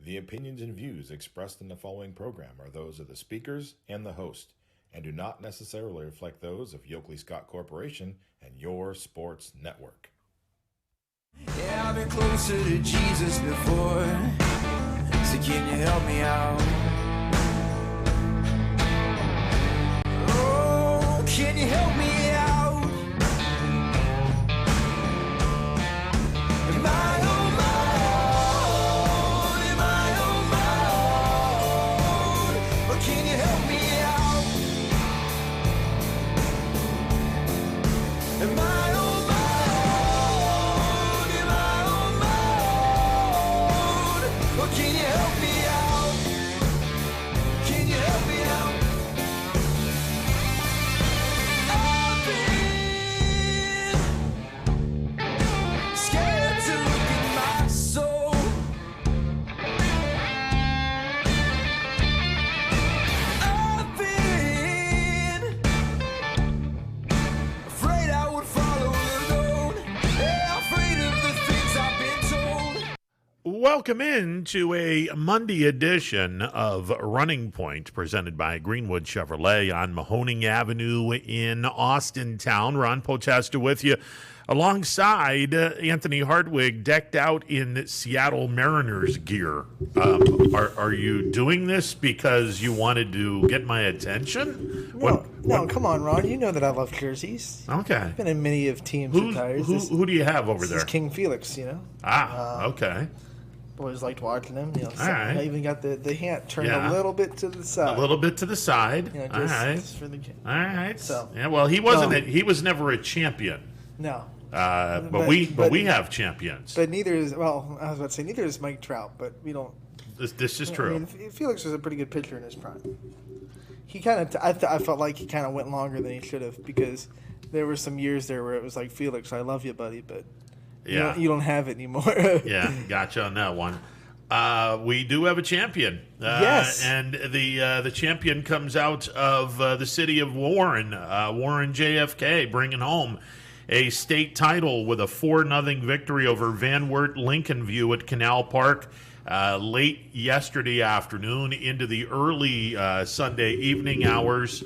The opinions and views expressed in the following program are those of the speakers and the host, and do not necessarily reflect those of Yoakley Scott Corporation and your sports network. Yeah, I've been closer to Jesus before, so can you help me out? Oh, can you help me out? Am I on my own? Am I on my own? Or can you help me out? Am I on my own? Am I on my own? Or can you help me out? Can you help me out? I've been scared to look at my soul. I've been afraid I would follow alone. Yeah, afraid of the things I've been told. Welcome in to a Monday edition of Running Point, presented by Greenwood Chevrolet on Mahoning Avenue in Austintown. Ron Potesta with you, alongside Anthony Hartwig, decked out in Seattle Mariners gear. Are you doing this because you wanted to get my attention? No, come on, Ron. You know that I love jerseys. Okay. I've been in many of teams' Who attires. This do you have over is there? King Felix, you know. Okay. Always liked watching him. You know, right. I even got the hat turned Yeah. a little bit to the side. A little bit to the side. You know, All right. just for the kid. All right. So- yeah, well, he wasn't. No. He was never a champion. No. But we have champions. But neither is, well, I was about to say, neither is Mike Trout, but we don't. This is I true. mean, Felix was a pretty good pitcher in his prime. He kind of, I felt like he kind of went longer than he should have, because there were some years there where it was like, Felix, I love you, buddy, but Yeah. you don't have it anymore. Yeah, gotcha on that one. We do have a champion. Yes. And the champion comes out of the city of Warren. Warren JFK bringing home a state title with a 4-0 victory over Van Wert Lincoln View at Canal Park late yesterday afternoon into the early Sunday evening hours.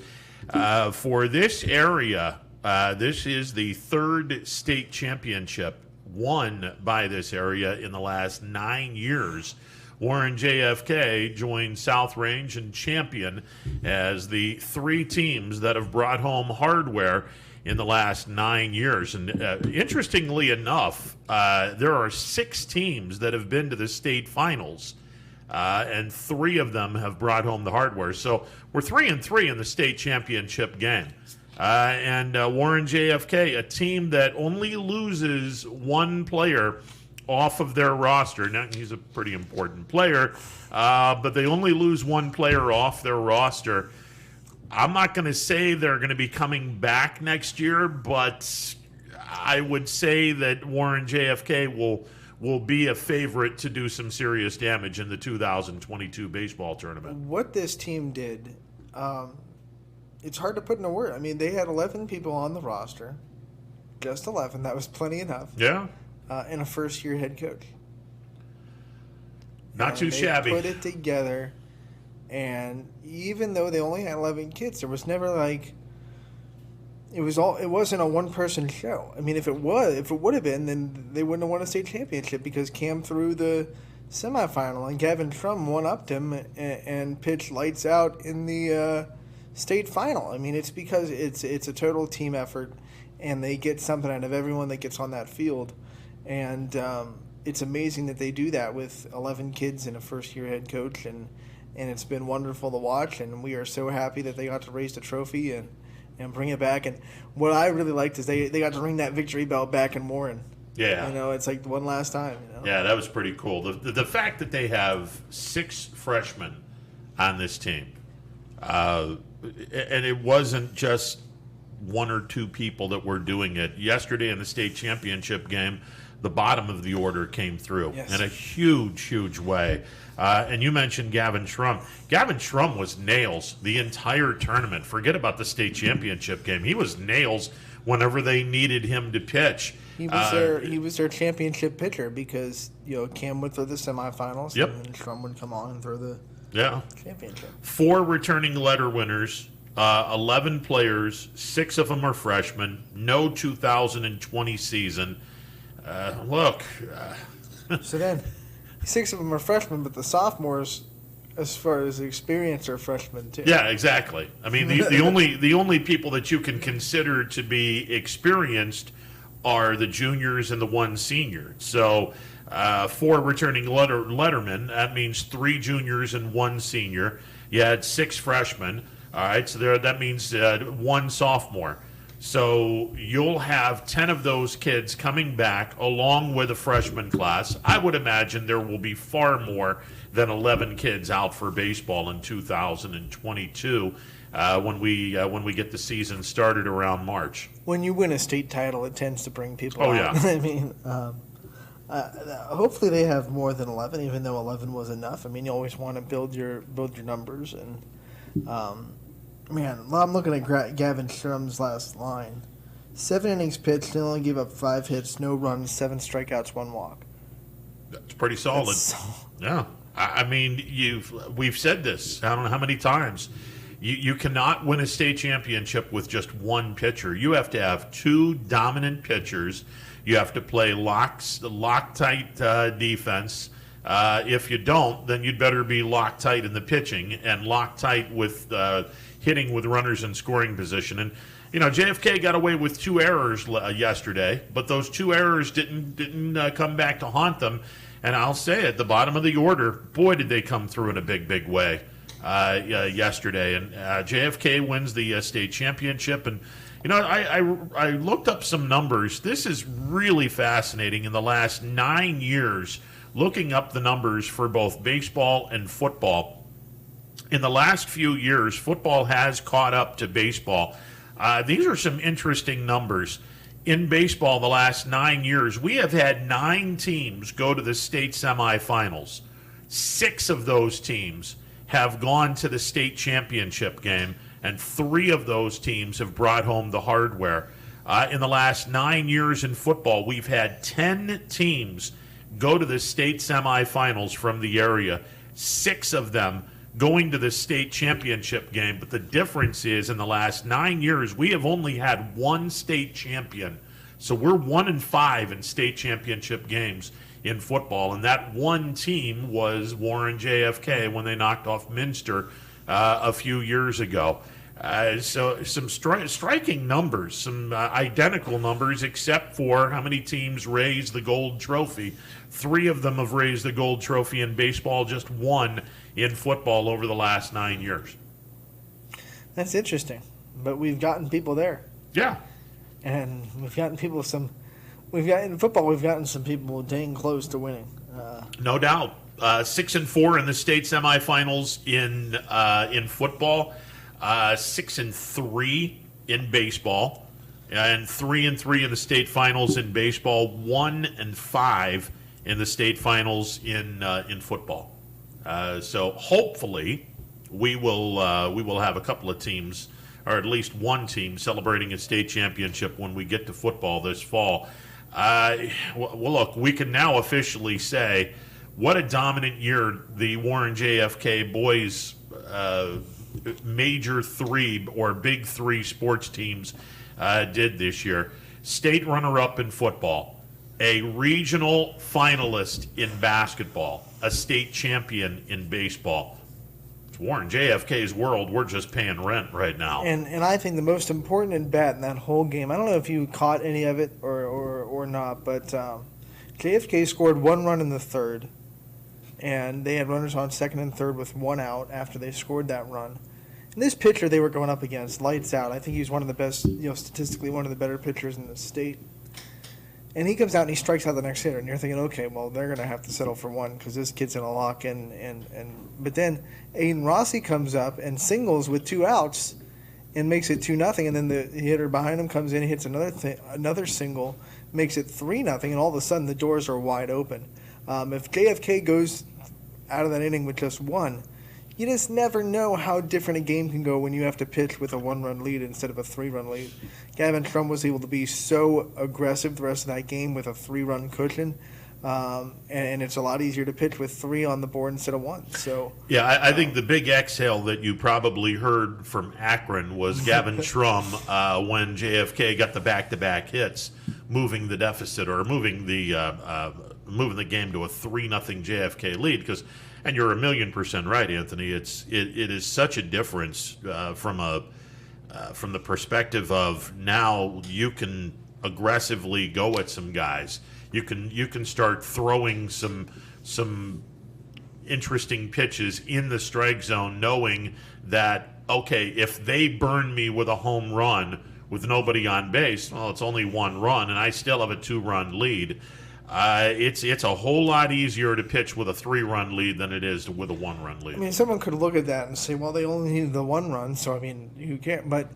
For this area, this is the third state championship won by this area in the last 9 years. Warren JFK joined South Range and Champion as the three teams that have brought home hardware in the last 9 years. And interestingly enough, there are 6 teams that have been to the state finals, and 3 of them have brought home the hardware. So we're 3-3 in the state championship game. And Warren JFK, a team that only loses one player off of their roster. Now, he's a pretty important player, but they only lose one player off their roster. I'm not going to say they're going to be coming back next year, but I would say that Warren JFK will be a favorite to do some serious damage in the 2022 baseball tournament. What this team did, it's hard to put into word. I mean, they had 11 people on the roster, just 11. That was plenty enough. Yeah, And a first-year head coach. not too shabby. They put it together, and even though they only had 11 kids, there was never like it wasn't a one-person show. I mean, if it would have been, then they wouldn't have won a state championship, because Cam threw the semifinal and Gavin Trum one-upped him and pitched lights out in the state final. I mean, it's because it's a total team effort, and they get something out of everyone that gets on that field. And it's amazing that they do that with 11 kids and a first-year head coach, and it's been wonderful to watch, and we are so happy that they got to raise the trophy and bring it back. And what I really liked is they got to ring that victory bell back in Warren. Yeah. You know, it's like one last time. You know? Yeah, that was pretty cool. The fact that they have 6 freshmen on this team, and it wasn't just 1 or 2 people that were doing it. Yesterday in the state championship game, the bottom of the order came through in a huge, huge way. And you mentioned Gavin Shrum. Gavin Shrum was nails the entire tournament. Forget about the state championship game. He was nails whenever they needed him to pitch. He was their championship pitcher because Cam would throw the semifinals, Yep. and then Strum would come on and throw the Yeah. championship. 4 returning letter winners, 11 players, 6 of them are freshmen, no 2020 season. Look, So then, 6 of them are freshmen, but the sophomores, as far as experience, are freshmen too. yeah, exactly. I mean, the only people that you can consider to be experienced are the juniors and the 1 senior. So 4 returning lettermen. That means 3 juniors and 1 senior. You had 6 freshmen. All right, so that means 1 sophomore. So you'll have 10 of those kids coming back along with a freshman class. I would imagine there will be far more than 11 kids out for baseball in 2022 when we get the season started around March. When you win a state title, it tends to bring people Oh, out. yeah. I mean, hopefully they have more than 11, even though 11 was enough. I mean, you always want to build your numbers. And, man, I'm looking at Gavin Strum's last line. 7 innings pitched, they only gave up 5 hits, no runs, 7 strikeouts, 1 walk. That's pretty solid. That's Yeah. I mean, we've said this, I don't know how many times. You cannot win a state championship with just 1 pitcher. You have to have 2 dominant pitchers. You have to play Loctite defense. If you don't, then you'd better be Loctite in the pitching and Loctite with hitting with runners in scoring position. And JFK got away with 2 errors yesterday, but those 2 errors didn't come back to haunt them. And I'll say it, the bottom of the order, boy, did they come through in a big way yesterday. And JFK wins the state championship. And I looked up some numbers. This is really fascinating. In the last 9 years, looking up the numbers for both baseball and football. In the last few years, football has caught up to baseball. These are some interesting numbers. In baseball, the last 9 years, we have had 9 teams go to the state semifinals. 6 of those teams have gone to the state championship game, and 3 of those teams have brought home the hardware. In the last 9 years in football, we've had 10 teams go to the state semifinals from the area. 6 of them going to the state championship game. But the difference is in the last 9 years, we have only had 1 state champion. So we're 1-5 in state championship games in football. And that 1 team was Warren JFK when they knocked off Minster a few years ago. So some striking numbers, some identical numbers, except for how many teams raised the gold trophy. 3 of them have raised the gold trophy in baseball, just 1 in football over the last 9 years. That's interesting, but we've gotten people there, Yeah. and we've gotten people in football. We've gotten some people dang close to winning. No doubt. 6-4 in the state semifinals in football. 6-3 in baseball, and 3-3 in the state finals in baseball. 1-5 in the state finals in football. So hopefully we will have a couple of teams, or at least 1 team, celebrating a state championship when we get to football this fall. Well, look, we can now officially say what a dominant year the Warren JFK boys major 3 or big 3 sports teams did this year. State runner-up in football, a regional finalist in basketball, a state champion in baseball. It's Warren JFK's world. We're just paying rent right now. And I think the most important at bat in that whole game, I don't know if you caught any of it or not, but JFK scored 1 run in the 3rd, and they had runners on 2nd and 3rd with 1 out after they scored that run. And this pitcher they were going up against, lights out. I think he's one of the best, statistically one of the better pitchers in the state. And he comes out and he strikes out the next hitter, and you're thinking, okay, well, they're going to have to settle for 1 because this kid's in a lock. But then Aiden Rossi comes up and singles with 2 outs and makes it 2-0, and then the hitter behind him comes in, hits another single, makes it 3-0, and all of a sudden the doors are wide open. If JFK goes out of that inning with just 1, you just never know how different a game can go when you have to pitch with a 1-run lead instead of a 3-run lead. Gavin Strum was able to be so aggressive the rest of that game with a 3-run cushion. And it's a lot easier to pitch with 3 on the board instead of 1. So yeah, I think the big exhale that you probably heard from Akron was Gavin Strum when JFK got the back-to-back hits, moving the deficit or moving the game to a 3-0 JFK lead. And you're 1,000,000% right, Anthony. It is such a difference from the perspective of now you can aggressively go at some guys. You can start throwing some interesting pitches in the strike zone, knowing that, okay, if they burn me with a home run with nobody on base, well, it's only 1 run, and I still have a 2-run lead. It's a whole lot easier to pitch with a 3-run lead than it is with a 1-run lead. I mean, someone could look at that and say, well, they only needed the 1 run, so I mean, who cares? But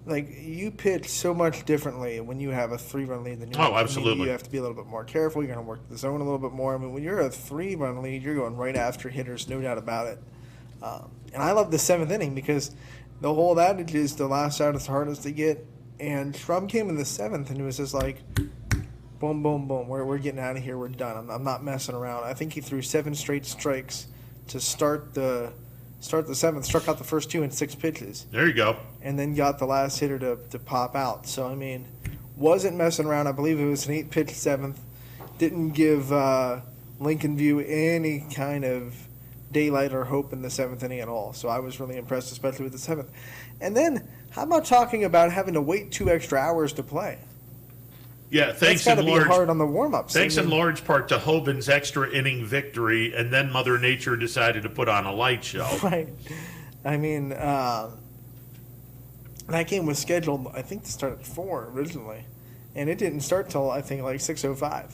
like, you pitch so much differently when you have a 3-run lead than you. Oh, absolutely. I mean, you have to be a little bit more careful. You're going to work the zone a little bit more. I mean, when you're a 3-run lead, you're going right after hitters, no doubt about it. And I love the 7th inning because the whole adage is the last out is the hardest to get. And Strum came in the 7th, and it was just like, boom, boom, boom. We're getting out of here. We're done. I'm not messing around. I think he threw 7 straight strikes to start the 7th, struck out the first 2 in 6 pitches. There you go. And then got the last hitter to pop out. So, I mean, wasn't messing around. I believe it was an 8-pitch 7th. Didn't give Lincoln View any kind of daylight or hope in the 7th inning at all. So I was really impressed, especially with the 7th. And then, how about talking about having to wait 2 extra hours to play? Yeah, thanks That's got to be hard on the warm-ups. Thanks in large part to Hoban's extra inning victory, and then Mother Nature decided to put on a light show. Right. I mean, that game was scheduled, I think, to start at 4 originally, and it didn't start till I think like 6:05.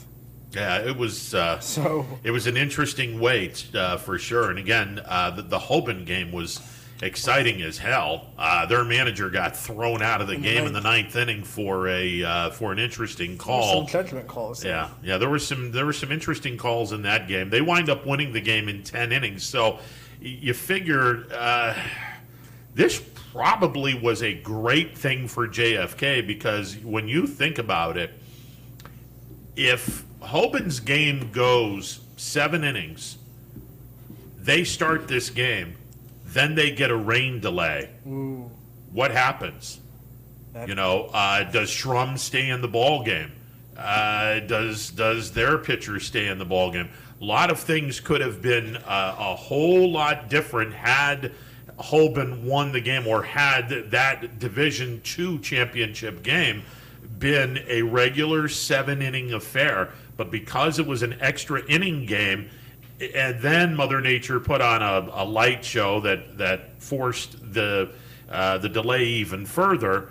Yeah, it was. It was an interesting wait for sure. And again, the Hoban game was exciting as hell. Their manager got thrown out of the game in the 9th inning for an interesting call. Some judgment calls. Yeah, there were some interesting calls in that game. They wind up winning the game in 10 innings. So you figure this probably was a great thing for JFK, because when you think about it, if Hoban's game goes 7 innings, they start this game, then they get a rain delay. Ooh. What happens? Does Strum stay in the ball game? Does their pitcher stay in the ball game? A lot of things could have been a whole lot different had Hoban won the game, or had that Division II championship game been a regular 7-inning affair. But because it was an extra inning game, and then Mother Nature put on a light show that forced the delay even further.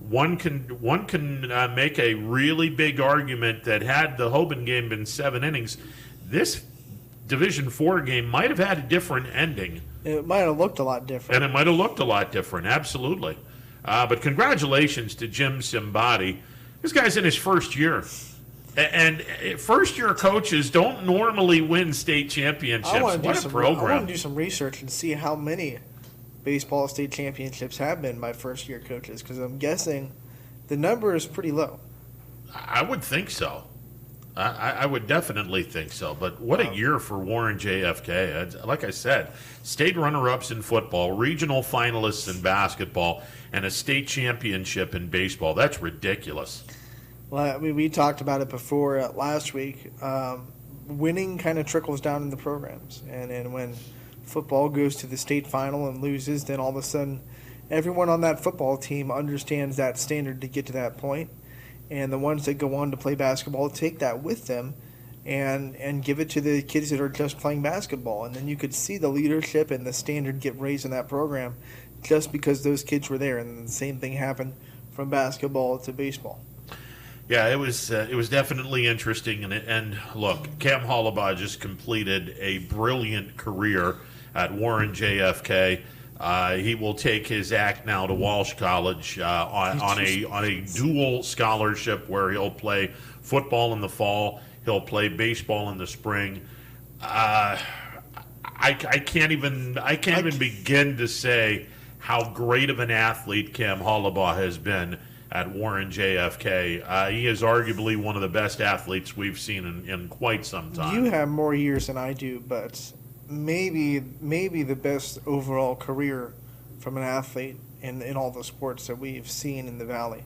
One can make a really big argument that had the Hoban game been 7 innings, this Division IV game might have had a different ending. It might have looked a lot different. And it might have looked a lot different, absolutely. But congratulations to Jim Simbati. This guy's in his first year. And first-year coaches don't normally win state championships. What a program. I want to do some research and see how many baseball state championships have been by first-year coaches, because I'm guessing the number is pretty low. I would think so. I would definitely think so. But what a year for Warren JFK. Like I said, state runner-ups in football, regional finalists in basketball, and a state championship in baseball. That's ridiculous. Well, we talked about it before last week. Winning kind of trickles down in the programs. And when football goes to the state final and loses, then all of a sudden everyone on that football team understands that standard to get to that point. And the ones that go on to play basketball take that with them and give it to the kids that are just playing basketball. And then you could see the leadership and the standard get raised in that program just because those kids were there. And the same thing happened from basketball to baseball. Yeah, it was definitely interesting, and look, Cam Hollabaugh just completed a brilliant career at Warren JFK. He will take his act now to Walsh College on a dual scholarship where he'll play football in the fall, he'll play baseball in the spring. I can't even begin to say how great of an athlete Cam Hollabaugh has been at Warren JFK. He is arguably one of the best athletes we've seen in quite some time. You have more years than I do, but maybe the best overall career from an athlete in all the sports that we've seen in the Valley.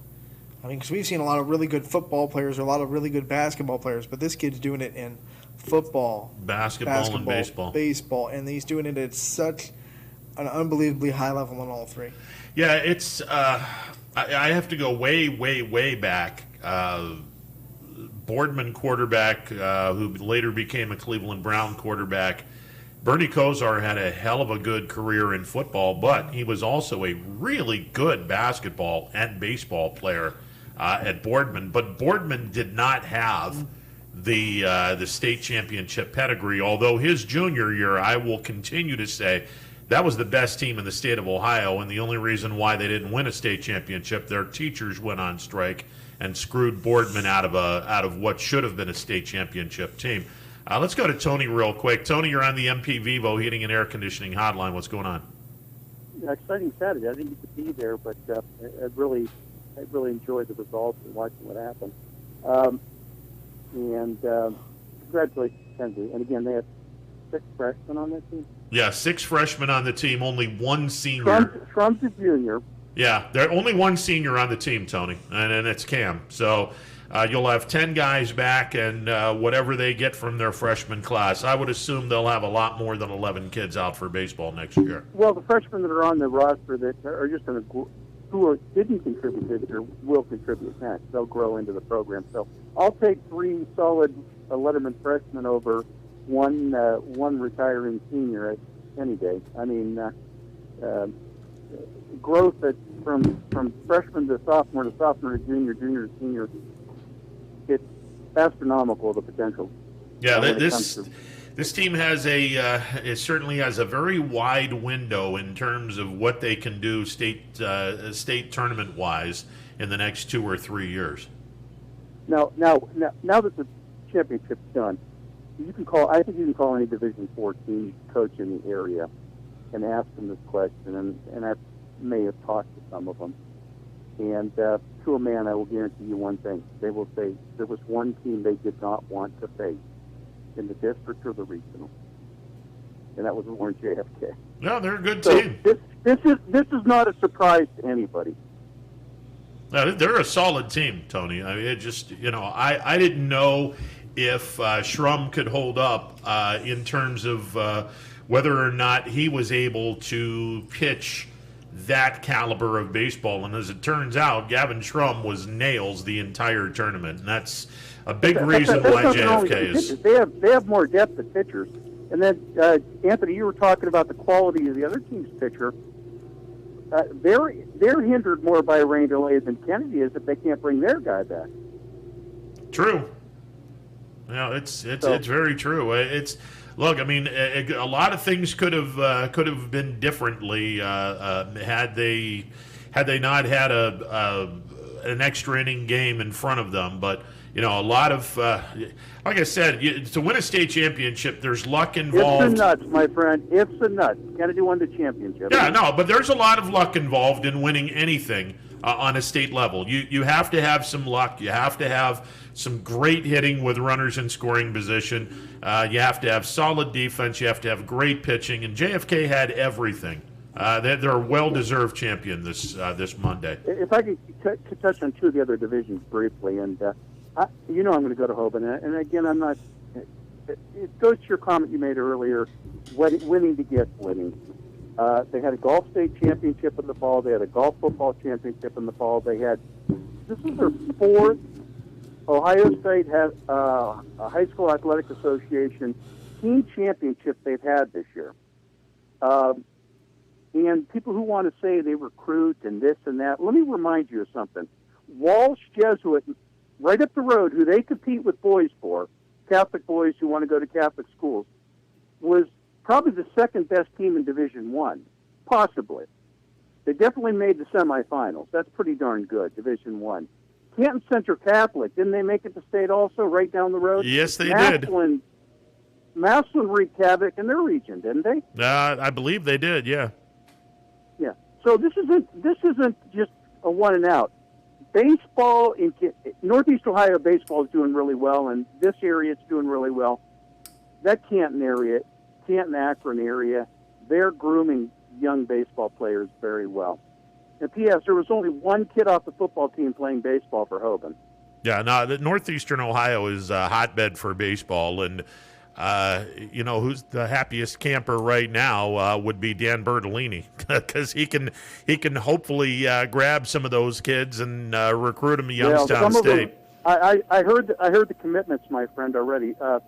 I mean, because we've seen a lot of really good football players, a lot of really good basketball players, but this kid's doing it in football, basketball and baseball, and he's doing it at such an unbelievably high level in all three. Yeah, it's. I have to go way back. Boardman quarterback, who later became a Cleveland Brown quarterback. Bernie Kosar had a hell of a good career in football, but he was also a really good basketball and baseball player at Boardman. But Boardman did not have the state championship pedigree, although his junior year, I will continue to say, that was the best team in the state of Ohio, and the only reason why they didn't win a state championship, their teachers went on strike and screwed Boardman out of what should have been a state championship team. Let's go to Tony real quick. Tony, you're on the MP Vivo Heating and Air Conditioning Hotline. What's going on? Yeah, exciting Saturday. I didn't get to be there, but I really enjoyed the results and watching what happened. Congratulations, Kenzie. And again, they have 6 freshmen on that team. Yeah, 6 freshmen on the team, only 1 senior. Trump's a junior. Yeah, there's only 1 senior on the team, Tony, and it's Cam. So you'll have 10 guys back, and whatever they get from their freshman class, I would assume they'll have a lot more than 11 kids out for baseball next year. Well, the freshmen that are on the roster that are just going to didn't contribute this year will contribute next. They'll grow into the program. So I'll take 3 solid Letterman freshmen over one retiring senior any day. I mean, growth from freshman to sophomore to junior to senior, it's astronomical, the potential. Yeah, this team has it certainly has a very wide window in terms of what they can do state tournament wise in the next 2 or 3 years. Now that the championship's done, I think you can call any Division IV team coach in the area and ask them this question, and I may have talked to some of them. And to a man, I will guarantee you one thing. They will say there was one team they did not want to face in the district or the regional, and that was Warren JFK. No, they're a good team. This is not a surprise to anybody. No, they're a solid team, Tony. I mean, it just, I didn't know if Schrum could hold up in terms of whether or not he was able to pitch that caliber of baseball. And as it turns out, Gavin Schrum was nails the entire tournament, and that's a big reason why JFK is. They have more depth at pitchers. And then, Anthony, you were talking about the quality of the other team's pitcher. They're hindered more by rain delay than Kennedy is if they can't bring their guy back. True. Yeah, it's very true. Look. I mean, a lot of things could have been differently had they not had an extra inning game in front of them. But a lot of like I said, to win a state championship, there's luck involved. Ifs and nuts, my friend. Ifs and nuts. Kennedy won the championship. Yeah, no, but there's a lot of luck involved in winning anything on a state level. You have to have some luck. You have to have some great hitting with runners in scoring position. You have to have solid defense. You have to have great pitching. And JFK had everything. They're a well-deserved champion this Monday. If I could touch on 2 of the other divisions briefly, and I'm going to go to Hoban. And again, I'm not. It goes to your comment you made earlier, winning to get winning. They had a golf state championship in the fall. They had a golf football championship in the fall. This is their 4th. Ohio State has a high school athletic association team championship they've had this year. And people who want to say they recruit and this and that, let me remind you of something. Walsh Jesuit, right up the road, who they compete with boys for, Catholic boys who want to go to Catholic schools, was probably the 2nd best team in Division I, possibly. They definitely made the semifinals. That's pretty darn good, Division I. Canton Central Catholic, didn't they make it to state also, right down the road? Yes, they Massillon, did. Massillon wreaked havoc in their region, didn't they? I believe they did. Yeah. Yeah. So this isn't just a one and out. Baseball in Northeast Ohio, baseball is doing really well, and this area it's doing really well. That Canton Akron area, they're grooming young baseball players very well. And P.S. There was only one kid off the football team playing baseball for Hoban. Yeah, no, the Northeastern Ohio is a hotbed for baseball, and who's the happiest camper right now would be Dan Bertolini, because he can hopefully grab some of those kids and recruit them to Youngstown State. I heard the commitments, my friend, already. And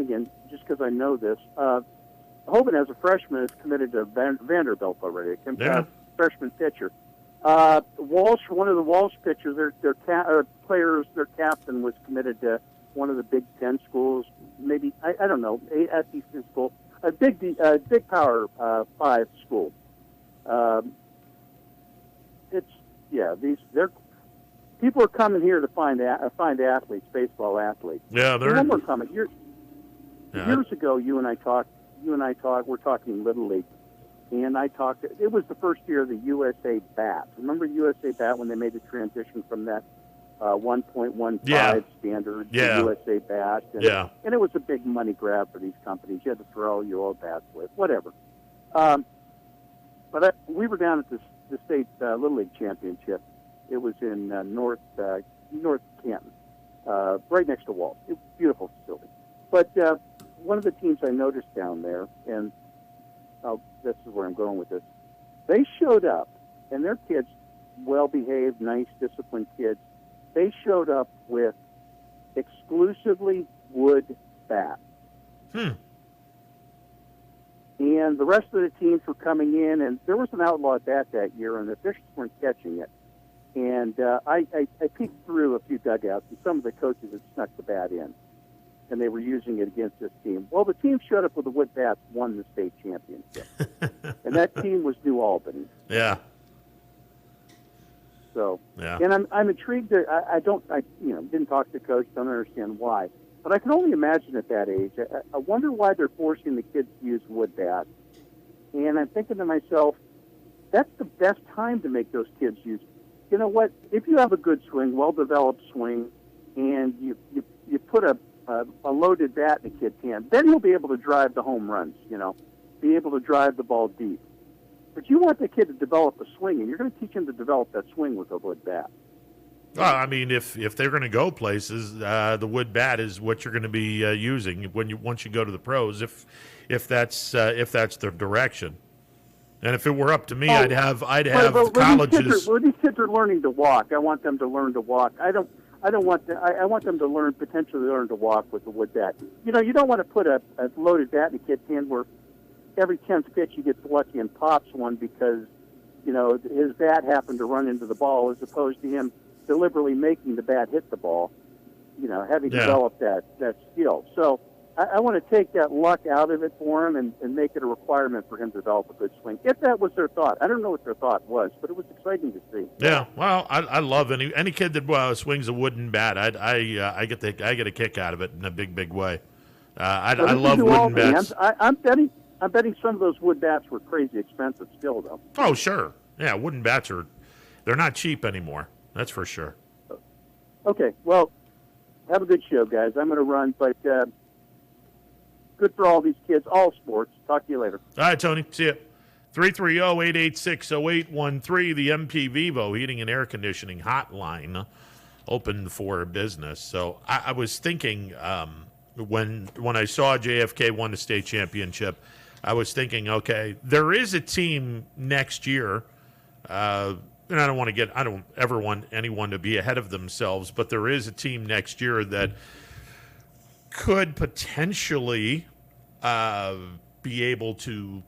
again, just because I know this, Hoban as a freshman is committed to Vanderbilt already. Freshman pitcher. Walsh, one of the Walsh pitchers, their captain was committed to one of the Big Ten schools, maybe I don't know, SEC school, a big Power 5 school. People are coming here to find athletes, baseball athletes. Yeah, they're. One more comment. Years ago, you and I talked. We're talking Little League. And I talked, it was the first year of the USA Bat. Remember USA Bat when they made the transition from that 1.15 standard to USA Bat? And it was a big money grab for these companies. You had to throw your old bats with, whatever. But we were down at the state Little League Championship. It was in North Canton, right next to Walt. It was a beautiful facility. But one of the teams I noticed down there, and this is where I'm going with this. They showed up, and their kids, well-behaved, nice, disciplined kids, they showed up with exclusively wood bats. And the rest of the teams were coming in, and there was an outlaw bat that year, and the officials weren't catching it. And I peeked through a few dugouts, and some of the coaches had snuck the bat in, and they were using it against this team. Well, the team showed up with the wood bats, won the state championship, and that team was New Albany. Yeah. So, and I'm intrigued. I didn't talk to the coach, don't understand why, but I can only imagine at that age. I wonder why they're forcing the kids to use wood bats. And I'm thinking to myself, that's the best time to make those kids use. You know what? If you have a good swing, well-developed swing, and you put a loaded bat in a kid's hand, then he'll be able to drive the home runs, be able to drive the ball deep. But you want the kid to develop a swing, and you're going to teach him to develop that swing with a wood bat. Well, I mean, if they're going to go places, the wood bat is what you're going to be using once you go to the pros. If that's the direction, and if it were up to me, I'd have colleges. When these kids are learning to walk, I want them to learn to walk. I want them to potentially learn to walk with the wood bat. You don't want to put a loaded bat in a kid's hand where every 10th pitch he gets lucky and pops one because, his bat happened to run into the ball, as opposed to him deliberately making the bat hit the ball, having developed that skill. So I want to take that luck out of it for him and make it a requirement for him to develop a good swing. If that was their thought. I don't know what their thought was, but it was exciting to see. Yeah, well, I love any kid that swings a wooden bat. I get a kick out of it in a big way. I love wooden bats. I'm betting some of those wood bats were crazy expensive still, though. Oh, sure. Yeah, wooden bats they're not cheap anymore. That's for sure. Okay, well, have a good show, guys. I'm going to run, but good for all these kids, all sports. Talk to you later. All right, Tony. See you. 330-886-0813, the MP Vivo Heating and Air Conditioning Hotline, open for business. So I was thinking when I saw JFK won the state championship, I was thinking, okay, there is a team next year, and I don't ever want anyone to be ahead of themselves, but there is a team next year that could potentially be able to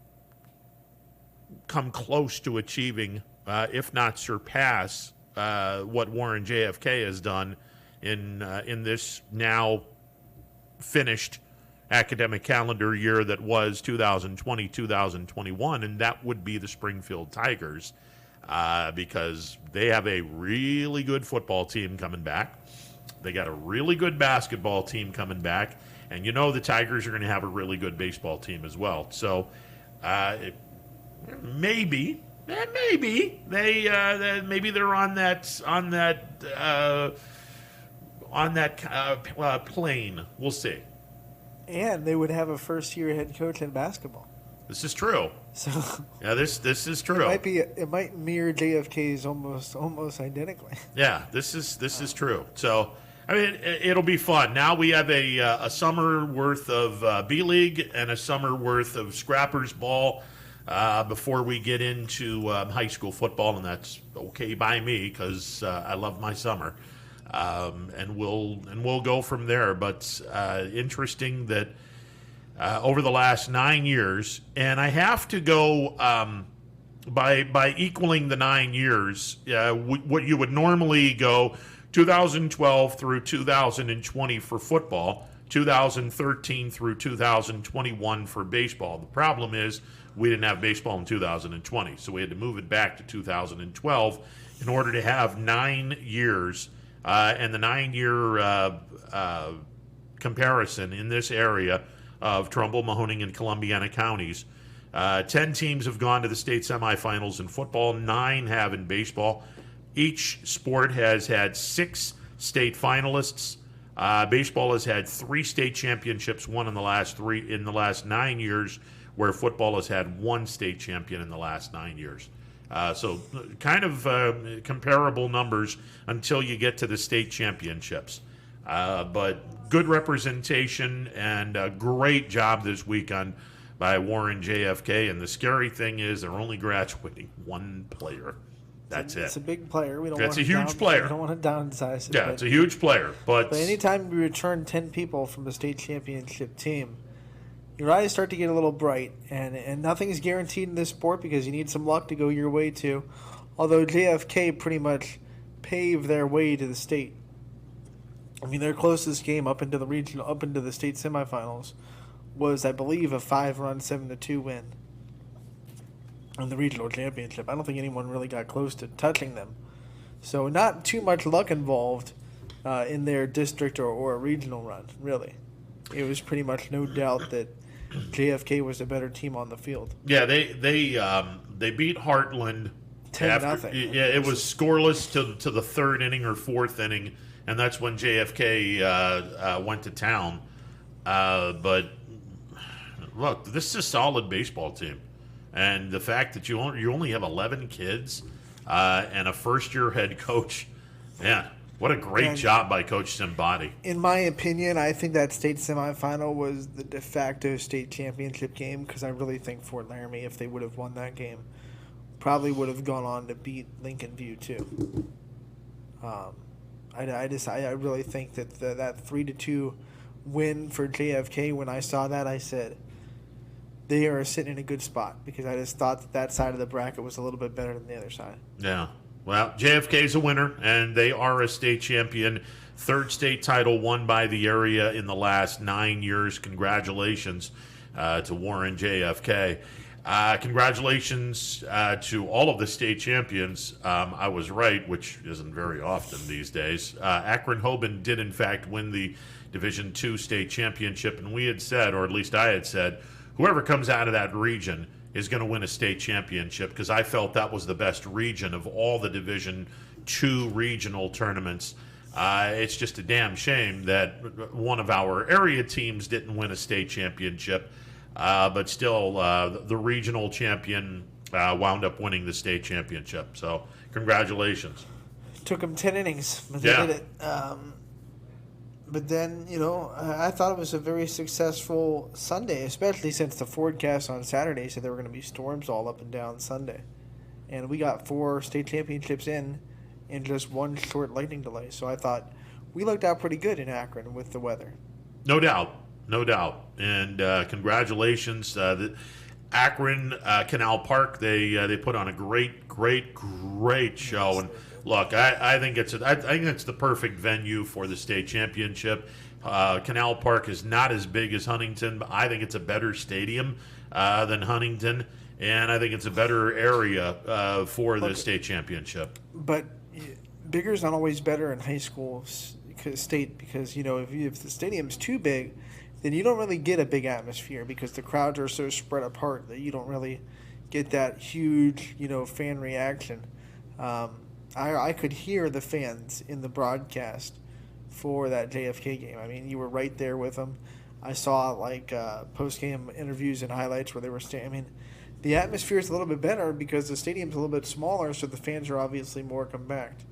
come close to achieving, if not surpass, what Warren JFK has done in this now finished academic calendar year that was 2020-2021, and that would be the Springfield Tigers, because they have a really good football team coming back. They got a really good basketball team coming back, and the Tigers are going to have a really good baseball team as well. So maybe they're on that plane. We'll see. And they would have a first-year head coach in basketball. This is true. So Yeah, this is true. it might mirror JFK's almost identically. Yeah, this is true. So, I mean, it'll be fun. Now we have a summer worth of B League and a summer worth of Scrappers ball before we get into high school football, and that's okay by me because I love my summer. And we'll go from there. But interesting that over the last 9 years, and I have to go by equaling the 9 years, what you would normally go 2012 through 2020 for football, 2013 through 2021 for baseball. The problem is we didn't have baseball in 2020, so we had to move it back to 2012 in order to have 9 years. And the 9-year comparison in this area of Trumbull, Mahoning, and Columbiana counties, 10 teams have gone to the state semifinals in football, 9 have in baseball. Each sport has had 6 state finalists. Baseball has had 3 state championships, one in the last 9 years, where football has had 1 state champion in the last 9 years. So kind of comparable numbers until you get to the state championships. But good representation and a great job this weekend by Warren JFK. And the scary thing is they're only graduating 1 player. That's it. It's a big player. That's a huge player. We don't want to downsize it. Yeah, it's a huge player. But anytime we return 10 people from a state championship team, your eyes start to get a little bright, and nothing is guaranteed in this sport because you need some luck to go your way too. Although JFK pretty much paved their way to the state. I mean, their closest game up into the state semifinals was, I believe, a 5-run 7-2 win in the regional championship. I don't think anyone really got close to touching them. So not too much luck involved in their district or a regional run, really. It was pretty much no doubt that JFK was a better team on the field. Yeah, they beat Heartland 10-0. Yeah, it was scoreless to the 3rd inning or 4th inning, and that's when JFK went to town. But look, this is a solid baseball team, and the fact that you only have 11 kids and a first-year head coach, man. What a great job by Coach Simbadi. In my opinion, I think that state semifinal was the de facto state championship game because I really think Fort Laramie, if they would have won that game, probably would have gone on to beat Lincoln View too. I really think that that 3-2 win for JFK, when I saw that, I said they are sitting in a good spot because I just thought that side of the bracket was a little bit better than the other side. Yeah. Well, JFK is a winner, and they are a state champion. 3rd state title won by the area in the last 9 years. Congratulations to Warren JFK. Congratulations to all of the state champions. I was right, which isn't very often these days. Akron-Hoban did, in fact, win the Division II state championship, and we had said, or at least I had said, whoever comes out of that region is going to win a state championship because I felt that was the best region of all the Division II regional tournaments. It's just a damn shame that one of our area teams didn't win a state championship, but still the regional champion wound up winning the state championship. So congratulations. Took them 10 innings, but they did it. But then, I thought it was a very successful Sunday, especially since the forecast on Saturday said there were going to be storms all up and down Sunday. And we got 4 state championships in just 1 short lightning delay. So I thought we looked out pretty good in Akron with the weather. No doubt. And congratulations. Akron Canal Park, they put on a great show. And look, I think it's the perfect venue for the state championship. Canal Park is not as big as Huntington, but I think it's a better stadium than Huntington, and I think it's a better area for the state championship. But bigger is not always better in high school State because if the stadium's too big, then you don't really get a big atmosphere because the crowds are so spread apart that you don't really get that huge fan reaction. I could hear the fans in the broadcast for that JFK game. I mean, you were right there with them. I saw post-game interviews and highlights where they were standing. I mean, the atmosphere is a little bit better because the stadium's a little bit smaller, so the fans are obviously more compact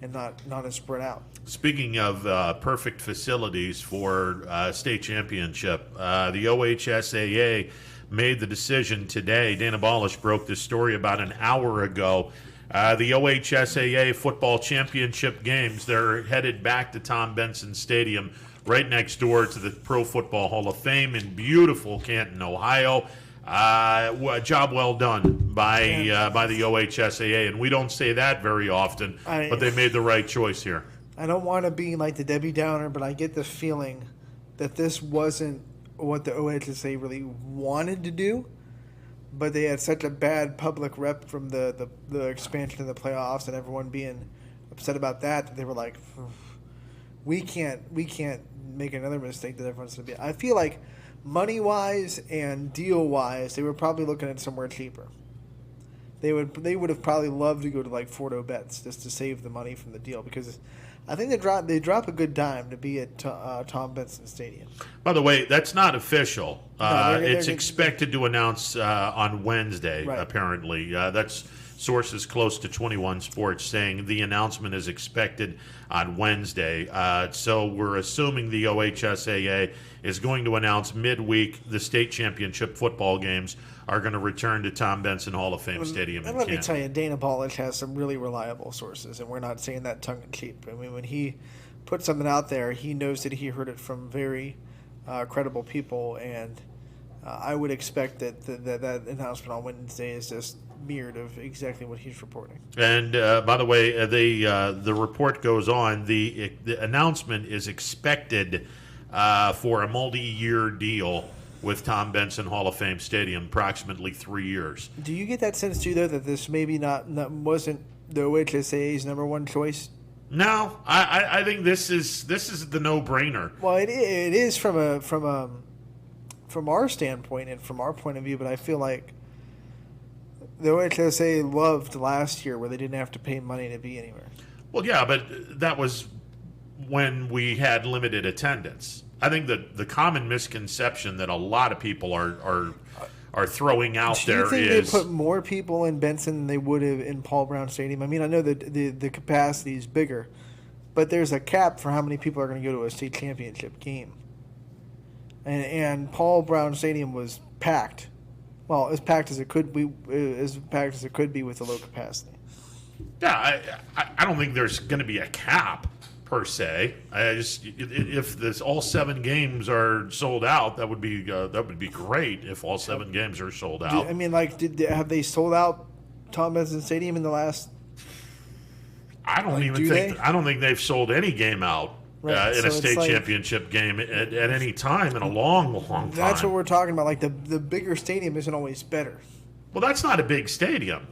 and not as spread out. Speaking of perfect facilities for state championship, the OHSAA made the decision today. Dana Balish broke this story about an hour ago. The OHSAA football championship games, they're headed back to Tom Benson Stadium right next door to the Pro Football Hall of Fame in beautiful Canton, Ohio. A job well done by the OHSAA, and we don't say that very often, but they made the right choice here. I don't want to be like the Debbie Downer, but I get the feeling that this wasn't what the OHSAA really wanted to do, but they had such a bad public rep from the expansion of the playoffs and everyone being upset about that they were like, we can't make another mistake that everyone's going to be. I feel like money-wise and deal-wise, they were probably looking at somewhere cheaper. They would have probably loved to go to like Fordo Bets just to save the money from the deal because I think they drop a good dime to be at Tom Benson Stadium. By the way, that's not official. No, it's expected to announce on Wednesday, right. Apparently. That's sources close to 21 Sports saying the announcement is expected on Wednesday. So we're assuming the OHSAA is going to announce midweek the state championship football games are going to return to Tom Benson Hall of Fame Stadium in Let me Canton. tell you, Dana Balish has some really reliable sources, and we're not saying that tongue-in-cheek. I mean, when he puts something out there, he knows that he heard it from very credible people, and I would expect that that announcement on Wednesday is just mirrored of exactly what he's reporting. And by the way, the report goes on. The announcement is expected for a multi-year deal with Tom Benson Hall of Fame Stadium, approximately 3 years. Do you get that sense too, though, that this maybe not wasn't the OHSAA's number one choice? No, I think this is the no-brainer. Well, it is from our standpoint and from our point of view, but I feel like the OHSAA loved last year where they didn't have to pay money to be anywhere. Well, yeah, but that was when we had limited attendance. I think that the common misconception that a lot of people are throwing out there is... Do you think they put more people in Benson than they would have in Paul Brown Stadium? I mean, I know that the capacity is bigger, but there's a cap for how many people are going to go to a state championship game. And Paul Brown Stadium was packed. Well, as packed as it could be, with the low capacity. Yeah, I don't think there's going to be a cap per se. If all 7 games are sold out, that would be great. If all 7 games are sold out. I mean, have they sold out Tom Benson Stadium in the last? I don't think they've sold any game out. Right, in a state championship game at any time in a long, long time. That's what we're talking about. Like the bigger stadium isn't always better. Well, that's not a big stadium.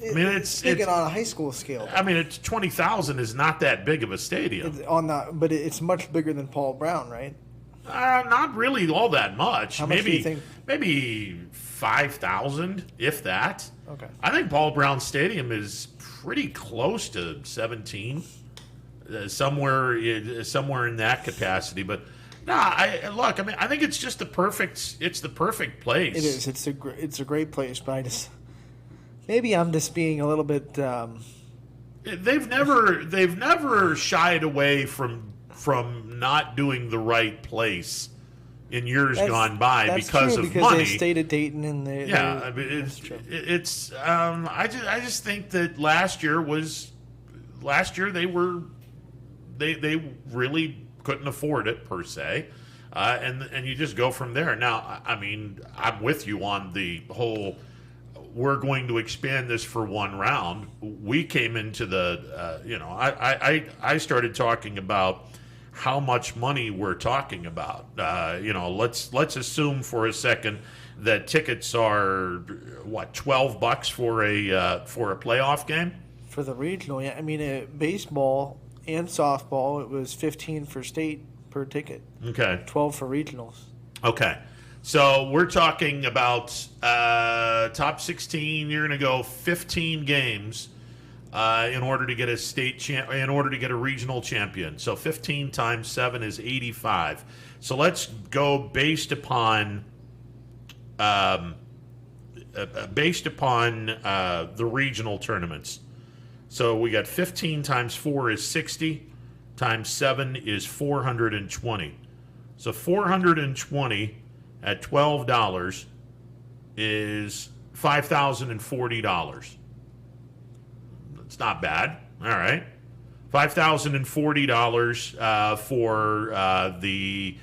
I mean, it's on a high school scale. I mean, it's 20,000 is not that big of a stadium. But it's much bigger than Paul Brown, right? Not really all that much. How much do you think? Maybe 5,000, if that. Okay. I think Paul Brown Stadium is pretty close to 17. Somewhere in that capacity, but I think it's just the perfect place. It is. It's a great place, but maybe I'm just being a little bit. They've never shied away from not doing the right place in years gone by because of money. They stayed at Dayton and I just think that last year they really couldn't afford it per se, and you just go from there. Now, I mean, I'm with you on the whole. We're going to expand this for one round. We came into I started talking about how much money we're talking about. Let's assume for a second that tickets are $12 for a playoff game for the regional. Yeah, I mean, baseball and softball, it was 15 for state per ticket, Okay. 12 for regionals. Okay. So we're talking about top 16. You're going to go 15 games in order to get a in order to get a regional champion. So 15 times 7 is 85. So let's go based upon the regional tournaments. So we got 15 times 4 is 60, times 7 is 420. So 420 at $12 is $5,040. That's not bad. All right. $5,040 for the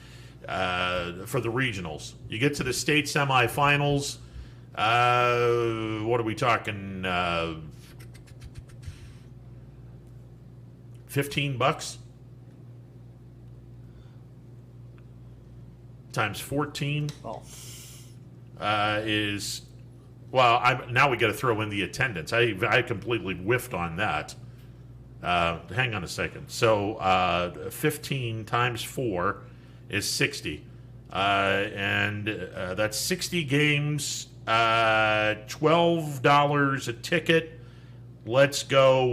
regionals. You get to the state semifinals. What are we talking? $15 times 14 is, well, now we got to throw in the attendance. I completely whiffed on that. Hang on a second. So 15 times 4 is 60. And that's 60 games, $12 a ticket. Let's go.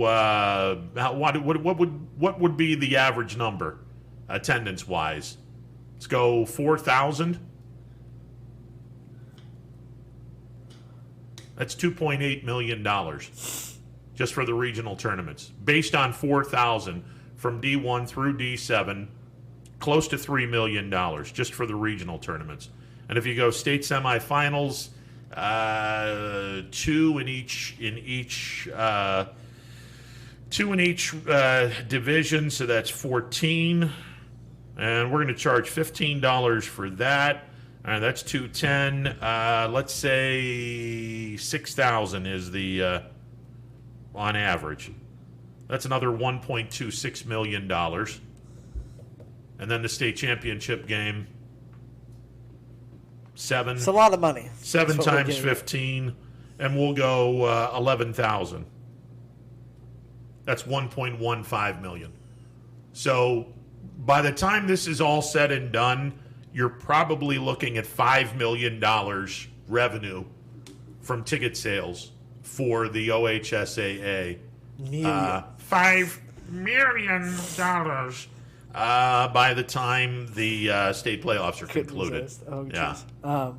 What would be the average number, attendance-wise? Let's go 4,000. That's $2.8 million just for the regional tournaments, based on 4,000 from D1 through D7. Close to $3 million just for the regional tournaments. And if you go state semifinals, 2 in each division, so that's 14. And we're going to charge $15 for that. And that's $210. Let's say 6,000 is the on average. That's another $1.26 million. And then the state championship game, 7. It's a lot of money. 7 That's what we're times getting at. 15, and we'll go 11,000. That's 1.15 million. So by the time this is all said and done, you're probably looking at $5 million revenue from ticket sales for the OHSAA. $5 million by the time the state playoffs are concluded. Resist. Oh, Yeah. jeez.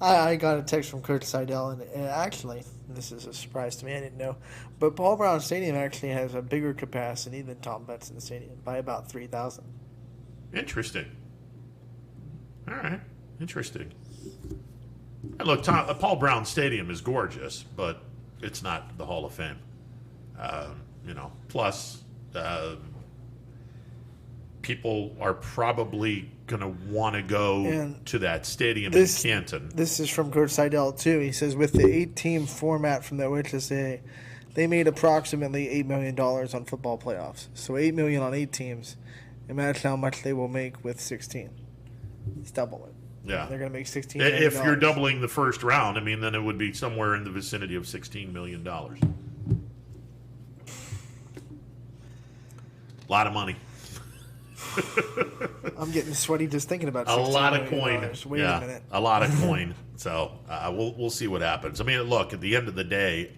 I got a text from Coach Seidel, and actually, this is a surprise to me. I didn't know, but Paul Brown Stadium actually has a bigger capacity than Tom Benson Stadium by about 3,000. Interesting. All right. Interesting. And look, Paul Brown Stadium is gorgeous, but it's not the Hall of Fame. Plus, people are probably going to want to go And to that stadium this- in Canton. This is from Coach Seidel, too. He says, with the 8-team format from the OHSAA, they made approximately $8 million on football playoffs. So $8 million on 8 teams. Imagine how much they will make with 16. It's double it. Yeah. They're going to make $16 million. If you're doubling the first round, then it would be somewhere in the vicinity of $16 million. A lot of money. I'm getting sweaty just thinking about A $16 lot of million. coin. Wait a minute. A lot of coin. So we'll see what happens. Look, at the end of the day,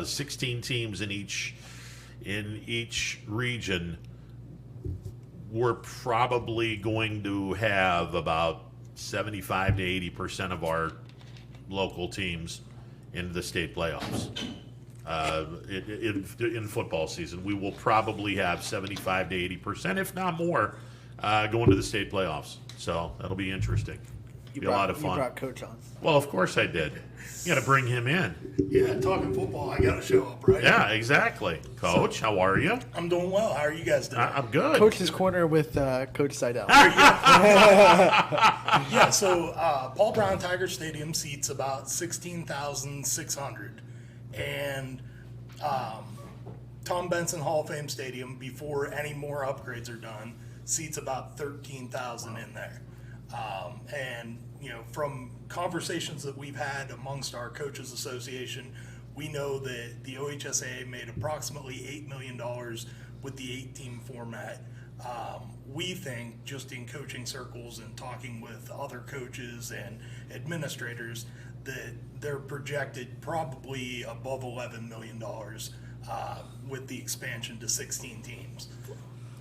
16 teams in each region. We're probably going to have about 75 to 80% of our local teams in the state playoffs. In football season, we will probably have 75 to 80%, if not more, going to the state playoffs. So that'll be interesting. Be a lot of You fun. brought Coach on. Well, of course I did. You got to bring him in. Yeah, talking football, I got to show up, right? Yeah, exactly. Coach, how are you? I'm doing well. How are you guys doing? I'm good. Coach's Corner with Coach Seidel. Yeah, so Paul Brown Tiger Stadium seats about 16,600. And Tom Benson Hall of Fame Stadium, before any more upgrades are done, seats about 13,000 in there. And, from conversations that we've had amongst our Coaches Association, we know that the OHSAA made approximately $8 million with the 8-team format. We think, just in coaching circles and talking with other coaches and administrators, that they're projected probably above $11 million with the expansion to 16 teams.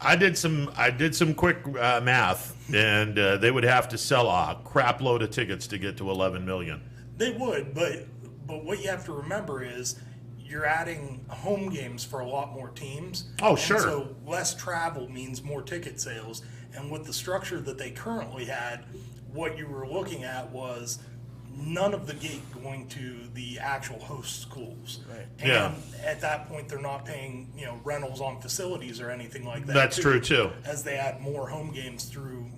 I did some quick math, and they would have to sell a crap load of tickets to get to 11 million. They would, but what you have to remember is you're adding home games for a lot more teams. Oh, sure. And so less travel means more ticket sales. And with the structure that they currently had, what you were looking at was none of the gate going to the actual host schools. Right. And Yeah. at that point, they're not paying, rentals on facilities or anything like that. That's true, too. As they add more home games through,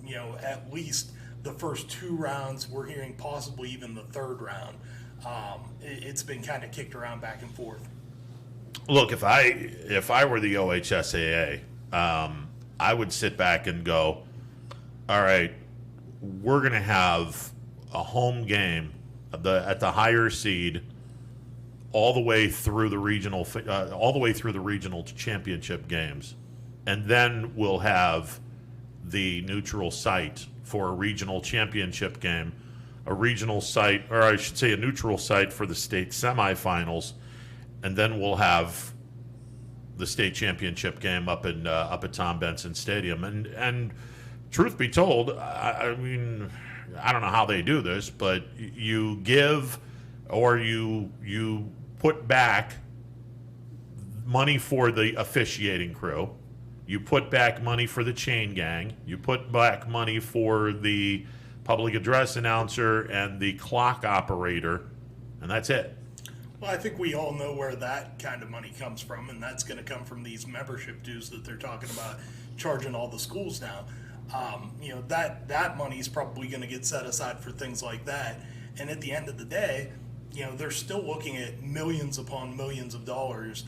at least the first 2 rounds. We're hearing possibly even the 3rd round. It's been kind of kicked around back and forth. Look, if I were the OHSAA, I would sit back and go, all right, we're going to have a home game at the higher seed all the way through the regional championship games, and then we'll have the neutral site for a regional championship game, a regional site, or I should say a neutral site for the state semifinals, and then we'll have the state championship game up at Tom Benson Stadium. And truth be told, I mean, I don't know how they do this, but you give or you put back money for the officiating crew. You put back money for the chain gang. You put back money for the public address announcer and the clock operator, and that's it. Well, I think we all know where that kind of money comes from, and that's going to come from these membership dues that they're talking about charging all the schools now. That money is probably going to get set aside for things like that. And at the end of the day, they're still looking at millions upon millions of dollars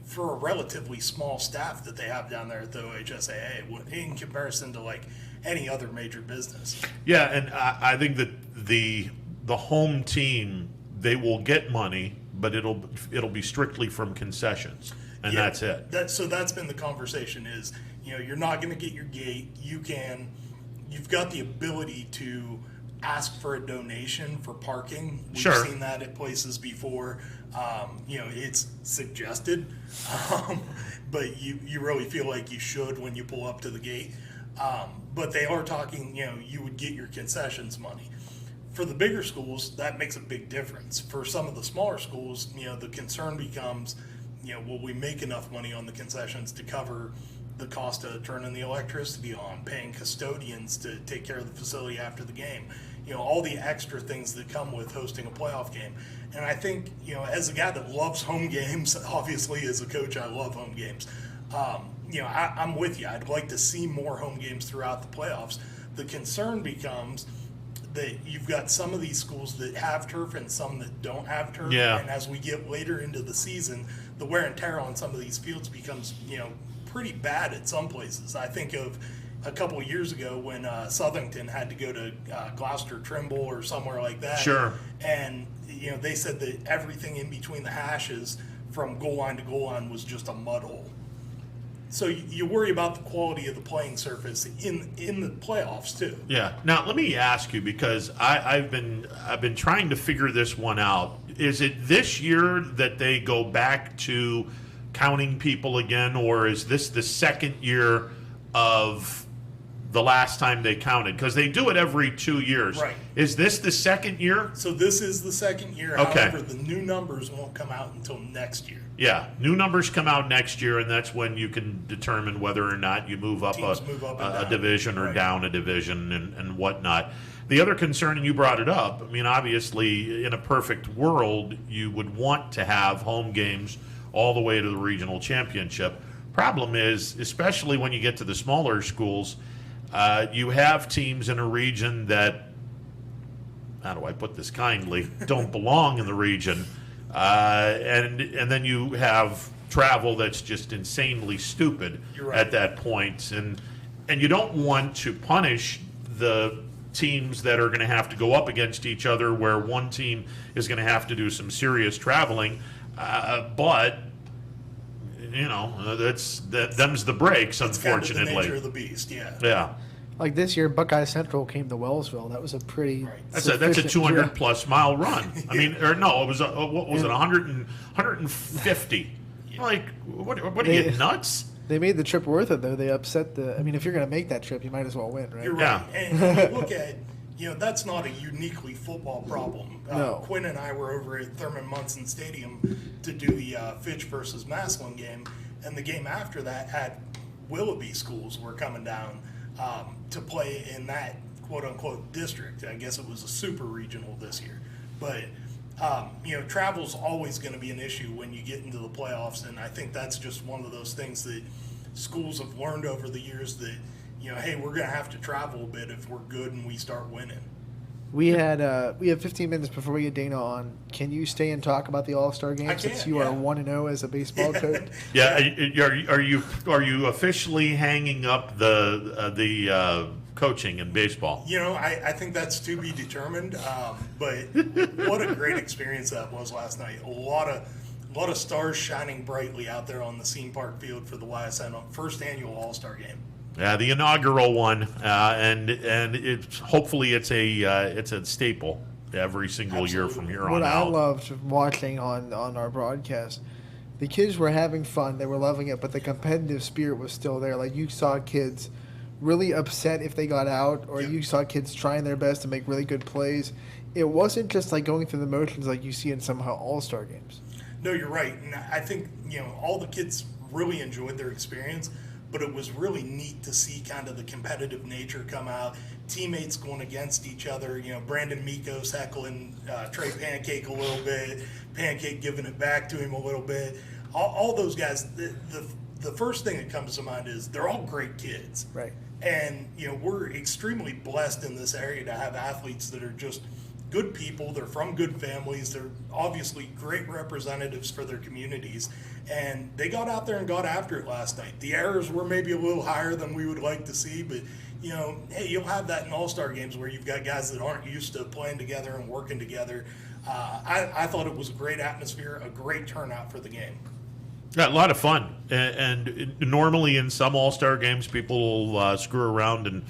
for a relatively small staff that they have down there at the OHSAA in comparison to like any other major business. Yeah, and I think that the home team, they will get money, but it'll be strictly from concessions, and Yeah, that's it. That's been the conversation is, you're not going to get your gate. You've got the ability to ask for a donation for parking. We've Sure. seen that at places before. It's suggested, but you really feel like you should when you pull up to the gate. But they are talking, you would get your concessions money. For the bigger schools, that makes a big difference. For some of the smaller schools, the concern becomes, will we make enough money on the concessions to cover the cost of turning the electricity on, paying custodians to take care of the facility after the game, all the extra things that come with hosting a playoff game. And I think, as a guy that loves home games, obviously as a coach, I love home games. I'm with you. I'd like to see more home games throughout the playoffs. The concern becomes that you've got some of these schools that have turf and some that don't have turf. Yeah. And as we get later into the season, the wear and tear on some of these fields becomes, pretty bad at some places. I think of a couple of years ago when Southington had to go to Gloucester Trimble or somewhere like that. Sure. And, they said that everything in between the hashes from goal line to goal line was just a mud hole. So you worry about the quality of the playing surface in the playoffs too. Yeah. Now let me ask you, because I've been trying to figure this one out. Is it this year that they go back to counting people again, or is this the second year of the last time they counted? Because they do it every 2 years. Right. Is this the second year? So this is the second year. Okay. However, the new numbers won't come out until next year. Yeah, new numbers come out next year, and that's when you can determine whether or not you move up, Teams move up and a down. division or Right. down a division and whatnot. The other concern, and you brought it up, I mean, obviously, in a perfect world, you would want to have home games all the way to the regional championship. Problem is, especially when you get to the smaller schools, you have teams in a region that, how do I put this kindly, don't belong in the region. And then you have travel that's just insanely stupid You're right. at that point. And you don't want to punish the teams that are going to have to go up against each other, where one team is going to have to do some serious traveling. But them's the breaks, It's kind of the unfortunately. nature of the beast. Yeah. Yeah. Like this year, Buckeye Central came to Wellsville. That was a pretty. Right. That's a sufficient 200 trip. plus mile run. I mean, or no, it was what was it 150? Like, what are you nuts? They made the trip worth it, though. They upset the. I mean, if you're going to make that trip, you might as well win, right? You're Yeah. right. And you look at, that's not a uniquely football problem. No. Quinn and I were over at Thurman Munson Stadium to do the Fitch versus Massillon game, and the game after that had Willoughby schools were coming down to play in that quote-unquote district. I guess it was a super regional this year. But, travel's always going to be an issue when you get into the playoffs, and I think that's just one of those things that schools have learned over the years that, hey, we're going to have to travel a bit if we're good and we start winning. We have 15 minutes before we get Dana on. Can you stay and talk about the All-Star game I since can, you yeah. are 1-0 as a baseball coach? Yeah, are you officially hanging up the coaching in baseball? I think that's to be determined. But what a great experience that was last night. A lot of stars shining brightly out there on the Scene Park field for the YSN first annual All-Star game. Yeah, the inaugural one, and it's hopefully it's a staple every single year from here on What I out. loved watching on our broadcast, the kids were having fun. They were loving it, but the competitive spirit was still there. Like, you saw kids really upset if they got out, or Yeah. you saw kids trying their best to make really good plays. It wasn't just like going through the motions like you see in some All-Star games. No, you're right. And I think, all the kids really enjoyed their experience, but it was really neat to see kind of the competitive nature come out. Teammates going against each other, Brandon Mikos heckling Trey Pancake a little bit, Pancake giving it back to him a little bit. All those guys, the first thing that comes to mind is they're all great kids. Right. And, we're extremely blessed in this area to have athletes that are just good people. They're from good families. They're obviously great representatives for their communities. And they got out there and got after it last night. The errors were maybe a little higher than we would like to see, but, hey, you'll have that in all-star games where you've got guys that aren't used to playing together and working together. I thought it was a great atmosphere, a great turnout for the game. Yeah, a lot of fun. And normally in some All-Star games, people will screw around and,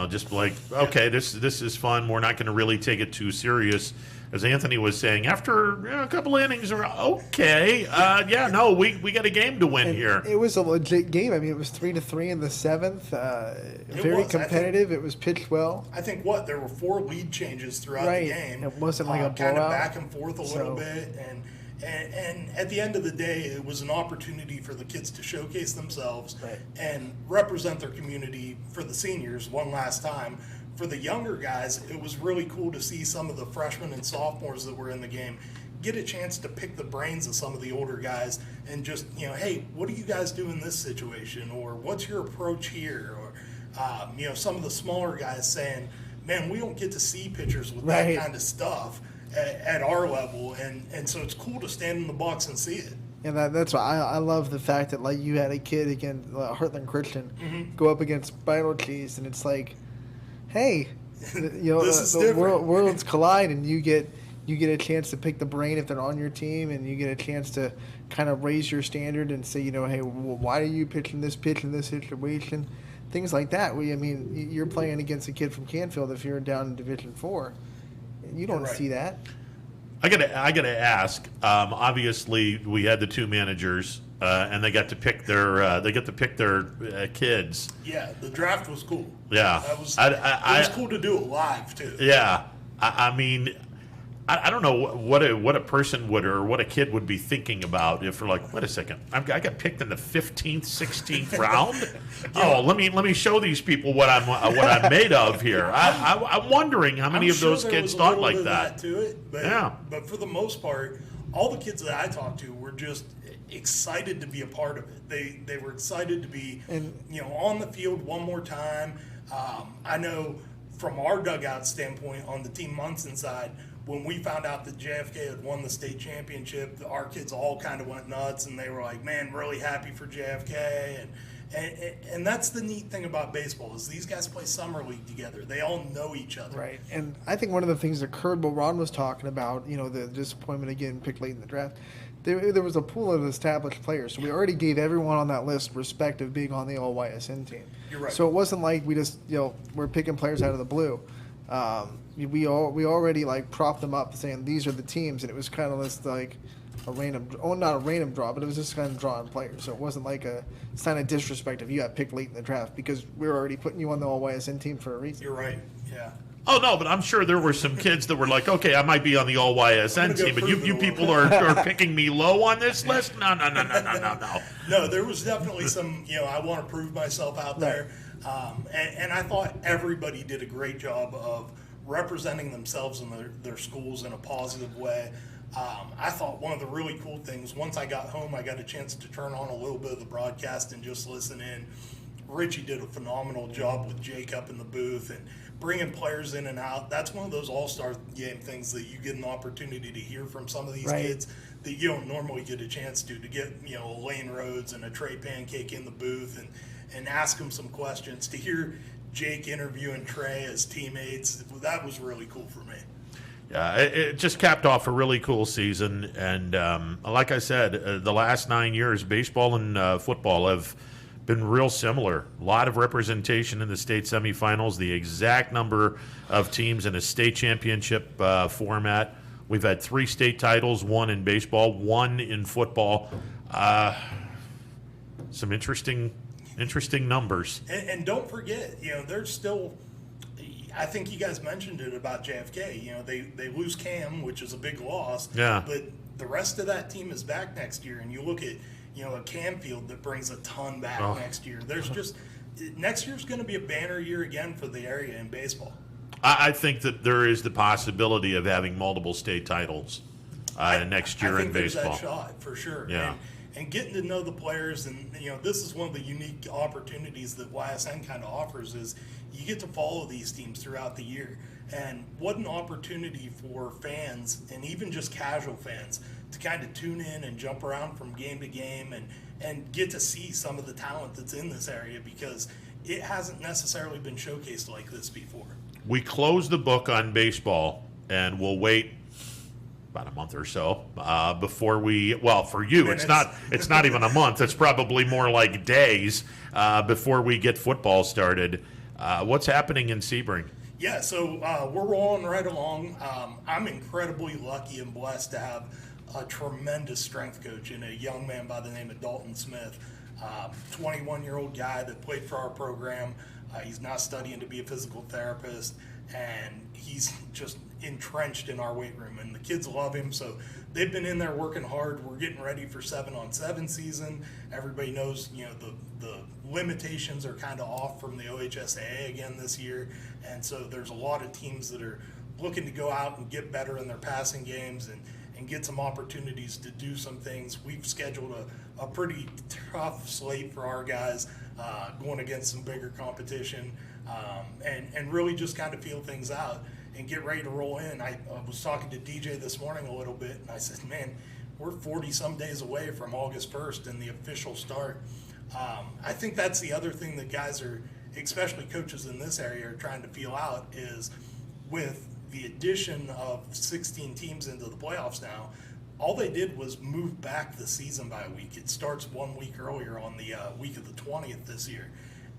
just like, okay, this is fun. We're not going to really take it too serious. As Anthony was saying, after a couple innings, we're okay. We got a game to win And here. it was a legit game. I mean, it was 3-3 in the seventh. Very was. competitive. It was pitched well. I think there were 4 lead changes throughout Right. the game. It wasn't like a kind blowout. of back and forth a little So- bit, and at the end of the day, it was an opportunity for the kids to showcase themselves Right. and represent their community for the seniors one last time. For the younger guys, it was really cool to see some of the freshmen and sophomores that were in the game get a chance to pick the brains of some of the older guys and just, hey, what do you guys do in this situation? Or what's your approach here? Or, some of the smaller guys saying, man, we don't get to see pitchers with Right. that kind of stuff at our level. And so it's cool to stand in the box and see it. And that's why I love the fact that, like, you had a kid against Heartland Christian Mm-hmm. go up against Vital Cheese, and it's like, hey, This is the different. worlds collide, and you get a chance to pick the brain if they're on your team, and you get a chance to kind of raise your standard and say, hey, why are you pitching this pitch in this situation? Things like that. You're playing against a kid from Canfield if you're down in Division 4. You don't You're right. see that. I gotta ask. Obviously, we had the 2 managers, and they got to pick their kids. Yeah, the draft was cool. Yeah. That was, it it was cool to do it live, too. Yeah, I don't know what a person would or what a kid would be thinking about if they're like, wait a second, I got picked in the 15th, 16th round. Oh, let me show these people what I'm made of here. I'm wondering how many I'm of those sure there kids was a thought little like bit of that. to it, but, Yeah. but for the most part, all the kids that I talked to were just excited to be a part of it. They were excited to be on the field one more time. I know from our dugout standpoint on the Team Munson side, when we found out that JFK had won the state championship, our kids all kind of went nuts, and they were like, man, really happy for JFK. And that's the neat thing about baseball is these guys play summer league together. They all know each other. Right, and I think one of the things that curbed what Ron was talking about, the disappointment of getting picked late in the draft, there was a pool of established players, so we already gave everyone on that list respect of being on the All-YSN team. You're right. So it wasn't like we just, we're picking players out of the blue. We already like propped them up saying these are the teams, and it was kind of just like not a random draw, but it was just kind of drawing players. So it wasn't like a sign of disrespect if you got picked late in the draft, because we were already putting you on the All-YSN team for a reason. You're right. Yeah. Oh, no, but I'm sure there were some kids that were like, okay, I might be on the All-YSN team, but you people are picking me low on this list? No. No, there was definitely some, I want to prove myself out there. And I thought everybody did a great job of representing themselves and their schools in a positive way. I thought one of the really cool things, once I got home, I got a chance to turn on a little bit of the broadcast and just listen in. Richie did a phenomenal job with Jake up in the booth and bringing players in and out. That's one of those all-star game things that you get an opportunity to hear from some of these kids that you don't normally get a chance to get, Lane Rhodes and a Trey Pancake in the booth and ask them some questions. To hear Jake interviewing Trey as teammates, that was really cool for me. Yeah, it just capped off a really cool season. And like I said, the last 9 years, baseball and football have been real similar. A lot of representation in the state semifinals, the exact number of teams in a state championship format. We've had 3 state titles, 1 in baseball, 1 in football. Some interesting numbers. And don't forget, there's still, I think you guys mentioned it about JFK. They lose Cam, which is a big loss. Yeah. But the rest of that team is back next year, and you look at a Camfield that brings a ton back next year. There's just next year's going to be a banner year again for the area in baseball. I think that there is the possibility of having multiple state titles next year in baseball. I think there's that shot for sure. Yeah. And getting to know the players, and this is one of the unique opportunities that YSN kind of offers, is you get to follow these teams throughout the year. And what an opportunity for fans, and even just casual fans, to kind of tune in and jump around from game to game and get to see some of the talent that's in this area, because it hasn't necessarily been showcased like this before. We close the book on baseball, and we'll wait about a month or so before for you, it's not even a month. It's probably more like days before we get football started. What's happening in Sebring? Yeah, so we're rolling right along. I'm incredibly lucky and blessed to have a tremendous strength coach and a young man by the name of Dalton Smith, 21-year-old guy that played for our program. He's now studying to be a physical therapist, and he's just entrenched in our weight room, and the kids love him. So they've been in there working hard. We're getting ready for 7-on-7 season. Everybody knows, the limitations are kind of off from the OHSAA again this year, and so there's a lot of teams that are looking to go out and get better in their passing games and get some opportunities to do some things. We've scheduled a pretty tough slate for our guys, going against some bigger competition, and really just kind of feel things out and get ready to roll in. I was talking to DJ this morning a little bit, and I said, man, we're 40-some days away from August 1st and the official start. I think that's the other thing that guys are, especially coaches in this area, are trying to feel out, is with the addition of 16 teams into the playoffs now, all they did was move back the season by a week. It starts 1 week earlier on the week of the 20th this year.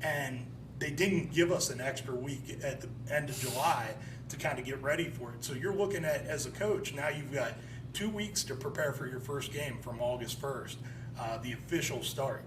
And they didn't give us an extra week at the end of July to kind of get ready for it. So you're looking at, as a coach, now you've got 2 weeks to prepare for your first game from August 1st, the official start.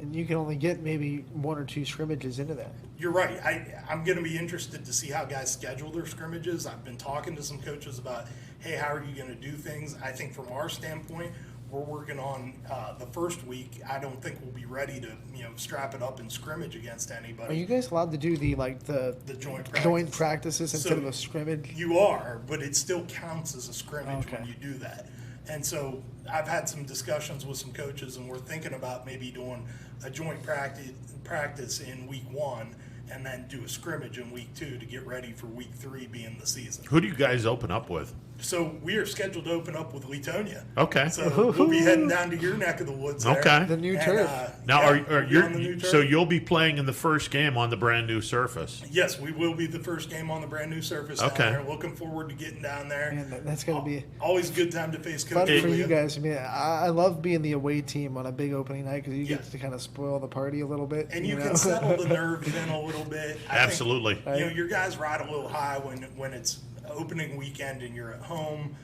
And you can only get maybe 1 or 2 scrimmages into that. You're right. I'm going to be interested to see how guys schedule their scrimmages. I've been talking to some coaches about, hey, how are you going to do things? I think from our standpoint, we're working on the first week. I don't think we'll be ready to strap it up and scrimmage against anybody. Are you guys allowed to do the joint practices instead of a scrimmage? You are, but it still counts as a scrimmage when you do that. And so I've had some discussions with some coaches, and we're thinking about maybe doing a joint practice in week 1 and then do a scrimmage in week 2 to get ready for week 3 being the season. Who do you guys open up with? So we are scheduled to open up with Letonia. Okay. So we'll be heading down to your neck of the woods. There. Okay. The new And, turf. Now, yeah, are we'll be on the new you turf. so you'll be playing in the first game on the brand new surface? Yes, we will be the first game on the brand new surface Okay. down there. Looking forward to getting down there. Man, that's going to be Always a good time to face fun Coach for you Leah. guys. I mean, I love being the away team on a big opening night because you Yeah. get to kind of spoil the party a little bit. And you know? can settle the nerves in a little bit. I think, Absolutely. your guys ride a little high when it's opening weekend and you're at home.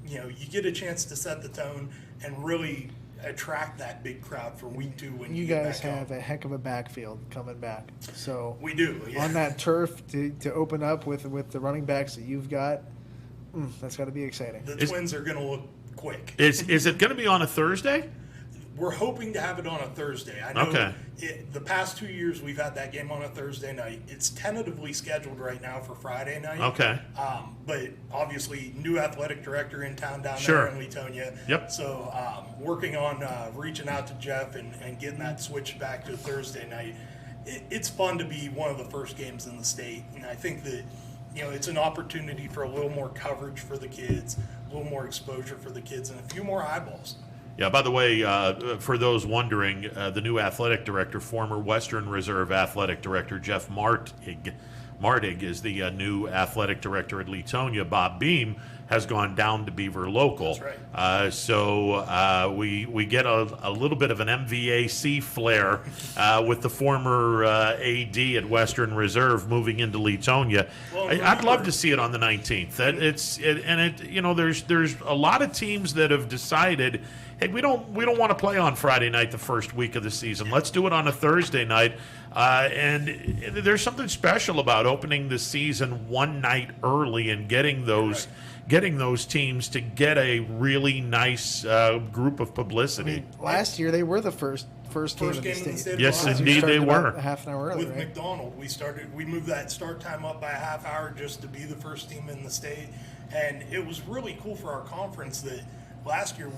You get a chance to set the tone and really attract that big crowd for week 2 when you, You get guys back have home. a heck of a backfield coming back. So We do. Yeah. on that turf to open up with the running backs that you've got, that's got to be exciting. The Is- Twins are going to look quick. Is it going to be on a Thursday? We're hoping to have it on a Thursday. I know Okay. the past 2 years we've had that game on a Thursday night. It's tentatively scheduled right now for Friday night. Okay. But obviously, new athletic director in town down Sure. there in Letonia. Yep. So working on reaching out to Jeff and getting that switched back to Thursday night. It's fun to be one of the first games in the state, and I think that it's an opportunity for a little more coverage for the kids, a little more exposure for the kids, and a few more eyeballs. Yeah, by the way, for those wondering, the new athletic director, former Western Reserve athletic director Jeff Martig is the new athletic director at Letonia. Bob Beam has gone down to Beaver Local. That's right. So we get a little bit of an MVAC flair with the former AD at Western Reserve moving into Letonia. Well, I'd love to see it on the 19th. There's a lot of teams that have decided, hey, we don't want to play on Friday night the first week of the season. Let's do it on a Thursday night. And there's something special about opening the season one night early and getting those teams to get a really nice group of publicity. Last year they were the first game of game the in the state. state of Yes, Vermont. You indeed started they about were. a half an hour early, With right? McDonald, we moved that start time up by a half hour just to be the first team in the state, and it was really cool for our conference that last year,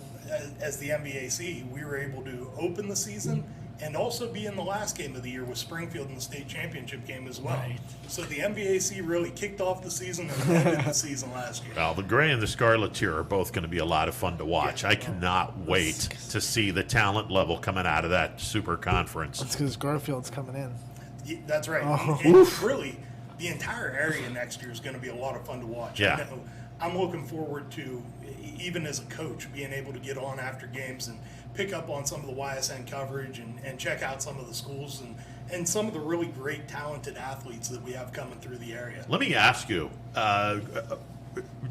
as the MVAC, we were able to open the season and also be in the last game of the year with Springfield in the state championship game as well. Right. So the MVAC really kicked off the season and ended the season last year. Well, the Gray and the Scarlet Tier are both going to be a lot of fun to watch. Yeah. I cannot wait to see the talent level coming out of that super conference. It's because Garfield's coming in. Yeah, that's right. Oh. And really, the entire area next year is going to be a lot of fun to watch. Yeah. I know, I'm looking forward to, even as a coach, being able to get on after games and pick up on some of the YSN coverage and check out some of the schools and some of the really great, talented athletes that we have coming through the area. Let me ask you,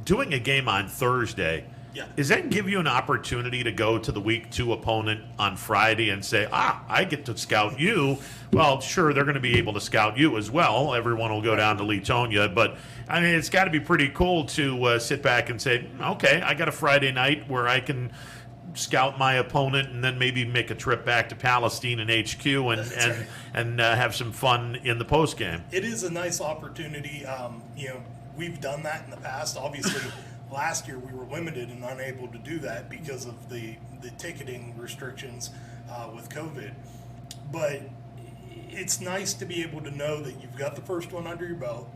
doing a game on Thursday, Yeah. does that give you an opportunity to go to the week 2 opponent on Friday and say, I get to scout you? Well, sure, they're going to be able to scout you as well. Everyone will go down to Letonia. But, I mean, it's got to be pretty cool to sit back and say, okay, I got a Friday night where I can scout my opponent and then maybe make a trip back to Palestine and HQ and have some fun in the post game. It is a nice opportunity. We've done that in the past. Obviously, last year we were limited and unable to do that because of the ticketing restrictions with COVID. But it's nice to be able to know that you've got the first one under your belt,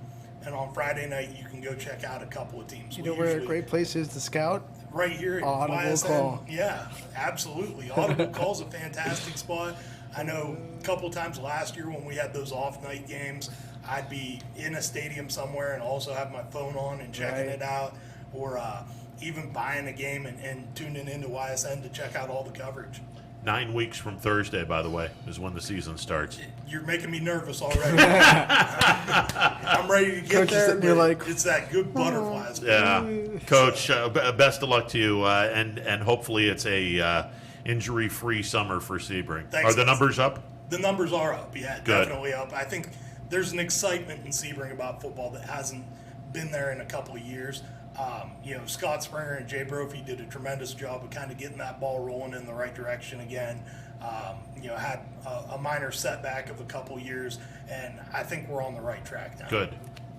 and on Friday night you can go check out a couple of teams. You We know where a usually- great place is to scout? right here at Audible YSN. Call. Yeah, absolutely. Audible Call's a fantastic spot. I know a couple times last year when we had those off night games, I'd be in a stadium somewhere and also have my phone on and checking Right. it out, or even buying a game and tuning into YSN to check out all the coverage. 9 weeks from Thursday, by the way, is when the season starts. You're making me nervous already. I'm ready to get Coach is there. sitting there but like, it's that good butterflies. Yeah, Coach, best of luck to you, and hopefully it's a injury-free summer for Sebring. Thanks, Are the guys. numbers up? The numbers are up, yeah, Good. definitely up. I think there's an excitement in Sebring about football that hasn't been there in a couple of years. Scott Springer and Jay Brophy did a tremendous job of kind of getting that ball rolling in the right direction again. Had a minor setback of a couple of years, and I think we're on the right track now.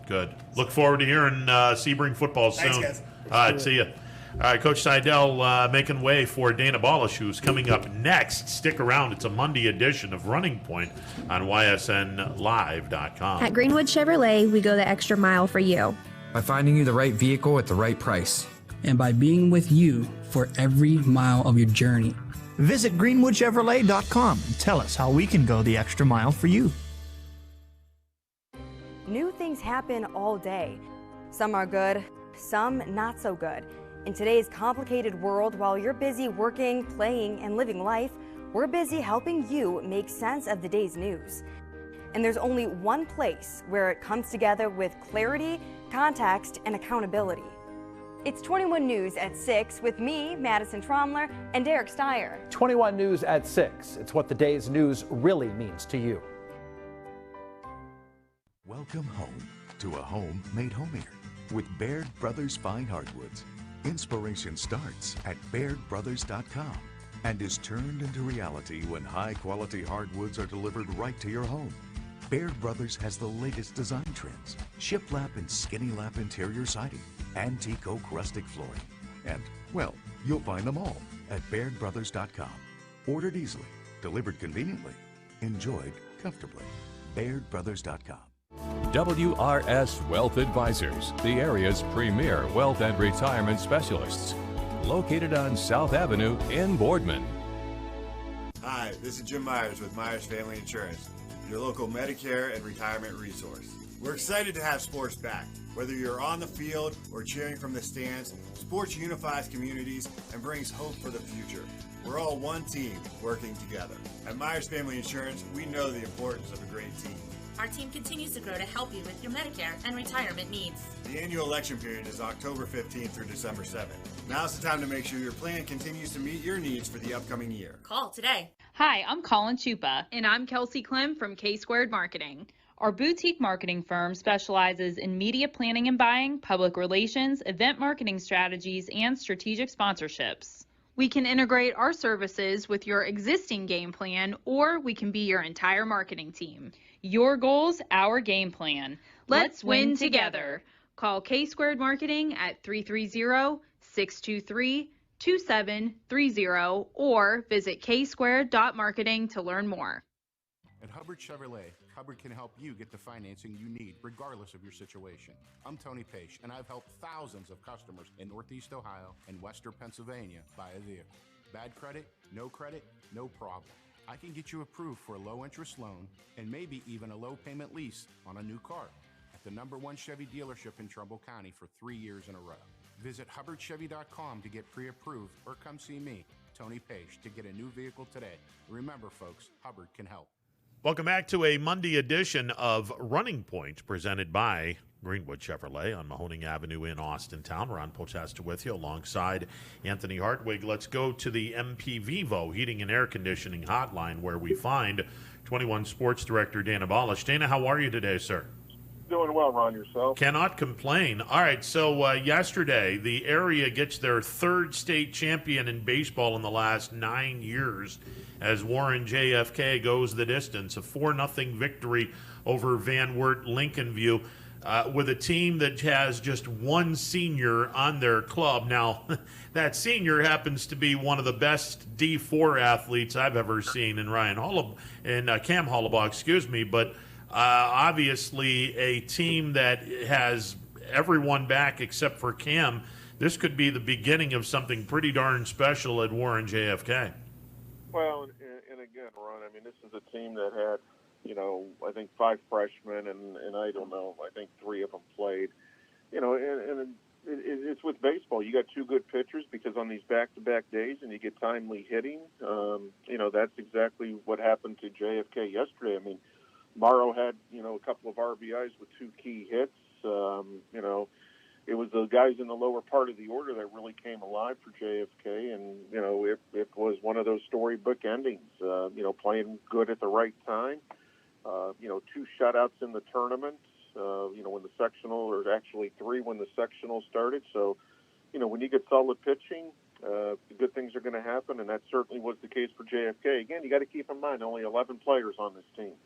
Good. Look forward to hearing Sebring football soon. Thanks, guys. All right, see you. All right, Coach Seidel making way for Dana Balish, who's coming up next. Stick around. It's a Monday edition of Running Point on ysnlive.com. At Greenwood Chevrolet, we go the extra mile for you. by finding you the right vehicle at the right price. And by being with you for every mile of your journey. Visit greenwoodchevrolet.com and tell us how we can go the extra mile for you. New things happen all day. Some are good, some not so good. In today's complicated world, while you're busy working, playing, and living life, we're busy helping you make sense of the day's news. And there's only one place where it comes together with clarity, context, and accountability. It's 21 News at 6 with me, Madison Tromler, and Derek Steyer. 21 News at 6. It's what the day's news really means to you. Welcome home to a home made homier with Baird Brothers Fine Hardwoods. Inspiration starts at BairdBrothers.com and is turned into reality when high-quality hardwoods are delivered right to your home. Baird Brothers has the latest design trends, shiplap and skinny lap interior siding, antique oak rustic flooring, and, well, you'll find them all at BairdBrothers.com. Ordered easily, delivered conveniently, enjoyed comfortably. BairdBrothers.com. WRS Wealth Advisors, the area's premier wealth and retirement specialists. Located on South Avenue in Boardman. Hi, this is Jim Myers with Myers Family Insurance, your local Medicare and retirement resource. We're excited to have sports back. Whether you're on the field or cheering from the stands, sports unifies communities and brings hope for the future. We're all one team working together. At Myers Family Insurance, we know the importance of a great team. Our team continues to grow to help you with your Medicare and retirement needs. The annual election period is October 15th through December 7th. Now's the time to make sure your plan continues to meet your needs for the upcoming year. Call today. Hi, I'm Colin Chupa. And I'm Kelsey Clem from K-Squared Marketing. Our boutique marketing firm specializes in media planning and buying, public relations, event marketing strategies, and strategic sponsorships. We can integrate our services with your existing game plan, or we can be your entire marketing team. Your goals, our game plan. Let's win together. Call K-Squared Marketing at 330-623-2730 or visit ksquared.marketing to learn more. At Hubbard Chevrolet, Hubbard can help you get the financing you need regardless of your situation. I'm Tony Page, and I've helped thousands of customers in Northeast Ohio and Western Pennsylvania buy a vehicle. Bad credit, no problem. I can get you approved for a low-interest loan and maybe even a low-payment lease on a new car at the #1 Chevy dealership in Trumbull County for 3 years in a row. Visit HubbardChevy.com to get pre-approved or come see me, Tony Page, to get a new vehicle today. Remember, folks, Hubbard can help. Welcome back to a Monday edition of Running Point, presented by Greenwood Chevrolet on Mahoning Avenue in Austintown. Ron Potesta with you alongside Anthony Hartwig. Let's go to the MP Vivo Heating and Air Conditioning Hotline, where we find 21 Sports Director Dana Balish. Dana, how are you today, sir? Doing well, Ron. Yourself? Cannot complain. All right, so yesterday the area gets their third state champion in baseball in the last 9 years as Warren JFK goes the distance. A 4-0 victory over Van Wert Lincoln View with a team that has just one senior on their club. Now, that senior happens to be one of the best D4 athletes I've ever seen in Cam Hollabaugh, but obviously a team that has everyone back except for Cam. This could be the beginning of something pretty darn special at Warren JFK. Well, and again, Ron, I mean, this is a team that had, I think 5 freshmen, and I don't know, I think 3 of them played. And it's with baseball. You got 2 good pitchers because on these back-to-back days and you get timely hitting, that's exactly what happened to JFK yesterday. I mean, Morrow had, a couple of RBIs with 2 key hits. It was the guys in the lower part of the order that really came alive for JFK, and, it was one of those storybook endings, playing good at the right time. 2 shutouts in the tournament, when the sectional, or actually 3 when the sectional started. So, when you get solid pitching, good things are going to happen, and that certainly was the case for JFK. Again, you got to keep in mind only 11 players on this team.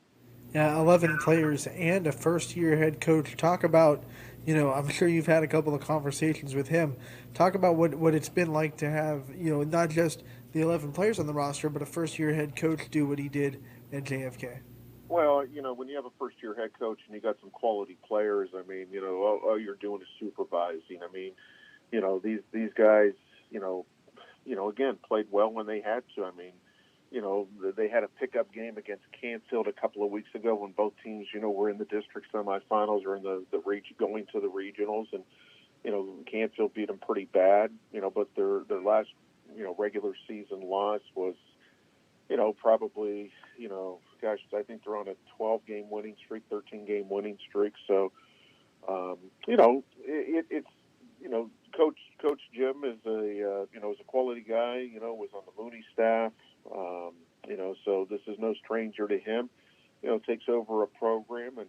Yeah, 11 players and a first-year head coach. Talk about, I'm sure you've had a couple of conversations with him. Talk about what it's been like to have, not just the 11 players on the roster, but a first-year head coach do what he did at JFK. Well, when you have a first-year head coach and you got some quality players, I mean, all you're doing is supervising. I mean, these guys, again, played well when they had to. I mean, they had a pickup game against Canfield a couple of weeks ago when both teams, were in the district semifinals or in the going to the regionals, and Canfield beat them pretty bad. But their last regular season loss was probably I think they're on a 12-game winning streak, 13-game winning streak. So it's Coach Jim is a quality guy. Was on the Mooney staff. So this is no stranger to him. Takes over a program and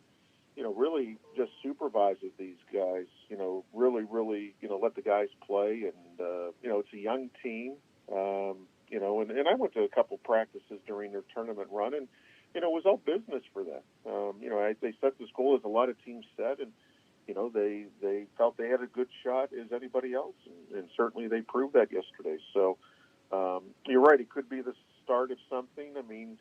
really just supervises these guys. Really let the guys play, and it's a young team. And I went to a couple practices during their tournament run, and it was all business for them. They set this goal, as a lot of teams said, and they felt they had a good shot as anybody else, and certainly they proved that yesterday. So you're right; it could be the start of something. I mean,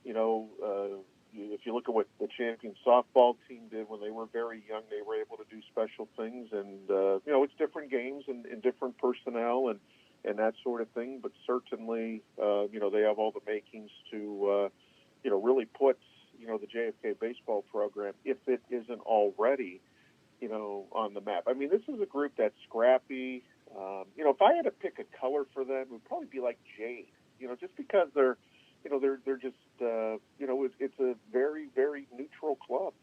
if you look at what the champion softball team did when they were very young, they were able to do special things, and it's different games and different personnel and that sort of thing. But certainly, they have all the makings to, really put, the JFK baseball program, if it isn't already, on the map. I mean, this is a group that's scrappy. If I had to pick a color for them, it would probably be like jade. Just because they're just, it's a very, very neutral club.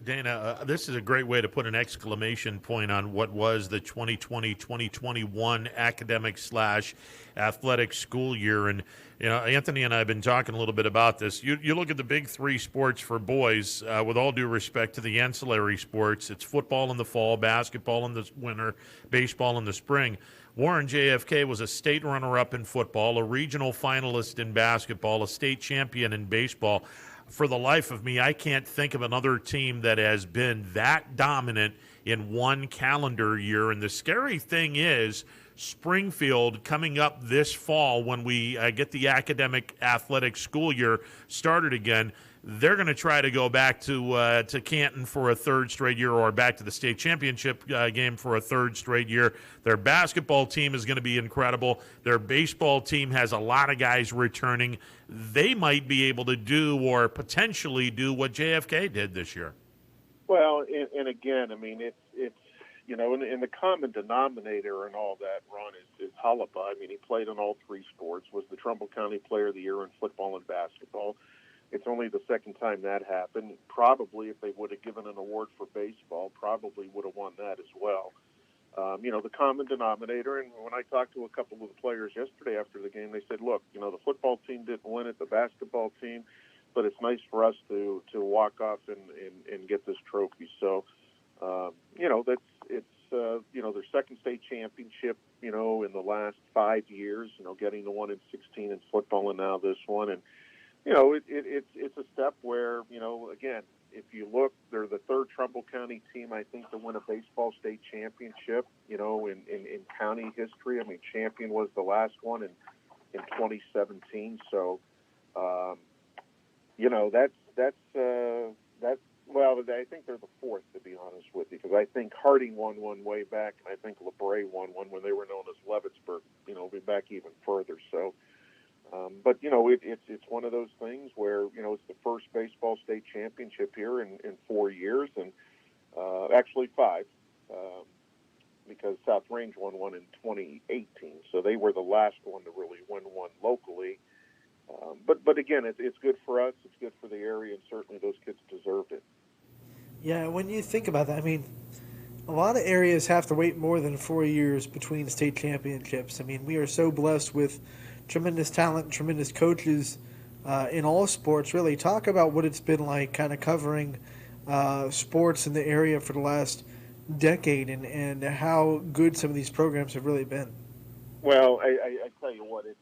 Dana, this is a great way to put an exclamation point on what was the 2020-2021 academic/athletic school year. And, Anthony and I have been talking a little bit about this. You look at the big three sports for boys, with all due respect to the ancillary sports. It's football in the fall, basketball in the winter, baseball in the spring. Warren JFK was a state runner-up in football, a regional finalist in basketball, a state champion in baseball. For the life of me, I can't think of another team that has been that dominant in one calendar year. And the scary thing is, Springfield coming up this fall, when we get the academic athletic school year started again, they're going to try to go back to Canton for a third straight year, or back to the state championship game for a third straight year. Their basketball team is going to be incredible. Their baseball team has a lot of guys returning. They might be able to do, or potentially do, what JFK did this year. Well, and again, I mean, it's and the common denominator and all that, Ron, is Holliba. I mean, he played in all three sports, was the Trumbull County Player of the Year in football and basketball. It's only the second time that happened. Probably, if they would have given an award for baseball, probably would have won that as well. The common denominator, and when I talked to a couple of the players yesterday after the game, they said, look, the football team didn't win it, the basketball team, but it's nice for us to walk off and get this trophy. So, their second state championship, in the last 5 years, getting the one in 16 in football and now this one. And, it's a step where, again, if you look, they're the third Trumbull County team, I think, to win a baseball state championship, in county history. I mean, Champion was the last one in 2017. So, well, I think they're the fourth, to be honest with you, because I think Harding won one way back, and I think LeBray won one when they were known as Leavittsburg, back even further. So, but, it's one of those things where, it's the first baseball state championship here in 4 years, and actually 5, because South Range won one in 2018. So they were the last one to really win one locally. But again, it's good for us, it's good for the area, and certainly those kids deserved it. Yeah, when you think about that, I mean, a lot of areas have to wait more than 4 years between state championships. I mean, we are so blessed with tremendous talent, tremendous coaches in all sports. Really, talk about what it's been like kind of covering sports in the area for the last decade, and how good some of these programs have really been. Well, I tell you what, it's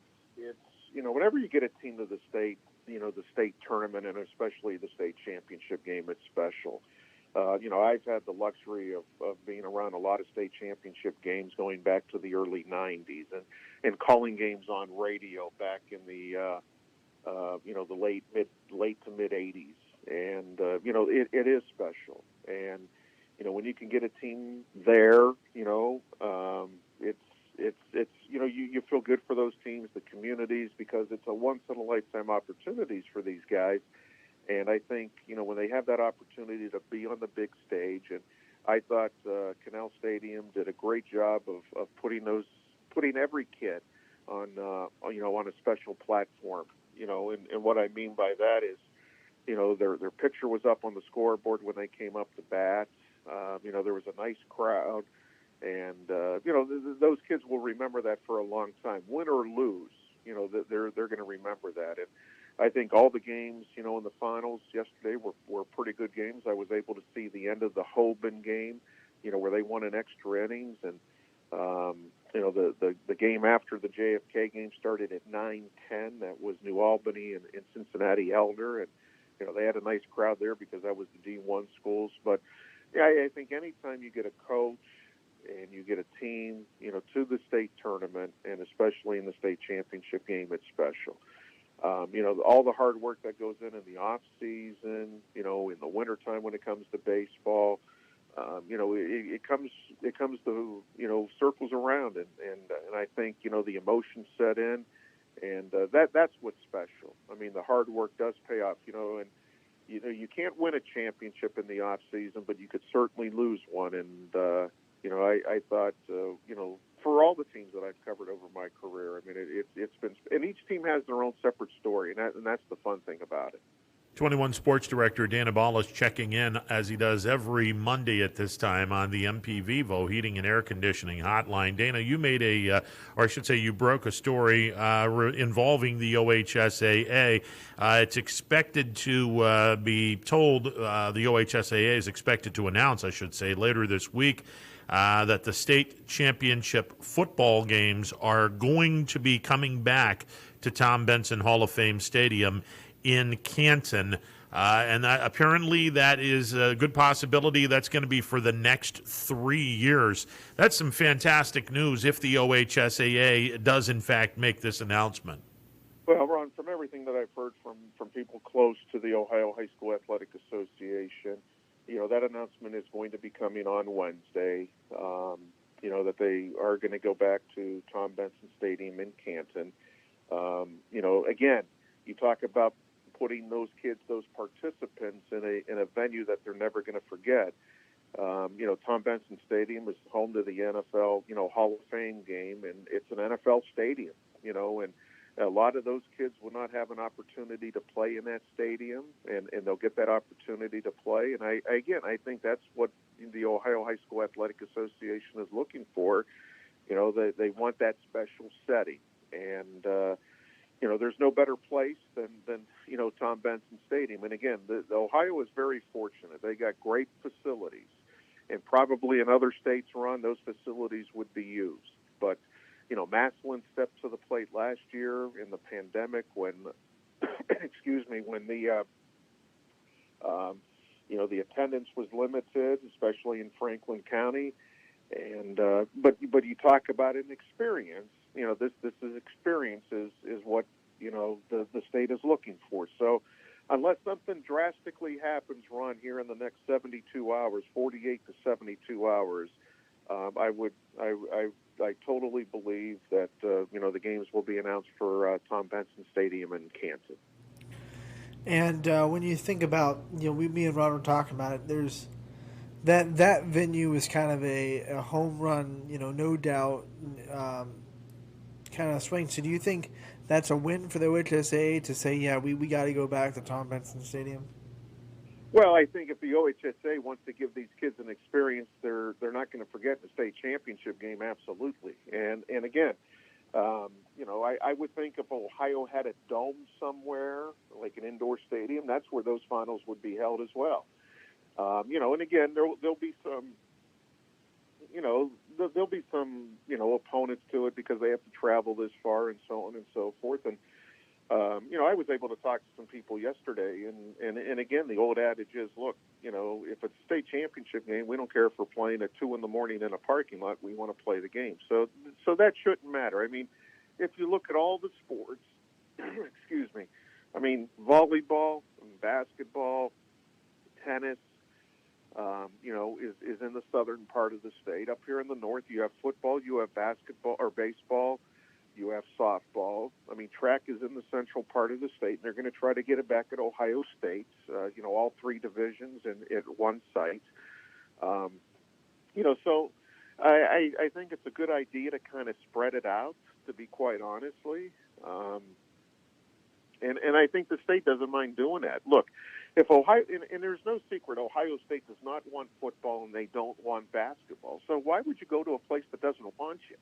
whenever you get a team to the state, the state tournament, and especially the state championship game, it's special. I've had the luxury of being around a lot of state championship games going back to the early 90s and calling games on radio back in the the late to mid '80s, and it is special. And when you can get a team there, it's you feel good for those teams, the communities, because it's a once in a lifetime opportunities for these guys. And I think when they have that opportunity to be on the big stage, and I thought Canal Stadium did a great job of putting every kid on a special platform. And what I mean by that is, their picture was up on the scoreboard when they came up to bat. There was a nice crowd, and those kids will remember that for a long time, win or lose. They're going to remember that. And I think all the games, in the finals yesterday were pretty good games. I was able to see the end of the Hoban game, where they won in extra innings, and the game after the JFK game started at 9:10. That was New Albany and Cincinnati Elder, and they had a nice crowd there because that was the D1 schools. But yeah, I think anytime you get a coach and you get a team, to the state tournament, and especially in the state championship game, it's special. All the hard work that goes in the off season, in the wintertime when it comes to baseball, it comes to, circles around, and I think, the emotions set in, and that's what's special. I mean, the hard work does pay off, and you can't win a championship in the off season, but you could certainly lose one. And I thought, for all the teams that I've covered over my career, I mean, it's been, and each team has their own separate story, and that's the fun thing about it. 21 Sports Director Dan Abalos checking in, as he does every Monday at this time, on the MP Vivo Heating and Air Conditioning Hotline. Dana, you made or I should say you broke a story involving the OHSAA. It's expected to be told, the OHSAA is expected to announce, I should say, later this week, that the state championship football games are going to be coming back to Tom Benson Hall of Fame Stadium in Canton, and apparently that is a good possibility. That's going to be for the next 3 years. That's some fantastic news if the OHSAA does in fact make this announcement. Well, Ron, from everything that I've heard from people close to the Ohio High School Athletic Association, that announcement is going to be coming on Wednesday, that they are going to go back to Tom Benson Stadium in Canton. Again, you talk about putting those kids, those participants, in a venue that they're never going to forget. Tom Benson Stadium is home to the NFL, Hall of Fame game, and it's an NFL stadium, and a lot of those kids will not have an opportunity to play in that stadium, and they'll get that opportunity to play. And I think that's what the Ohio High School Athletic Association is looking for. They want that special setting, and there's no better place than Tom Benson Stadium. And again, the Ohio is very fortunate. They got great facilities, and probably in other states, Ron, those facilities would be used. But Massillon stepped to the plate last year in the pandemic when, when the attendance was limited, especially in Franklin County. And but you talk about an experience. This is experience is what the state is looking for. So unless something drastically happens, Ron, here in the next 72 hours, 48 to 72 hours, I totally believe that the games will be announced for Tom Benson Stadium in Canton. And when you think about, me and Ron were talking about it, there's that venue is kind of a home run, no doubt, kind of swing. So do you think that's a win for the OHSAA to say, yeah, we got to go back to Tom Benson Stadium? Well, I think if the OHSAA wants to give these kids an experience, they're not going to forget the state championship game, absolutely. And again, I would think if Ohio had a dome somewhere, like an indoor stadium, that's where those finals would be held as well. And again, there'll be some, there'll be some, opponents to it because they have to travel this far and so on and so forth. And I was able to talk to some people yesterday, and again, the old adage is, look, if it's a state championship game, we don't care if we're playing at 2 a.m. in a parking lot. We want to play the game. So that shouldn't matter. I mean, if you look at all the sports, I mean, volleyball, basketball, tennis, is in the southern part of the state. Up here in the north, you have football, you have basketball or baseball, you have softball. I mean, track is in the central part of the state, and they're going to try to get it back at Ohio State, all three divisions and at one site. So I think it's a good idea to kind of spread it out, to be quite honestly. And I think the state doesn't mind doing that. Look, if Ohio, and there's no secret, Ohio State does not want football and they don't want basketball. So why would you go to a place that doesn't want you?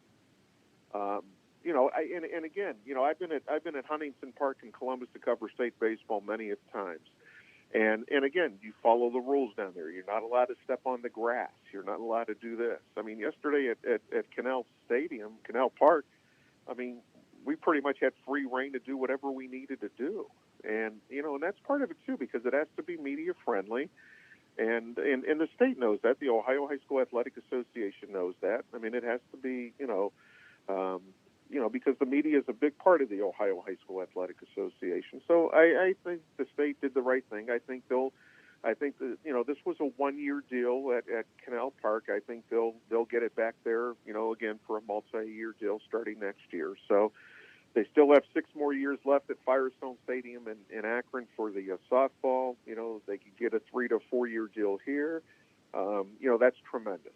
I've been at Huntington Park in Columbus to cover state baseball many of times. And again, you follow the rules down there. You're not allowed to step on the grass. You're not allowed to do this. I mean, yesterday at Canal Park, I mean, we pretty much had free reign to do whatever we needed to do. And, and that's part of it, too, because it has to be media-friendly. And the state knows that. The Ohio High School Athletic Association knows that. I mean, it has to be, because the media is a big part of the Ohio High School Athletic Association. So I think the state did the right thing. I think this was a one-year deal at Canal Park. I think they'll get it back there, again for a multi-year deal starting next year. So they still have 6 more years left at Firestone Stadium in Akron for the softball. They could get a 3 to 4 year deal here. That's tremendous.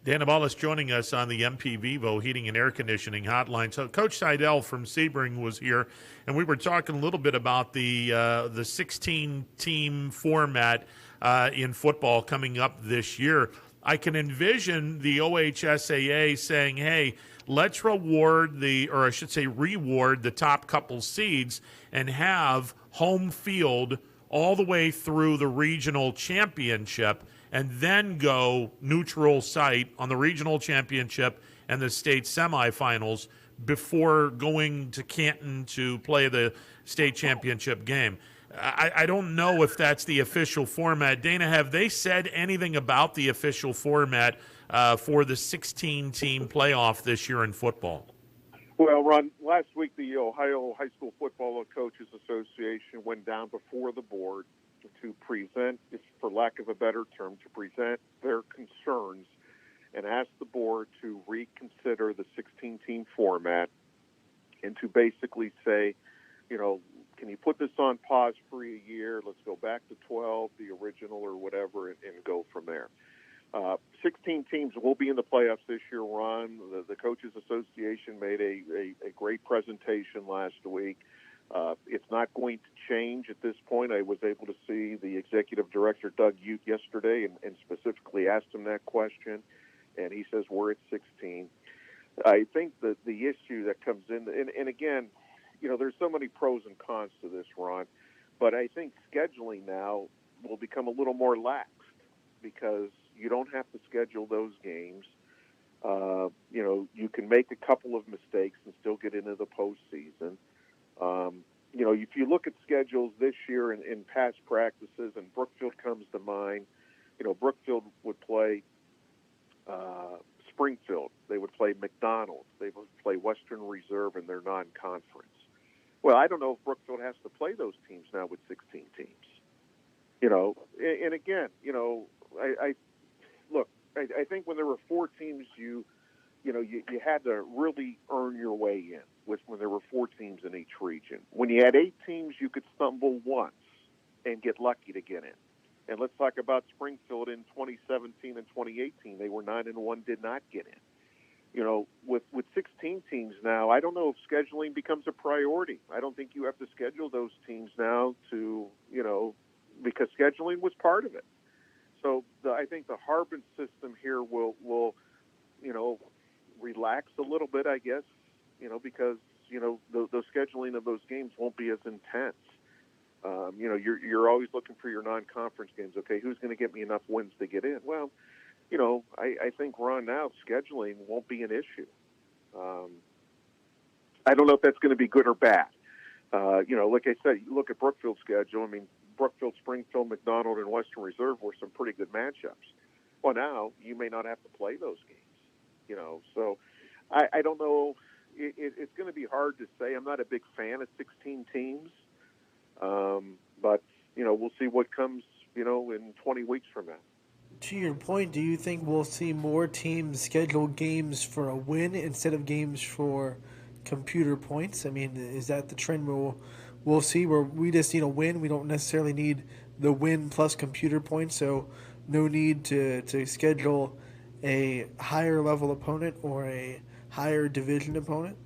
Dan Abalis joining us on the MP Vivo Heating and Air Conditioning Hotline. So Coach Seidel from Sebring was here, and we were talking a little bit about the 16-team format in football coming up this year. I can envision the OHSAA saying, hey, let's reward the top couple seeds and have home field all the way through the regional championship, and then go neutral site on the regional championship and the state semifinals before going to Canton to play the state championship game. I don't know if that's the official format. Dana, have they said anything about the official format for the 16-team playoff this year in football? Well, Ron, last week the Ohio High School Football Coaches Association went down before the board to present, for lack of a better term, to present their concerns and ask the board to reconsider the 16-team format and to basically say, can you put this on pause for a year? Let's go back to 12, the original or whatever, and go from there. 16 teams will be in the playoffs this year, Ron. The Coaches Association made a great presentation last week. It's not going to change at this point. I was able to see the executive director, Doug Ute, yesterday and specifically asked him that question, and he says we're at 16. I think that the issue that comes in, and again, there's so many pros and cons to this, Ron, but I think scheduling now will become a little more laxed because you don't have to schedule those games. You can make a couple of mistakes and still get into the postseason. If you look at schedules this year in past practices, and Brookfield comes to mind, Brookfield would play Springfield. They would play McDonald. They would play Western Reserve in their non-conference. Well, I don't know if Brookfield has to play those teams now with 16 teams. And again, I think when there were 4 teams, you had to really earn your way in when there were 4 teams in each region. When you had 8 teams, you could stumble once and get lucky to get in. And let's talk about Springfield in 2017 and 2018. They were 9-1, did not get in. With 16 teams now, I don't know if scheduling becomes a priority. I don't think you have to schedule those teams now because scheduling was part of it. So I think the Harbin system here will relax a little bit, I guess, because the scheduling of those games won't be as intense. You're always looking for your non-conference games. Okay, who's going to get me enough wins to get in? Well, I think Ron, now scheduling won't be an issue. I don't know if that's going to be good or bad. Like I said, you look at Brookfield's schedule. I mean, Brookfield, Springfield, McDonald, and Western Reserve were some pretty good matchups. Well, now you may not have to play those games. So I don't know. It's going to be hard to say. I'm not a big fan of 16 teams. But we'll see what comes in 20 weeks from now. To your point, do you think we'll see more teams schedule games for a win instead of games for computer points? I mean, is that the trend we'll see where we just need a win? We don't necessarily need the win plus computer points, so no need to schedule a higher level opponent or a higher division opponent?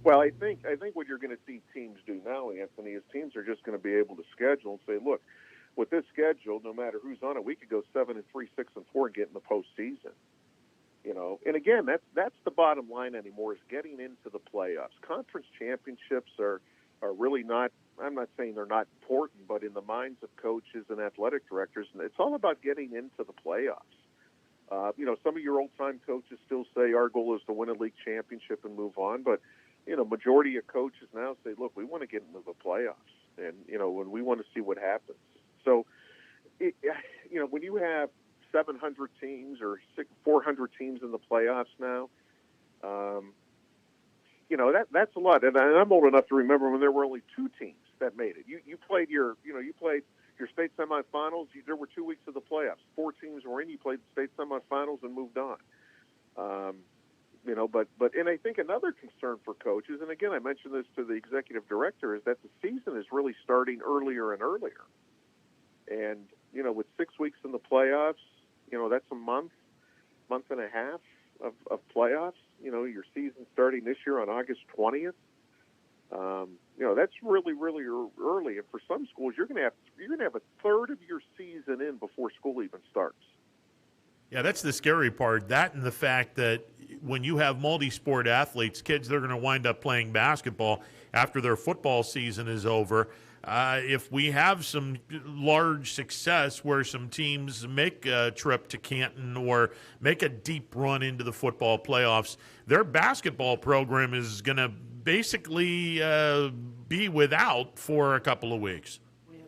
Well, I think what you're going to see teams do now, Anthony, is teams are just going to be able to schedule and say, look, with this schedule, no matter who's on it, we could go 7-3, 6-4, and get in the postseason. And again, that's the bottom line anymore, is getting into the playoffs. Conference championships are really not. I'm not saying they're not important, but in the minds of coaches and athletic directors, it's all about getting into the playoffs. Some of your old-time coaches still say our goal is to win a league championship and move on, but majority of coaches now say, look, we want to get into the playoffs, and when we want to see what happens. So, when you have 700 teams or 400 teams in the playoffs now, that's a lot. And I'm old enough to remember when there were only 2 teams that made it. You played your state semifinals. There were 2 weeks of the playoffs. 4 teams were in. You played the state semifinals and moved on. But I think another concern for coaches, and again, I mentioned this to the executive director, is that the season is really starting earlier and earlier. And, with 6 weeks in the playoffs, that's a month and a half of playoffs. Your season starting this year on August 20th. That's really, really early. And for some schools, you're going to have a third of your season in before school even starts. Yeah, that's the scary part. That and the fact that when you have multi-sport athletes, kids, they're going to wind up playing basketball after their football season is over. If we have some large success where some teams make a trip to Canton or make a deep run into the football playoffs, their basketball program is going to basically be without for a couple of weeks.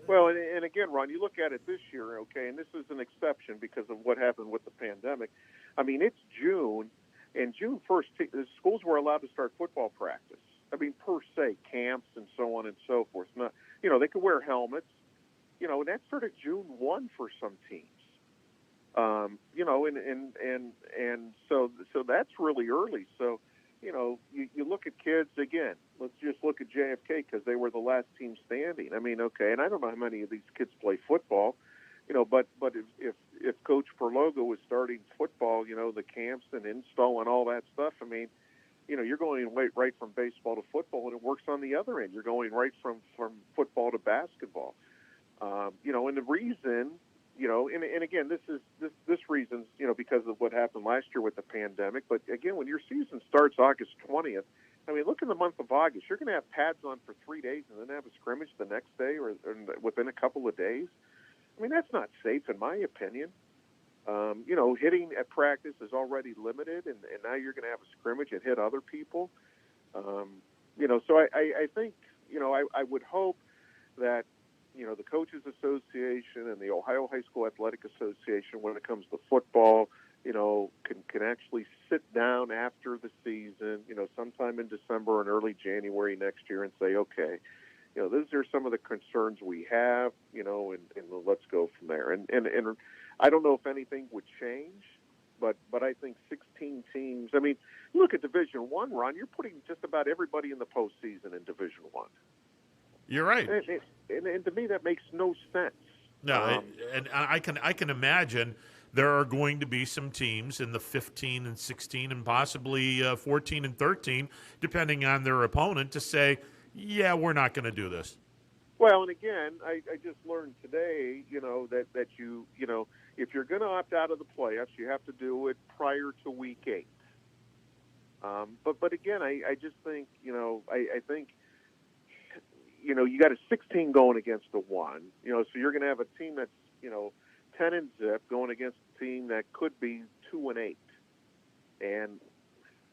Well, and again, Ron, you look at it this year, okay, and this is an exception because of what happened with the pandemic. I mean, it's June, and June 1st, the schools were allowed to start football practice. I mean, per se, camps and so on and so forth. Not, they could wear helmets, and that started June 1 for some teams. And so that's really early. So, you look at kids, again, let's just look at JFK because they were the last team standing. I mean, okay, and I don't know how many of these kids play football, but if Coach Perlogo was starting football, the camps and install and all that stuff, I mean, you're going right from baseball to football, and it works on the other end. You're going right from football to basketball. And the reason, and again, this reason's, because of what happened last year with the pandemic. But again, when your season starts August 20th, I mean, look in the month of August. You're going to have pads on for 3 days and then have a scrimmage the next day or within a couple of days. I mean, that's not safe, in my opinion. Hitting at practice is already limited, and now you're going to have a scrimmage and hit other people. So I think, I would hope that, the Coaches Association and the Ohio High School Athletic Association, when it comes to football, can actually sit down after the season, sometime in December and early January next year and say, okay, these are some of the concerns we have, and let's go from there. And I don't know if anything would change, but I think 16 teams. I mean, look at Division I, Ron. You're putting just about everybody in the postseason in Division I. You're right. And to me, that makes no sense. No, and I can imagine there are going to be some teams in the 15 and 16 and possibly 14 and 13, depending on their opponent, to say, yeah, we're not going to do this. Well, and again, I just learned today, that you if you're going to opt out of the playoffs, you have to do it prior to Week 8. But again, I just think, I think, you got a 16 going against a 1, so you're going to have a team that's, 10 and zip going against a team that could be 2 and 8. And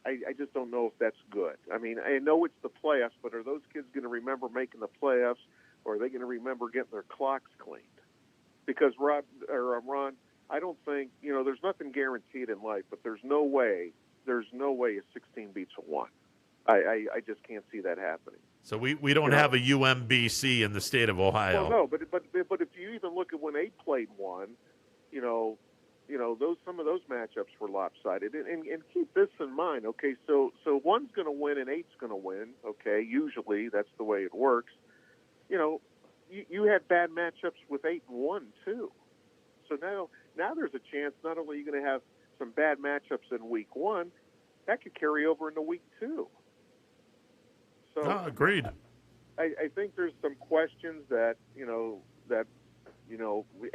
I just don't know if that's good. I mean, I know it's the playoffs, but are those kids going to remember making the playoffs, or are they going to remember getting their clocks cleaned? Because, Ron, I don't think, there's nothing guaranteed in life, but there's no way a 16 beats a 1. I just can't see that happening. So we don't have a UMBC in the state of Ohio. Well, no, but if you even look at when 8 played 1, some of those matchups were lopsided. And keep this in mind, okay? So 1's going to win and 8's going to win, okay? Usually that's the way it works. You had bad matchups with 8 and 1 too. So now there's a chance not only are you going to have some bad matchups in week 1, that could carry over into week 2. So agreed. I think there's some questions that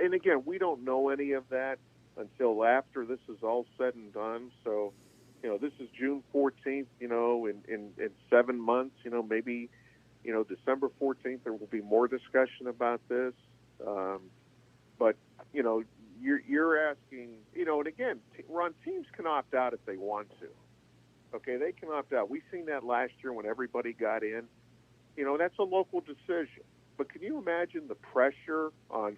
and again, we don't know any of that until after this is all said and done. So, this is June 14th, in 7 months, maybe, December 14th, there will be more discussion about this. But, you're asking, and again, Ron, teams can opt out if they want to. Okay, they can opt out. We've seen that last year when everybody got in. That's a local decision. But can you imagine the pressure on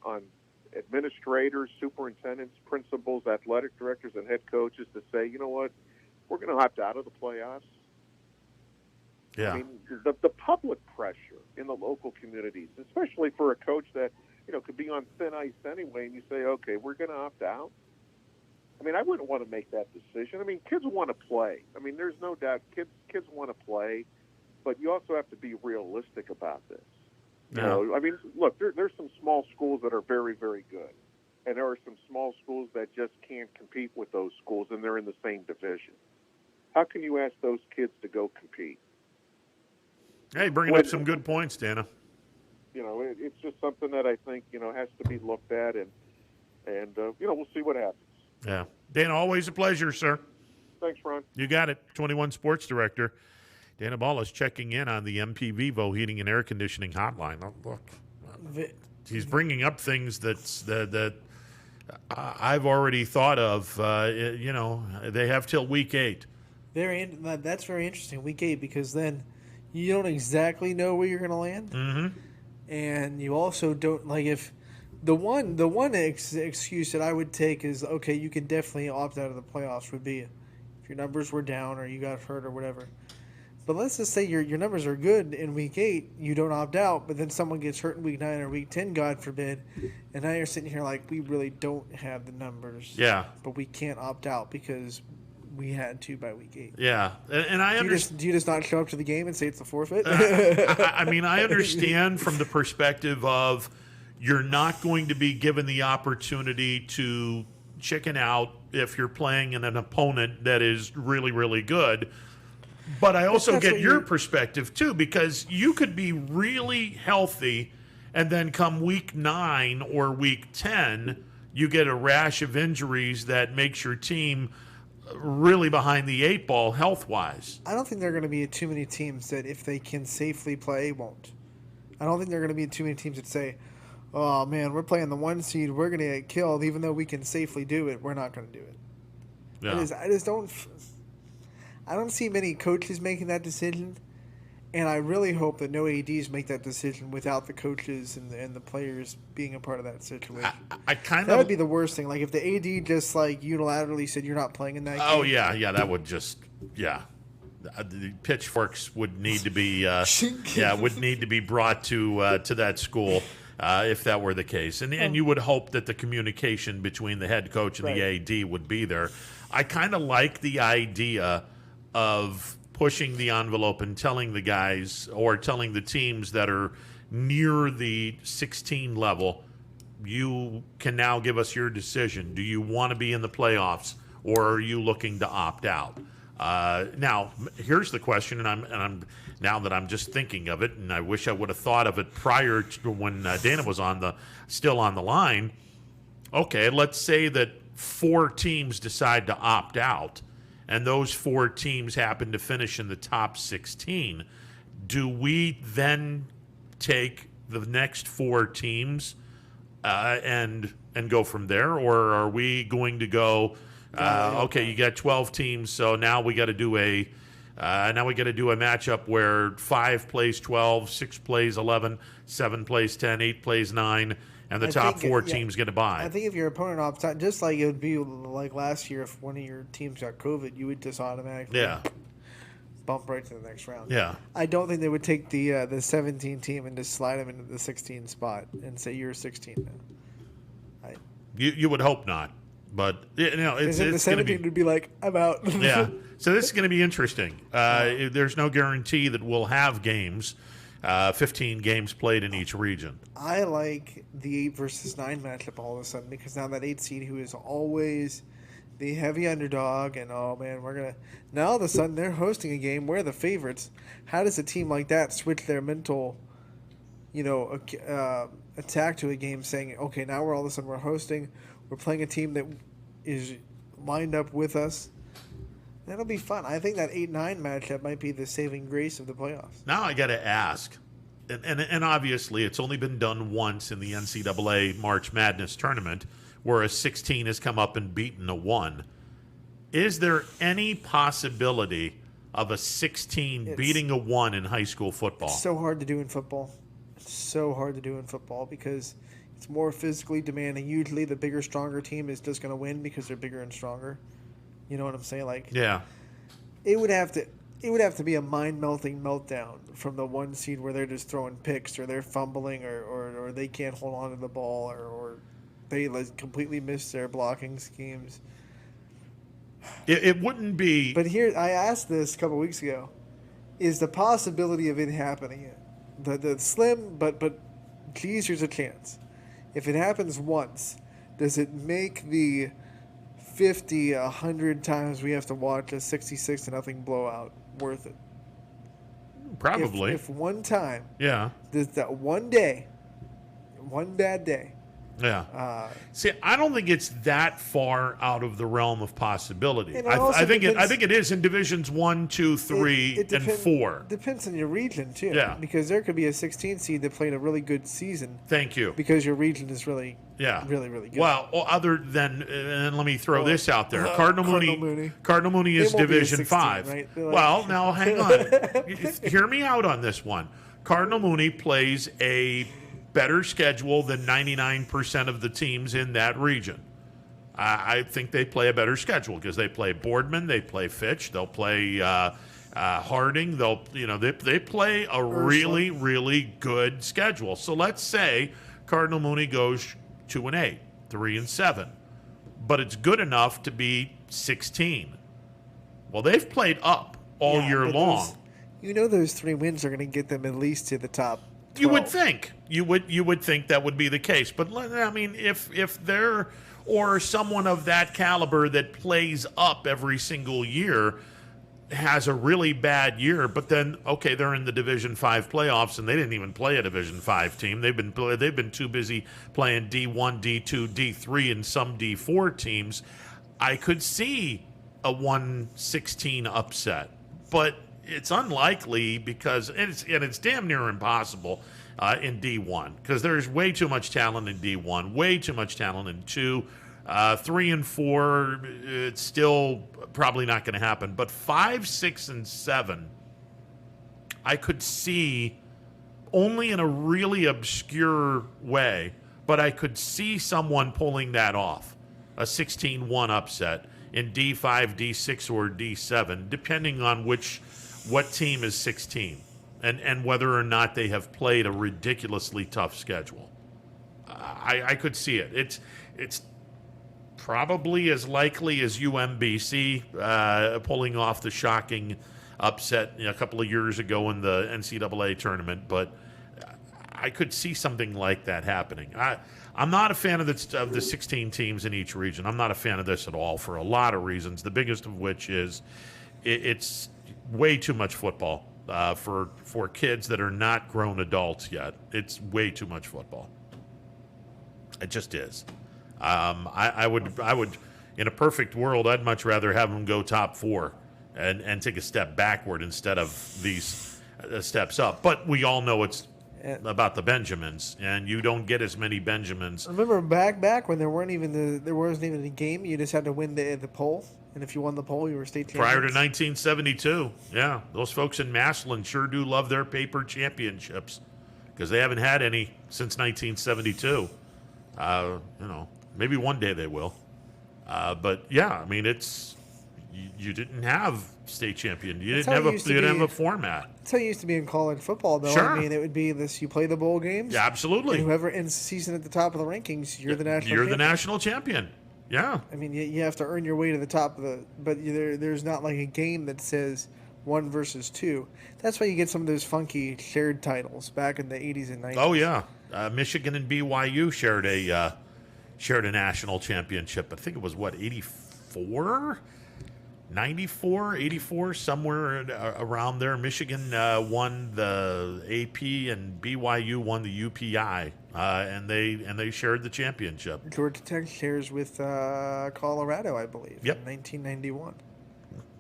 administrators, superintendents, principals, athletic directors, and head coaches to say, you know what, we're going to opt out of the playoffs? Yeah. I mean, the public pressure in the local communities, especially for a coach that, could be on thin ice anyway, and you say, okay, we're going to opt out. I mean, I wouldn't want to make that decision. I mean, kids want to play. I mean, there's no doubt kids want to play, but you also have to be realistic about this. I mean, look, there's some small schools that are very, very good, and there are some small schools that just can't compete with those schools, and they're in the same division. How can you ask those kids to go compete? Hey, bringing up some good points, Dana. It's just something that I think, has to be looked at, and we'll see what happens. Yeah. Dana, always a pleasure, sir. Thanks, Ron. You got it. 21 Sports Director Dana Ballas checking in on the MP Vivo Heating and Air Conditioning hotline. Oh, look, he's bringing up things that I've already thought of. They have till week 8. That's very interesting, week 8, because then you don't exactly know where you're going to land. Mm-hmm. And you also don't, if the one excuse that I would take is, okay, you can definitely opt out of the playoffs would be if your numbers were down or you got hurt or whatever. But let's just say your numbers are good in week 8, you don't opt out, but then someone gets hurt in week 9 or week 10, God forbid, and now you're sitting here like, we really don't have the numbers. Yeah. But we can't opt out because we had to by week 8. Yeah, and I understand. Do you just not show up to the game and say it's a forfeit? I mean, I understand from the perspective of you're not going to be given the opportunity to chicken out if you're playing in an opponent that is really, really good. But I also get your perspective, too, because you could be really healthy and then come week 9 or week 10, you get a rash of injuries that makes your team really behind the 8 ball health-wise. I don't think there are going to be too many teams that, if they can safely play, won't. I don't think there are going to be too many teams that say, oh, man, we're playing the 1 seed, we're going to get killed, even though we can safely do it, we're not going to do it. Yeah. I don't see many coaches making that decision, and I really hope that no ADs make that decision without the coaches and the players being a part of that situation. That would be the worst thing. Like if the AD just unilaterally said you're not playing in that game. Oh yeah, that would just the pitchforks would need to be brought to that school if that were the case, and you would hope that the communication between the head coach and the AD would be there. I kind of like the idea of pushing the envelope and telling the guys or telling the teams that are near the 16 level, you can now give us your decision. Do you want to be in the playoffs or are you looking to opt out? Now, here's the question, and I'm now that I'm just thinking of it, and I wish I would have thought of it prior to when Dana was still on the line. Okay, let's say that 4 teams decide to opt out, and those 4 teams happen to finish in the top 16. Do we then take the next 4 teams and go from there, or are we going to go? Okay, you got 12 teams, so now we got to do a matchup where 5 plays 12, 6 plays 11, 7 plays 10, 8 plays 9. And the top 4 teams get a bye. I think if your opponent opts out, just like it would be like last year, if one of your teams got COVID, you would just automatically bump right to the next round. Yeah. I don't think they would take the 17 team and just slide them into the 16 spot and say you're 16 now. You would hope not, but it's the going to 17 be. would be like, I'm out. Yeah. So this is going to be interesting. There's no guarantee that we'll have games. 15 games played in each region. I like the 8 versus 9 matchup all of a sudden because now that 8 seed who is always the heavy underdog and now all of a sudden they're hosting a game where the favorites. How does a team like that switch their mental, attack to a game saying, okay, now we're all of a sudden we're hosting, we're playing a team that is lined up with us. That'll be fun. I think that 8-9 matchup might be the saving grace of the playoffs. Now I got to ask, and obviously it's only been done once in the NCAA March Madness tournament where a 16 has come up and beaten a 1. Is there any possibility of a 16 beating a 1 in high school football? It's so hard to do in football. It's so hard to do in football because it's more physically demanding. Usually the bigger, stronger team is just going to win because they're bigger and stronger. You know what I'm saying? Yeah. It would have to be a mind-melting meltdown from the 1 seed where they're just throwing picks or they're fumbling or they can't hold on to the ball or they completely miss their blocking schemes. It wouldn't be. But here, I asked this a couple weeks ago: is the possibility of it happening the slim, but geez, there's a chance. If it happens once, does it make the 50, 100 times we have to watch a 66-0 blowout worth it? Probably. If one time, that one day, one bad day. Yeah. See, I don't think it's that far out of the realm of possibility. I think it is in divisions 1, 2, 3, and 4. Depends on your region too. Yeah. Because there could be a 16 seed that played a really good season. Thank you. Because your region is really, really, really good. Well, other than, and let me throw this out there, Cardinal Mooney is Division 16, 5. Right? Well, now hang on. Hear me out on this one. Cardinal Mooney plays a better schedule than 99% of the teams in that region. I think they play a better schedule because they play Boardman, they play Fitch, they'll play Harding. They play a really, really good schedule. So let's say Cardinal Mooney goes 2-8, 3-7, but it's good enough to be 16. Well, they've played up all year long. Those 3 wins are going to get them at least to the top 12. You would think. You would think that would be the case. But, I mean, if they're or someone of that caliber that plays up every single year has a really bad year, but then, okay, they're in the Division 5 playoffs, and they didn't even play a Division 5 team. They've been too busy playing D1, D2, D3, and some D4 teams. I could see a 1-16 upset, but it's unlikely because it's damn near impossible in D1 because there's way too much talent in D1, way too much talent in 2, 3 and 4. It's still probably not going to happen. But 5, 6, and 7, I could see only in a really obscure way, but I could see someone pulling that off, a 16-1 upset in D5, D6, or D7, depending on what team is 16 and whether or not they have played a ridiculously tough schedule. I could see it. It's probably as likely as UMBC pulling off the shocking upset a couple of years ago in the NCAA tournament, but I could see something like that happening. I'm not a fan of the 16 teams in each region. I'm not a fan of this at all for a lot of reasons, the biggest of which is it's way too much football for kids that are not grown adults yet. It's way too much football. It just is. I would, in a perfect world, I'd much rather have them go top 4 and take a step backward instead of these steps up. But we all know it's about the Benjamins, and you don't get as many Benjamins. Remember back when there wasn't even a game. You just had to win the poll, and if you won the poll, you were state champion. Prior to 1972, yeah, those folks in Massillon sure do love their paper championships because they haven't had any since 1972. Maybe one day they will. But yeah, I mean, you didn't have state champion. You That's didn't how have it used you to didn't have be. a format. That's how it used to be in college football, though. Sure. I mean, it would be this: you play the bowl games. Yeah, absolutely. And whoever ends the season at the top of the rankings, you're the national. You're the champion. national champion. Yeah. I mean, you have to earn your way to the top of the. But there's not like a game that says 1 versus 2. That's why you get some of those funky shared titles back in the 80s and 90s. Oh yeah, Michigan and BYU shared a national championship. I think it was 84, 94, 84, somewhere around there. Michigan won the AP and BYU won the UPI, and they shared the championship. Georgia Tech shares with Colorado, I believe. Yep. In 1991.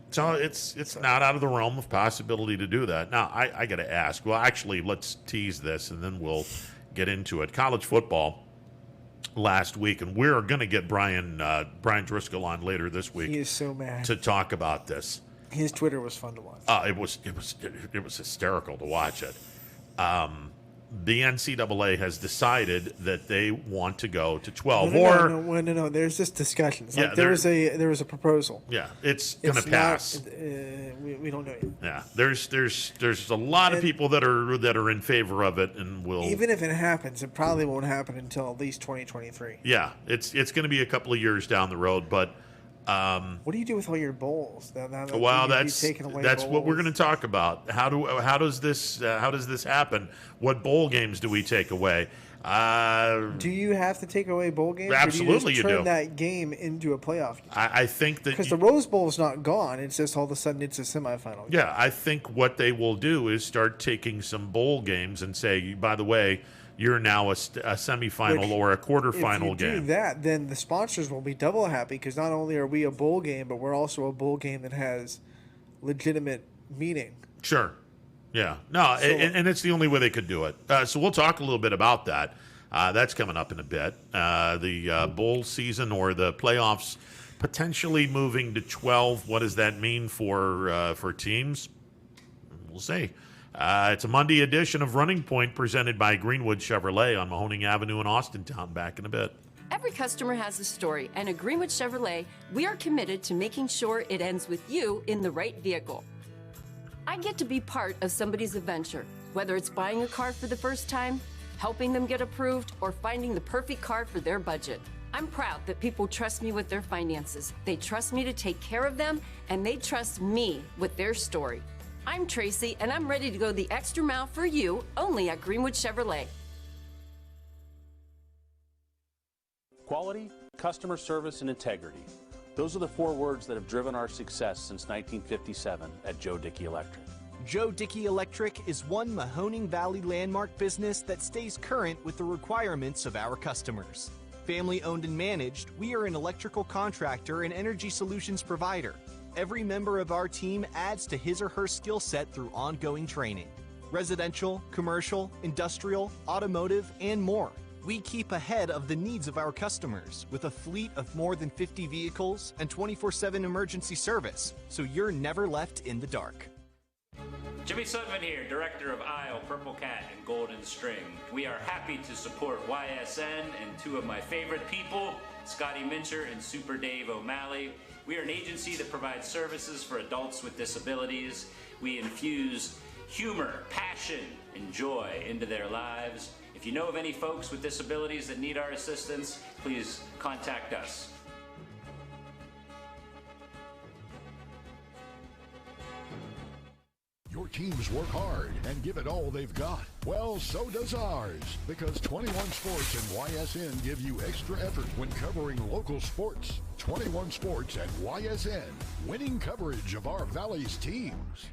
So it's not out of the realm of possibility to do that. Now, I got to ask. Well, actually, let's tease this, and then we'll get into it. College football last week, and we're going to get Brian Driscoll on later this week. He is so mad to talk about this. His Twitter was fun to watch. It was hysterical to watch it. The NCAA has decided that they want to go to 12 No. There's just discussions. Like, there was a proposal. Yeah, it's going to pass. We don't know yet. Yeah, there's a lot of people that are in favor of it, and will Even if it happens, it probably won't happen until at least 2023. Yeah, it's going to be a couple of years down the road, but. What do you do with all your bowls? Well, that's what we're going to talk about. How does this happen? What bowl games do we take away? Do you have to take away bowl games? Absolutely, or do you turn that game into a playoff game? I think that because the Rose Bowl is not gone. It's just all of a sudden it's a semifinal game. Yeah, I think what they will do is start taking some bowl games and say, by the way, you're now a semifinal or a quarterfinal if you game. do that, then the sponsors will be double happy because not only are we a bowl game, but we're also a bowl game that has legitimate meaning. Sure. Yeah. No, and it's the only way they could do it. So we'll talk a little bit about that. That's coming up in a bit. The bowl season or the playoffs potentially moving to 12. What does that mean for teams? We'll see. It's a Monday edition of Running Point presented by Greenwood Chevrolet on Mahoning Avenue in Austintown. Back in a bit. Every customer has a story, and at Greenwood Chevrolet, we are committed to making sure it ends with you in the right vehicle. I get to be part of somebody's adventure, whether it's buying a car for the first time, helping them get approved, or finding the perfect car for their budget. I'm proud that people trust me with their finances. They trust me to take care of them, and they trust me with their story. I'm Tracy, and I'm ready to go the extra mile for you, only at Greenwood Chevrolet. Quality, customer service, and integrity. Those are the 4 words that have driven our success since 1957 at Joe Dickey Electric. Joe Dickey Electric is one Mahoning Valley landmark business that stays current with the requirements of our customers. Family owned and managed, we are an electrical contractor and energy solutions provider. Every member of our team adds to his or her skill set through ongoing training. Residential, commercial, industrial, automotive, and more. We keep ahead of the needs of our customers with a fleet of more than 50 vehicles and 24/7 emergency service, so you're never left in the dark. Jimmy Sudman here, Director of Isle, Purple Cat, and Golden String. We are happy to support YSN and 2 of my favorite people, Scotty Mincher and Super Dave O'Malley. We are an agency that provides services for adults with disabilities. We infuse humor, passion, and joy into their lives. If you know of any folks with disabilities that need our assistance, please contact us. Your teams work hard and give it all they've got. Well, so does ours, because 21 Sports and YSN give you extra effort when covering local sports. 21 Sports and YSN, winning coverage of our Valley's teams.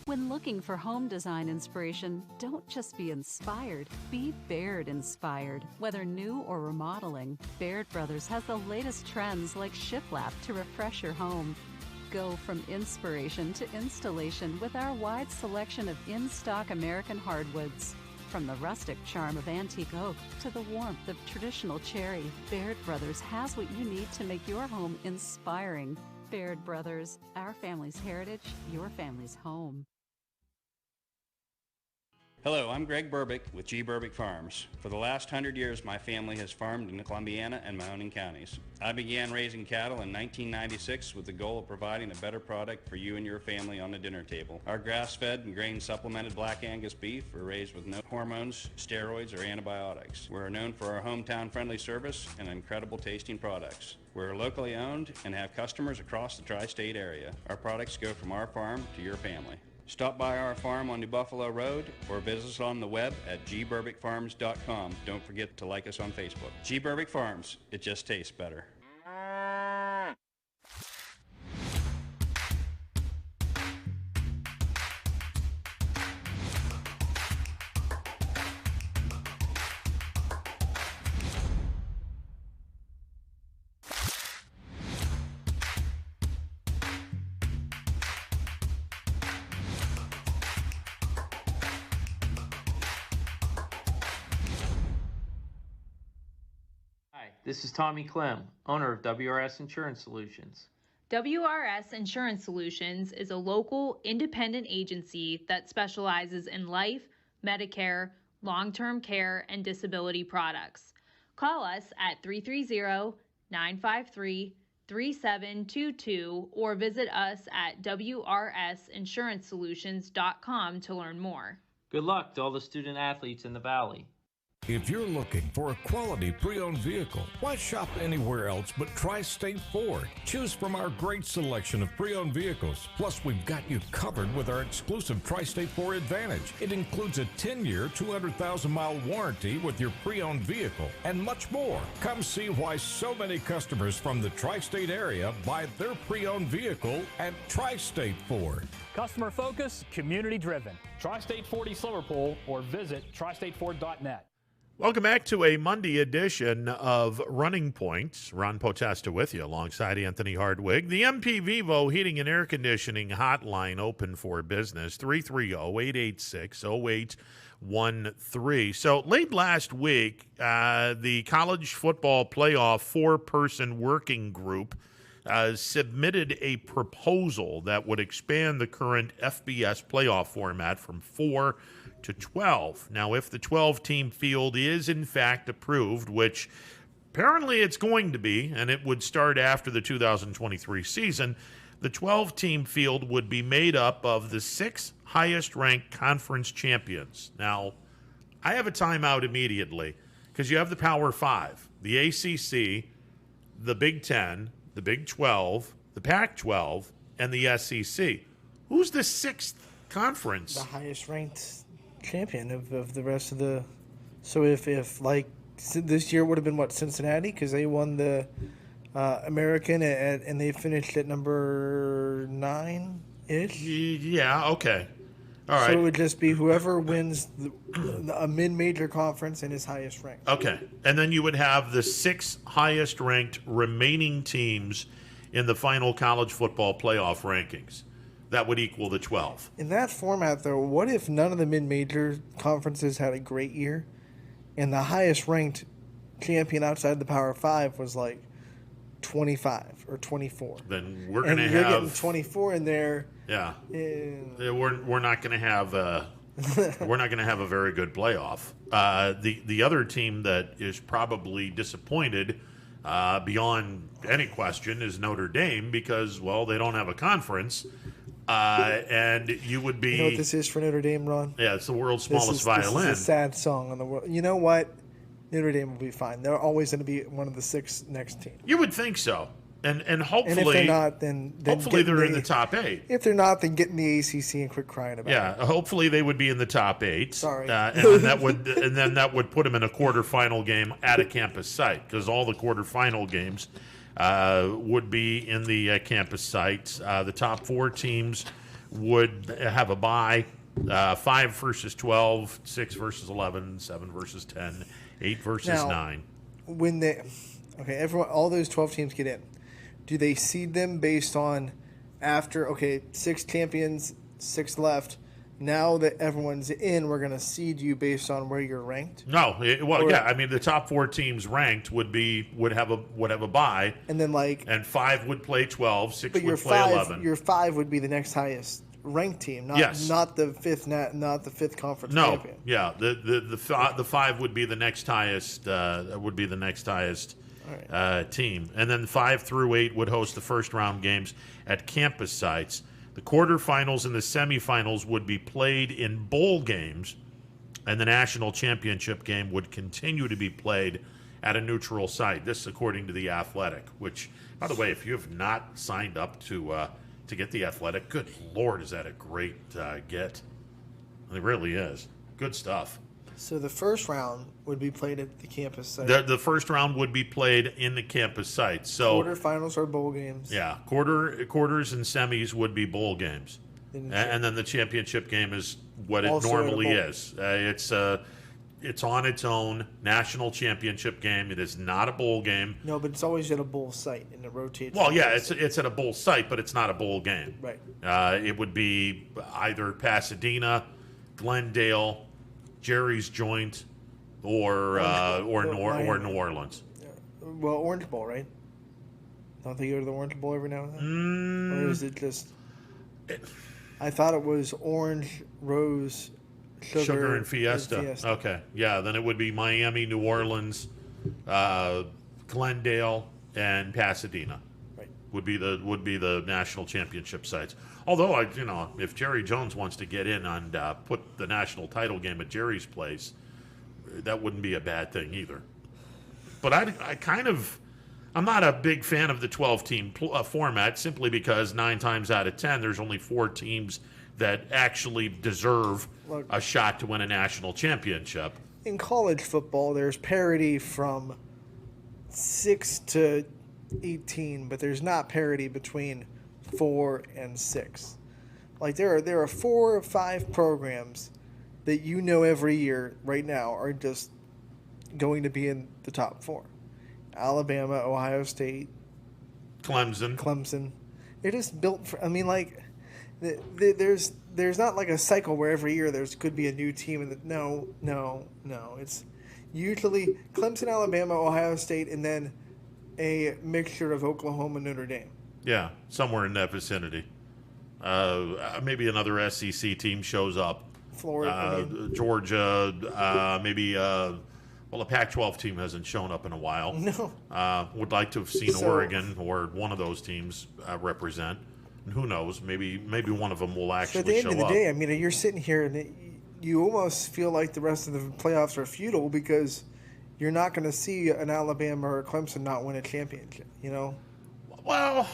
When looking for home design inspiration, don't just be inspired, be Baird inspired. Whether new or remodeling, Baird Brothers has the latest trends like shiplap to refresh your home. Go from inspiration to installation with our wide selection of in-stock American hardwoods. From the rustic charm of antique oak to the warmth of traditional cherry, Baird Brothers has what you need to make your home inspiring. Baird Brothers, our family's heritage, your family's home. Hello, I'm Greg Burbick with G. Burbick Farms. For the last 100 years, my family has farmed in the Columbiana and Mahoning counties. I began raising cattle in 1996 with the goal of providing a better product for you and your family on the dinner table. Our grass-fed and grain-supplemented Black Angus beef are raised with no hormones, steroids, or antibiotics. We're known for our hometown-friendly service and incredible tasting products. We're locally owned and have customers across the tri-state area. Our products go from our farm to your family. Stop by our farm on New Buffalo Road or visit us on the web at gburbickfarms.com. Don't forget to like us on Facebook. G. Burbick Farms, it just tastes better. This is Tommy Clem, owner of WRS Insurance Solutions. WRS Insurance Solutions is a local independent agency that specializes in life, Medicare, long-term care, and disability products. Call us at 330-953-3722 or visit us at wrsinsuranceSolutions.com to learn more. Good luck to all the student athletes in the Valley. If you're looking for a quality pre-owned vehicle, why shop anywhere else but Tri-State Ford? Choose from our great selection of pre-owned vehicles. Plus, we've got you covered with our exclusive Tri-State Ford Advantage. It includes a 10-year, 200,000-mile warranty with your pre-owned vehicle and much more. Come see why so many customers from the Tri-State area buy their pre-owned vehicle at Tri-State Ford. Customer focus, community driven. Tri-State Ford East Liverpool or visit tristateford.net. Welcome back to a Monday edition of Running Points. Ron Potesta with you alongside Anthony Hardwig. The MP Vivo Heating and Air Conditioning Hotline open for business, 330-886-0813. So late last week, the college football playoff four-person working group submitted a proposal that would expand the current FBS playoff format from 4 to 12. Now, if the 12-team field is in fact approved, which apparently it's going to be, and it would start after the 2023 season, the 12-team field would be made up of the 6 highest-ranked conference champions. Now, I have a timeout immediately because you have the Power 5, the ACC, the Big 10, the Big 12, the Pac-12, and the SEC. Who's the 6th conference? The highest-ranked champion of the rest of the. So if like this year would have been what, Cincinnati, because they won the American and they finished at number 9-ish. Yeah. Okay. All right. So it would just be whoever wins a mid-major conference and is highest ranked. Okay, and then you would have the 6 highest ranked remaining teams in the final college football playoff rankings. That would equal the 12. In that format, though, what if none of the mid-major conferences had a great year, and the highest-ranked champion outside the Power 5 was like 25 or 24? Then we're going to have... And you're getting 24 in there. Yeah. We're not going to have a very good playoff. The other team that is probably disappointed beyond any question is Notre Dame because, well, they don't have a conference. And you would be... You know what this is for Notre Dame, Ron? Yeah, it's the world's smallest violin. This is a sad song in the world. You know what? Notre Dame will be fine. They're always going to be one of the 6 next teams. You would think so. And hopefully... And if they're not, then hopefully they're in the top 8. If they're not, then get in the ACC and quit crying about it. Yeah, hopefully they would be in the top 8. Sorry. And then that would put them in a quarterfinal game at a campus site because all the quarterfinal games would be in the campus sites. The top 4 teams would have a bye, 5 versus 12, 6 versus 11, 7 versus 10, 8 versus 9. When all those 12 teams get in, do they seed them based on after, 6 champions, 6 left, now that everyone's in, we're going to seed you based on where you're ranked? No, I mean the top 4 teams ranked would have a bye, and then and 5 would play 12, 6 but would play 11. Your 5 would be the next highest ranked team, not Yes. not the fifth conference No, champion. yeah, the 5 would be the next highest. Team, and then 5 through 8 would host the first round games at campus sites. The quarterfinals and the semifinals would be played in bowl games, and the national championship game would continue to be played at a neutral site. This, according to The Athletic, which, by the way, if you have not signed up to get The Athletic, good Lord, is that a great get? It really is. Good stuff. So the first round would be played at the campus site. The first round would be played in the campus site. So quarterfinals are bowl games. yeah, quarters and semis would be bowl games, and then the championship game is what it Also normally at a bowl. is. It's on its own national championship game. It is not a bowl game. No, but it's always at a bowl site, and it rotates. Well, yeah, it's at a bowl site, but it's not a bowl game. Right. It would be either Pasadena, Glendale, Jerry's Joint, or New Orleans. Well, Orange Bowl, right? Don't they go to the Orange Bowl every now and then? Or is it just... I thought it was Orange, Rose, Sugar and Fiesta. Okay, yeah. Then it would be Miami, New Orleans, Glendale, and Pasadena. Right. Would be the national championship sites. Although if Jerry Jones wants to get in and put the national title game at Jerry's place, that wouldn't be a bad thing either. But I'm not a big fan of the 12-team format, simply because 9 times out of 10 there's only 4 teams that actually deserve a shot to win a national championship. In college football, there's parity from 6 to 18, but there's not parity between 4 and 6. Like there are 4 or 5 programs that every year right now are just going to be in the top 4. Alabama, Ohio State, Clemson. It is built for. I mean, like there's not like a cycle where every year could be a new team. And no. It's usually Clemson, Alabama, Ohio State, and then a mixture of Oklahoma and Notre Dame. Yeah, somewhere in that vicinity. Maybe another SEC team shows up. Florida, Georgia, maybe. Well, a Pac-12 team hasn't shown up in a while. No. Would like to have seen Oregon or one of those teams represent. And who knows? Maybe one of them will actually show up. So at the end of the day, I mean, you're sitting here and you almost feel like the rest of the playoffs are futile because you're not going to see an Alabama or a Clemson not win a championship, Well,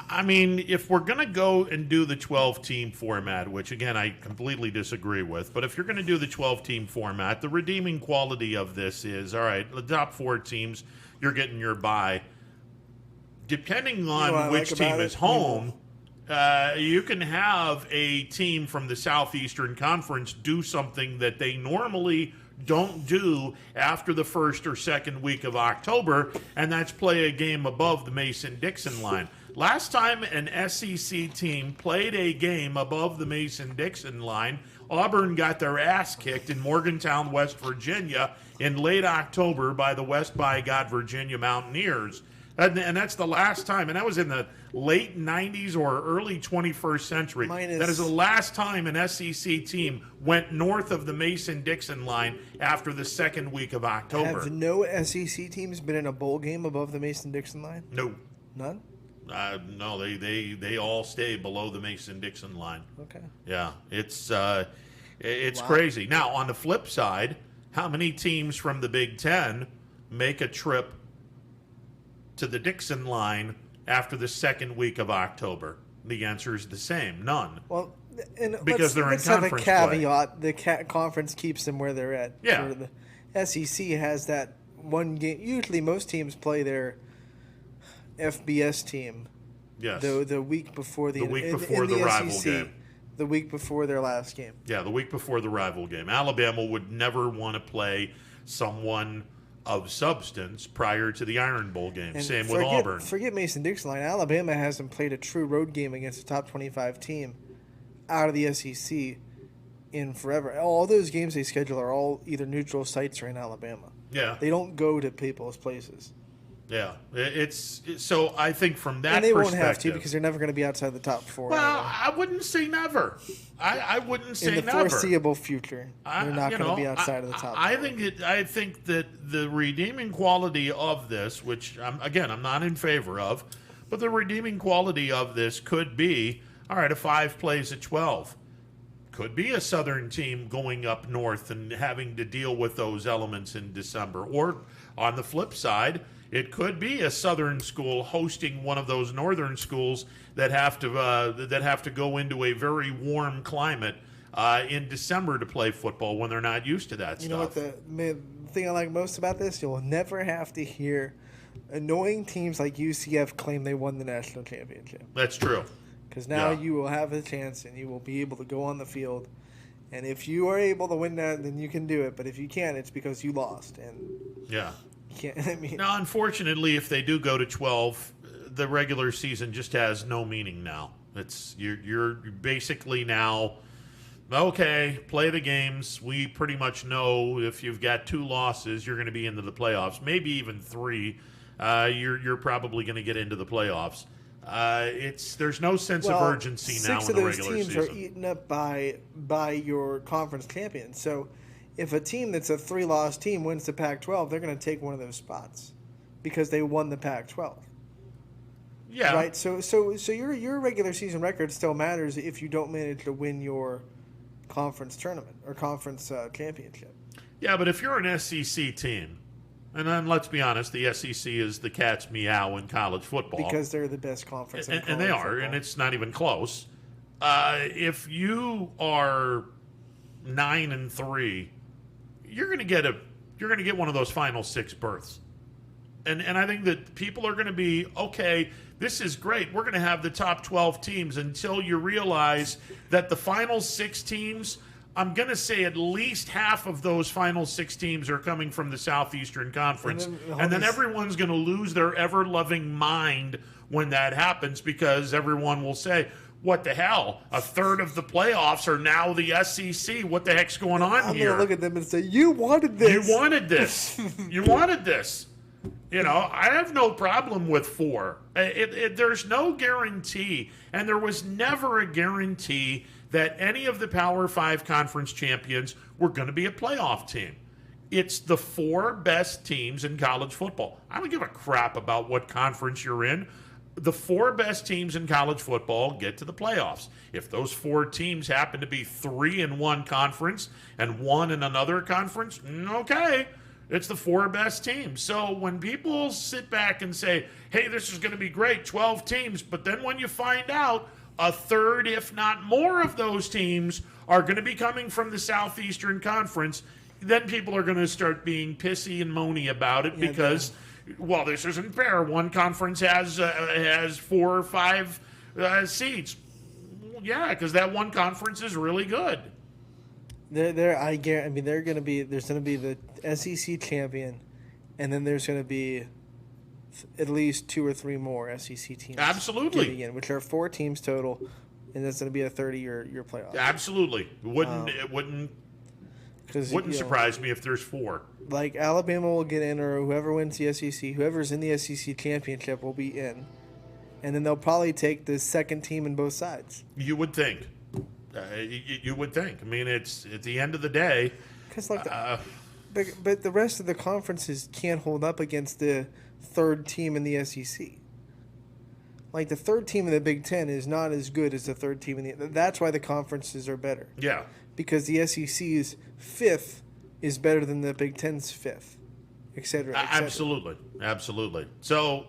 I mean, if we're going to go and do the 12-team format, which, again, I completely disagree with, but if you're going to do the 12-team format, the redeeming quality of this is, all right, the top 4 teams, you're getting your bye. Depending on which team is home, you can have a team from the Southeastern Conference do something that they normally don't do after the first or second week of October, and that's play a game above the Mason-Dixon line. Last time an SEC team played a game above the Mason-Dixon line, Auburn got their ass kicked in Morgantown, West Virginia in late October by the West by God Virginia Mountaineers. And that's the last time, and that was in the late 90s or early 21st century. That is the last time an SEC team went north of the Mason-Dixon line after the second week of October. Have no SEC teams been in a bowl game above the Mason-Dixon line? No. None? No, they all stay below the Mason-Dixon line. Okay. Yeah, it's crazy. Now, on the flip side, how many teams from the Big Ten make a trip to the Dixon line after the second week of October? The answer is the same. None. Well, and because they're in conference play. Have a caveat. The conference keeps them where they're at. Yeah. Sort of the SEC has that one game. Usually most teams play their FBS team. Yes. The week before the rival SEC, game. The week before their last game. Yeah, the week before the rival game. Alabama would never want to play someone of substance prior to the Iron Bowl game. And Same with Auburn. Forget Mason-Dixon line. Alabama hasn't played a true road game against a top 25 team out of the SEC in forever. All those games they schedule are all either neutral sites or in Alabama. Yeah. They don't go to people's places. Yeah, so I think from that and they perspective, won't have to because they're never going to be outside the top 4. Well, anyway. I wouldn't say never. I wouldn't say in the never. foreseeable future, they're not going to be outside of the top 4. I think that the redeeming quality of this, which I'm not in favor of, but the redeeming quality of this could be, all right, a 5 plays at 12. Could be a Southern team going up north and having to deal with those elements in December. Or on the flip side, it could be a Southern school hosting one of those Northern schools that have to go into a very warm climate in December to play football when they're not used to that stuff. You know what the thing I like most about this? You'll never have to hear annoying teams like UCF claim they won the national championship. That's true. Because now you will have a chance and you will be able to go on the field. And if you are able to win that, then you can do it. But if you can't, it's because you lost. And yeah. You can't, I mean, now, unfortunately, if they do go to 12, the regular season just has no meaning now. You're basically now, okay, play the games. We pretty much know if you've got 2 losses, you're going to be into the playoffs. Maybe even 3. You're probably going to get into the playoffs. There's no sense of urgency now in the regular season. 6 of those teams are eaten up by your conference champions. So if a team that's a 3-loss team wins the Pac-12, they're going to take one of those spots because they won the Pac-12. Yeah. Right. So your regular season record still matters if you don't manage to win your conference tournament or conference championship. Yeah, but if you're an SEC team, and then let's be honest, the SEC is the cat's meow in college football. Because they're the best conference in college and they are, football. and it's not even close. If you are 9-3, you're going to get one of those final 6 berths. And I think that people are going to be, okay, this is great. We're going to have the top 12 teams until you realize that the final 6 teams, I'm going to say at least half of those final 6 teams are coming from the Southeastern Conference. And then everyone's going to lose their ever-loving mind when that happens because everyone will say, what the hell? A third of the playoffs are now the SEC. What the heck's going on I'm here? going to look at them and say, you wanted this. You wanted this. You wanted this. You know, I have no problem with 4. There's no guarantee, and there was never a guarantee that any of the Power 5 conference champions were going to be a playoff team. It's the 4 best teams in college football. I don't give a crap about what conference you're in. The 4 best teams in college football get to the playoffs. If those 4 teams happen to be 3 in one conference and 1 in another conference, okay. It's the 4 best teams. So when people sit back and say, hey, this is going to be great, 12 teams, but then when you find out a third, if not more, of those teams are going to be coming from the Southeastern Conference, then people are going to start being pissy and moany about it because, well, this isn't fair. One conference has 4 or 5 seats. Yeah, because that one conference is really good. There's going to be the SEC champion, and then there's going to be at least 2 or 3 more SEC teams. Absolutely. Getting in, which are 4 teams total, and that's going to be a 30-year playoff. Absolutely. It wouldn't surprise me if there's 4. Like Alabama will get in, or whoever wins the SEC, whoever's in the SEC championship will be in, and then they'll probably take the second team in both sides. You would think. You would think. I mean, it's at the end of the day. Because but the rest of the conferences can't hold up against the third team in the SEC. Like the third team in the Big Ten is not as good as the third team in the. That's why the conferences are better. Yeah. Because the SEC's 5th is better than the Big Ten's 5th, et cetera, et cetera. Absolutely. So,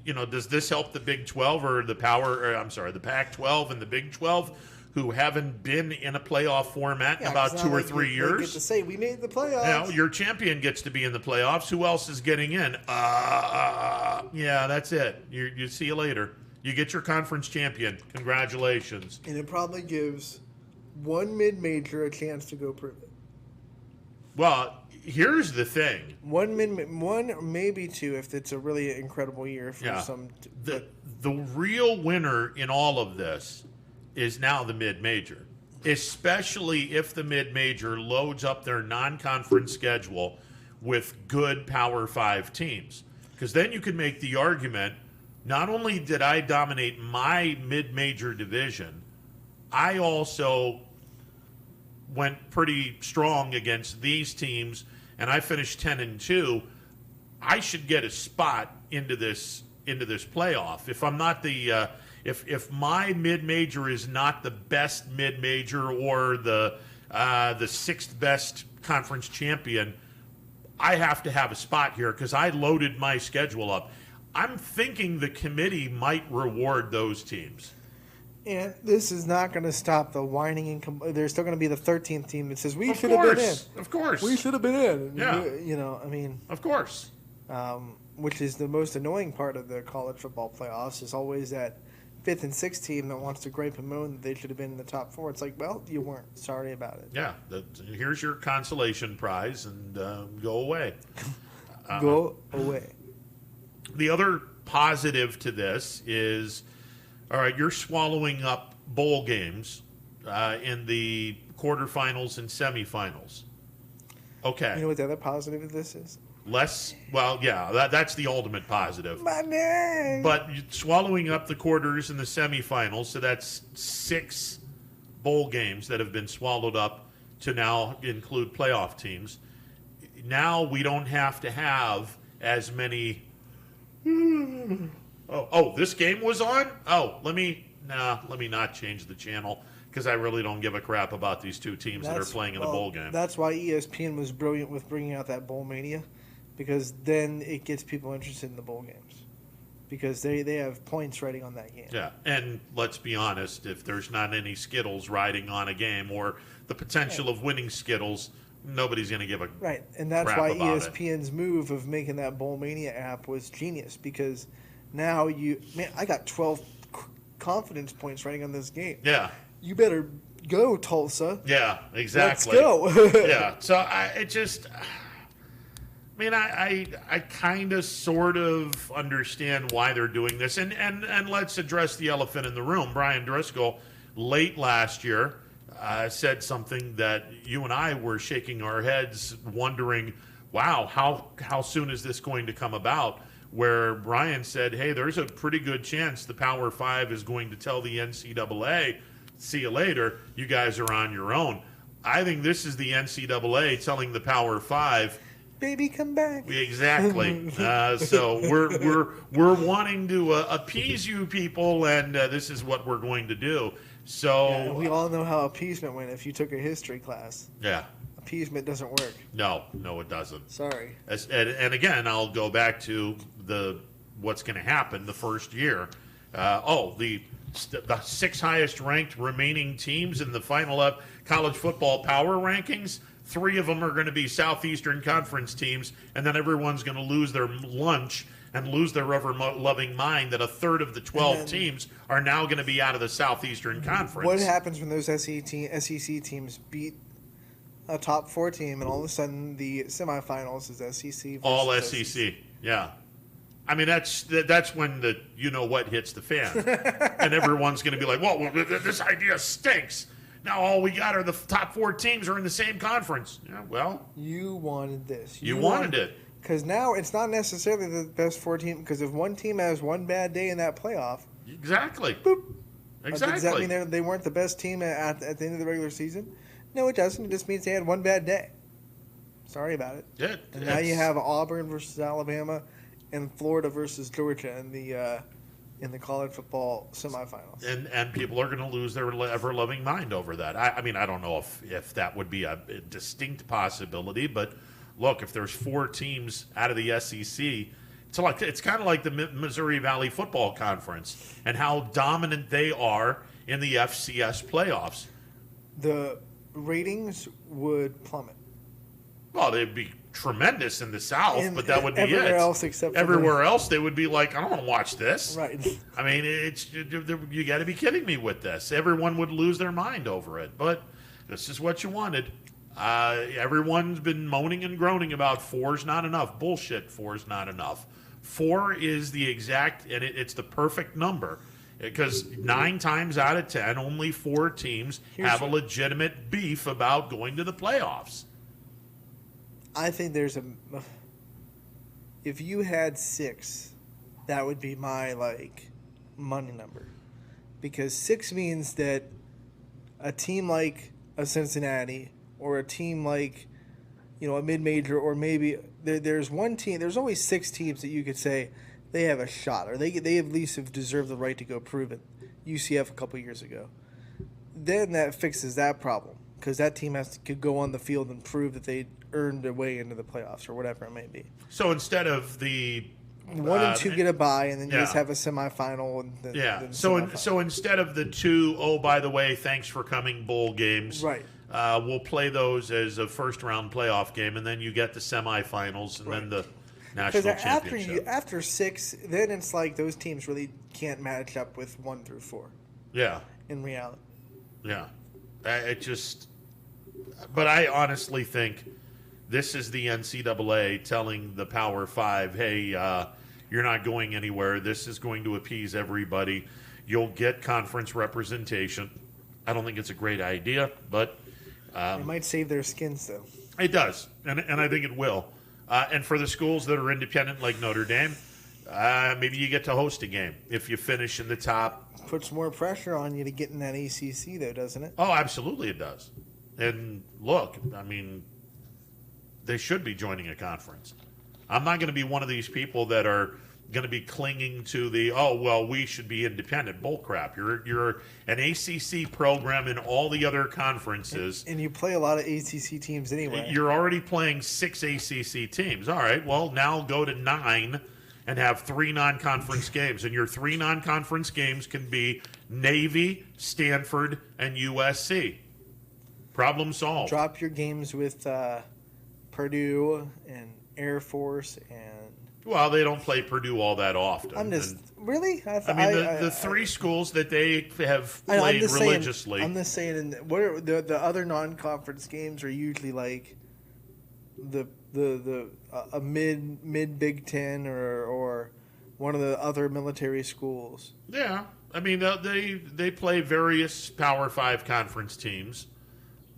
does this help the Big 12 or the Pac-12 and the Big 12? Who haven't been in a playoff format in about 2 or 3 years. They get to say, we made the playoffs. Your champion gets to be in the playoffs. Who else is getting in? Yeah, that's it. You see you later. You get your conference champion. Congratulations. And it probably gives one mid-major a chance to go prove it. Well, here's the thing. One, maybe 2 if it's a really incredible year for some. The real winner in all of this is now the mid-major, especially if the mid-major loads up their non-conference schedule with good Power 5 teams. Because then you could make the argument, not only did I dominate my mid-major division, I also went pretty strong against these teams, and I finished 10-2. I should get a spot into this playoff. If I'm not the if my mid-major is not the best mid-major or the sixth best conference champion, I have to have a spot here because I loaded my schedule up. I'm thinking the committee might reward those teams. And this is not going to stop the whining and there's still going to be the 13th team that says we should have been in. Of course. We should have been in. Yeah. You know, I mean. Of course. Which is the most annoying part of the college football playoffs is always that 5th and 6th team that wants to gripe and moan that they should have been in the top 4. It's like, well, you weren't. Sorry about it. Yeah. Here's your consolation prize and go away. Go away. The other positive to this is, all right, you're swallowing up bowl games in the quarterfinals and semifinals. Okay. You know what the other positive of this is? That's the ultimate positive. My name. But swallowing up the quarters and the semifinals, so that's 6 bowl games that have been swallowed up to now include playoff teams. Now we don't have to have as many. Oh, this game was on? Oh, let me not change the channel because I really don't give a crap about these two teams that are playing in the bowl game. That's why ESPN was brilliant with bringing out that Bowl Mania, because then it gets people interested in the bowl games because they have points riding on that game. Yeah, and let's be honest, if there's not any Skittles riding on a game or the potential of winning Skittles, nobody's going to give a right, and that's crap why about ESPN's move of making that Bowl Mania app was genius, because now I got 12 confidence points riding on this game. Yeah, you better go, Tulsa. Yeah, exactly. Let's go. Yeah, so I kind of sort of understand why they're doing this, and let's address the elephant in the room. Brian Driscoll, late last year, said something that you and I were shaking our heads wondering, wow, how soon is this going to come about? Where Brian said, hey, there's a pretty good chance the Power 5 is going to tell the NCAA, see you later, you guys are on your own. I think this is the NCAA telling the Power 5, baby, come back. Exactly. So we're wanting to appease you people, and this is what we're going to do. So yeah, we all know how appeasement went if you took a history class. Yeah. Appeasement doesn't work. No, it doesn't. Sorry. And again, I'll go back to what's going to happen the first year. The 6 highest ranked remaining teams in the final college football power rankings. 3 of them are going to be Southeastern Conference teams, and then everyone's going to lose their lunch and lose their ever-loving mind that a third of the 12 teams are now going to be out of the Southeastern Conference. What happens when those SEC teams beat a top 4 team, and all of a sudden the semifinals is SEC versus all SEC? Yeah. I mean, that's when the you-know-what hits the fan. And everyone's going to be like, well, this idea stinks. Now all we got are the top 4 teams are in the same conference. Yeah, well. You wanted this. You wanted it. Because now it's not necessarily the best 4 teams, because if one team has one bad day in that playoff. Exactly. Boop. Exactly. Does that mean they weren't the best team at the end of the regular season? No, it doesn't. It just means they had one bad day. Sorry about it. Yeah. And now you have Auburn versus Alabama and Florida versus Georgia in the college football semifinals. And people are going to lose their ever-loving mind over that. I mean, I don't know if that would be a distinct possibility, but look, if there's 4 teams out of the SEC, it's kind of like the Missouri Valley Football Conference and how dominant they are in the FCS playoffs. The ratings would plummet. Well, they'd be tremendous in the South, but that would be everywhere it. Else except everywhere else, they would be like, I don't want to watch this. Right. I mean, you got to be kidding me with this. Everyone would lose their mind over it, but this is what you wanted. Everyone's been moaning and groaning about 4's not enough. Bullshit, 4's not enough. 4 is the exact, and it's the perfect number. Because 9 times out of 10, only 4 teams have a legitimate beef about going to the playoffs. I think there's if you had 6, that would be my money number, because 6 means that a team like a Cincinnati or a team like a mid-major, or maybe there's one team. There's always 6 teams that you could say they have a shot, or they at least have deserved the right to go prove it. UCF a couple years ago. Then that fixes that problem, because that team could go on the field and prove that they earned their way into the playoffs or whatever it may be. So instead of the 1 and 2 get a bye, and then you yeah. just have a semifinal. And then, yeah. then So instead of the 2, oh, by the way, thanks for coming bowl games, right? We'll play those as a first-round playoff game, and then you get the semifinals, and then the national championship. After 6, then it's like those teams really can't match up with 1 through 4. Yeah. In reality. Yeah. But I honestly think this is the NCAA telling the Power 5, hey, you're not going anywhere. This is going to appease everybody. You'll get conference representation. I don't think it's a great idea, but it might save their skins, though. It does, and I think it will. And for the schools that are independent, like Notre Dame, maybe you get to host a game if you finish in the top. Puts more pressure on you to get in that ACC, though, doesn't it? Oh, absolutely it does. And look, I mean, they should be joining a conference. I'm not going to be one of these people that are going to be clinging to the, we should be independent. Bull crap. You're an ACC program in all the other conferences. And you play a lot of ACC teams anyway. You're already playing 6 ACC teams. All right, well, now go to 9 and have 3 non-conference games. And your 3 non-conference games can be Navy, Stanford, and USC. Problem solved. Drop your games with Purdue and Air Force and... Well, they don't play Purdue all that often. Really? The 3 schools that they have played religiously. I'm just saying, what are the other non-conference games are usually like a mid Big Ten or one of the other military schools. Yeah, I mean they play various Power 5 conference teams,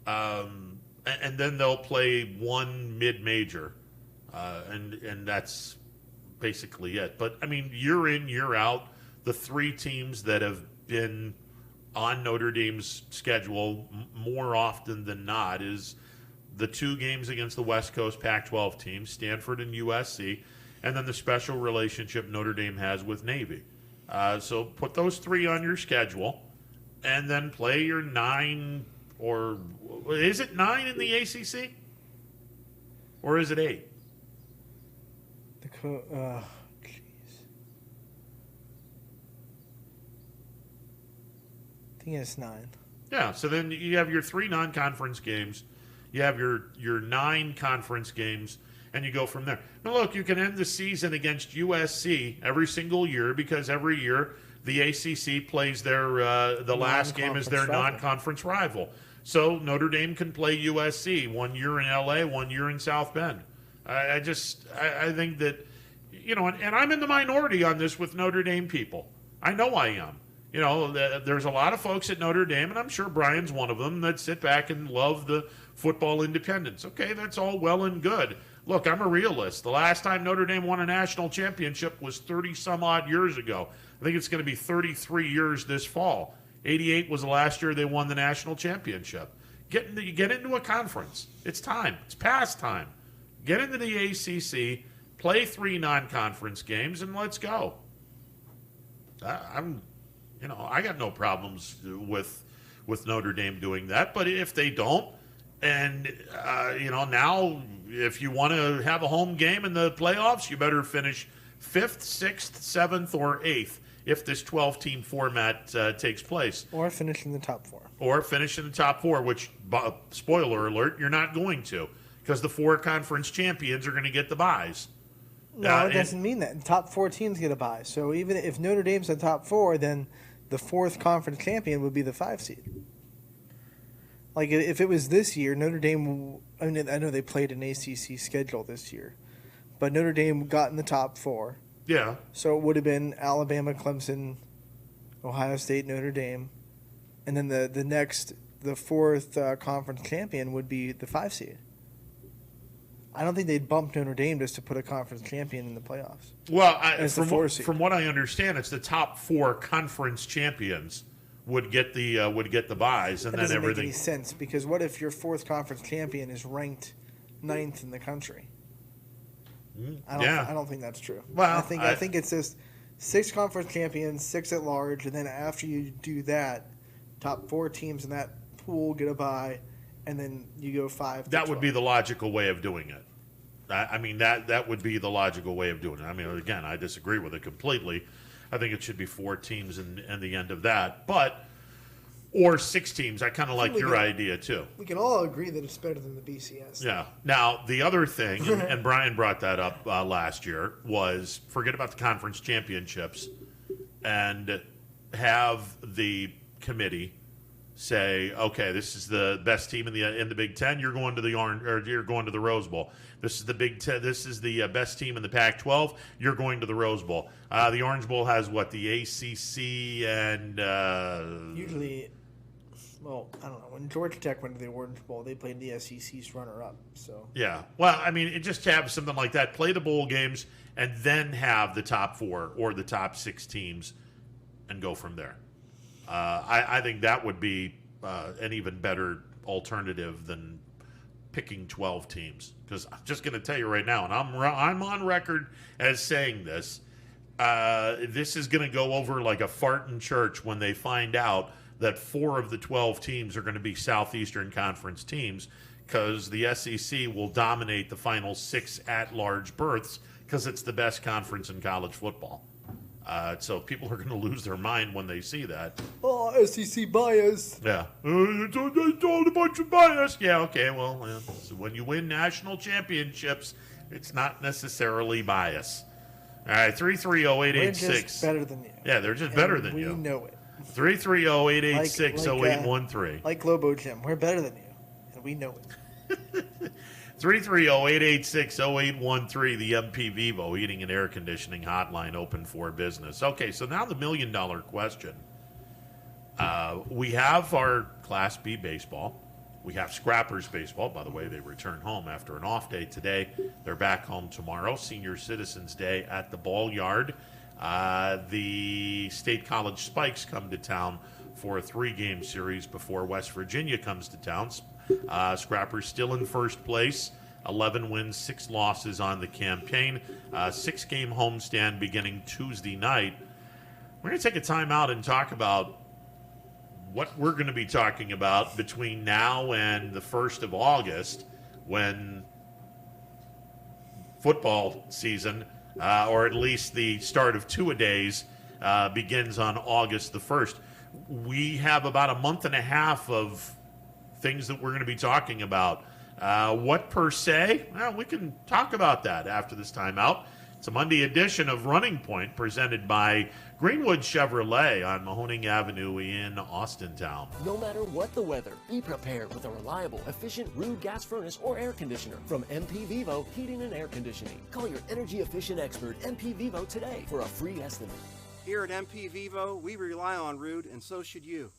and then they'll play one mid-major, and that's basically it. But I mean, year in, year out, the 3 teams that have been on Notre Dame's schedule more often than not is the 2 games against the West Coast Pac-12 teams, Stanford and USC, and then the special relationship Notre Dame has with Navy. So put those 3 on your schedule, and then play your 9, or is it 9 in the ACC? Or is it 8? Jeez. I think it's 9. Yeah, so then you have your 3 non-conference games, you have your 9 conference games, and you go from there. Now look, you can end the season against USC every single year, because every year the ACC plays their the last game as their non-conference rival. So Notre Dame can play USC 1 year in LA, 1 year in South Bend. I think that, and I'm in the minority on this with Notre Dame people. I know I am. There's a lot of folks at Notre Dame, and I'm sure Brian's one of them, that sit back and love the football independence. Okay, that's all well and good. Look, I'm a realist. The last time Notre Dame won a national championship was 30-some-odd years ago. I think it's going to be 33 years this fall. 88 was the last year they won the national championship. Get into a conference. It's time. It's past time. Get into the ACC, play 3 non-conference games, and let's go. I got no problems with Notre Dame doing that. But if they don't, and now if you want to have a home game in the playoffs, you better finish 5th, 6th, 7th, or 8th if this 12-team format takes place. Or finish in the top 4. Or finish in the top 4, which, spoiler alert, you're not going to, because the 4 conference champions are going to get the byes. No, it doesn't mean that. The top 4 teams get a bye. So even if Notre Dame's the top 4, then the 4th conference champion would be the 5 seed. Like, if it was this year, Notre Dame, I know they played an ACC schedule this year, but Notre Dame got in the top 4. Yeah. So it would have been Alabama, Clemson, Ohio State, Notre Dame, and then the 4th conference champion would be the 5 seed. I don't think they'd bump Notre Dame just to put a conference champion in the playoffs. Well, from what I understand, it's the top 4 conference champions would get the buys, and That then doesn't everything. make any sense, because what if your 4th conference champion is ranked 9th in the country? I don't think that's true. Well, I think it's just 6 conference champions, 6 at large, and then after you do that, top 4 teams in that pool get a bye, and then you go 5 to That 12. would be the logical way of doing it. I mean, that would be the logical way of doing it. I mean, again, I disagree with it completely. I think it should be 4 teams and the end of that. Or 6 teams. I kind of like your idea, too. We can all agree that it's better than the BCS. Yeah. Now, the other thing, and Brian brought that up last year, was forget about the conference championships and have the committee say, okay, this is the best team in the Big Ten. You're going to the you're going to the Rose Bowl. This is the Big Ten. This is the best team in the Pac-12. You're going to the Rose Bowl. The Orange Bowl has what, the ACC and usually. Well, I don't know. When Georgia Tech went to the Orange Bowl, they played the SEC's runner-up. So yeah. Well, I mean, just have something like that. Play the bowl games and then have the top 4 or the top 6 teams and go from there. I think that would be an even better alternative than picking 12 teams. Because I'm just going to tell you right now, and I'm on record as saying this, this is going to go over like a fart in church when they find out that 4 of the 12 teams are going to be Southeastern Conference teams, because the SEC will dominate the final 6 at-large berths because it's the best conference in college football. So people are going to lose their mind when they see that. Oh, SEC bias. Yeah. It's all a bunch of bias. Yeah, okay, well, so when you win national championships, it's not necessarily bias. All right, 330-8886. We're just better than you. Yeah, they're just better than you. We know it. 330-886-0813. Like Lobo Jim, we're better than you, and we know it. 330-886-0813, the MP Vivo Heating and Air Conditioning Hotline, open for business. Okay, so now the million-dollar question. We have our Class B baseball. We have Scrappers baseball. By the way, they return home after an off day today. They're back home tomorrow. Senior Citizens Day at the Ball Yard. The State College Spikes come to town for a 3-game series before West Virginia comes to town. Scrappers still in first place, 11 wins, 6 losses on the campaign. 6-game homestand beginning Tuesday night. We're going to take a time out and talk about what we're going to be talking about between now and the 1st of August, when football season, or at least the start of 2-a-days, begins on August the 1st. We have about a month and a half of things that we're going to be talking about. What per se? Well, we can talk about that after this timeout. It's a Monday edition of Running Point, presented by Greenwood Chevrolet on Mahoning Avenue in Austintown. No matter what the weather, be prepared with a reliable, efficient Rude gas furnace or air conditioner from MP Vivo Heating and Air Conditioning. Call your energy-efficient expert, MP Vivo, today for a free estimate. Here at MP Vivo, we rely on Rude, and so should you.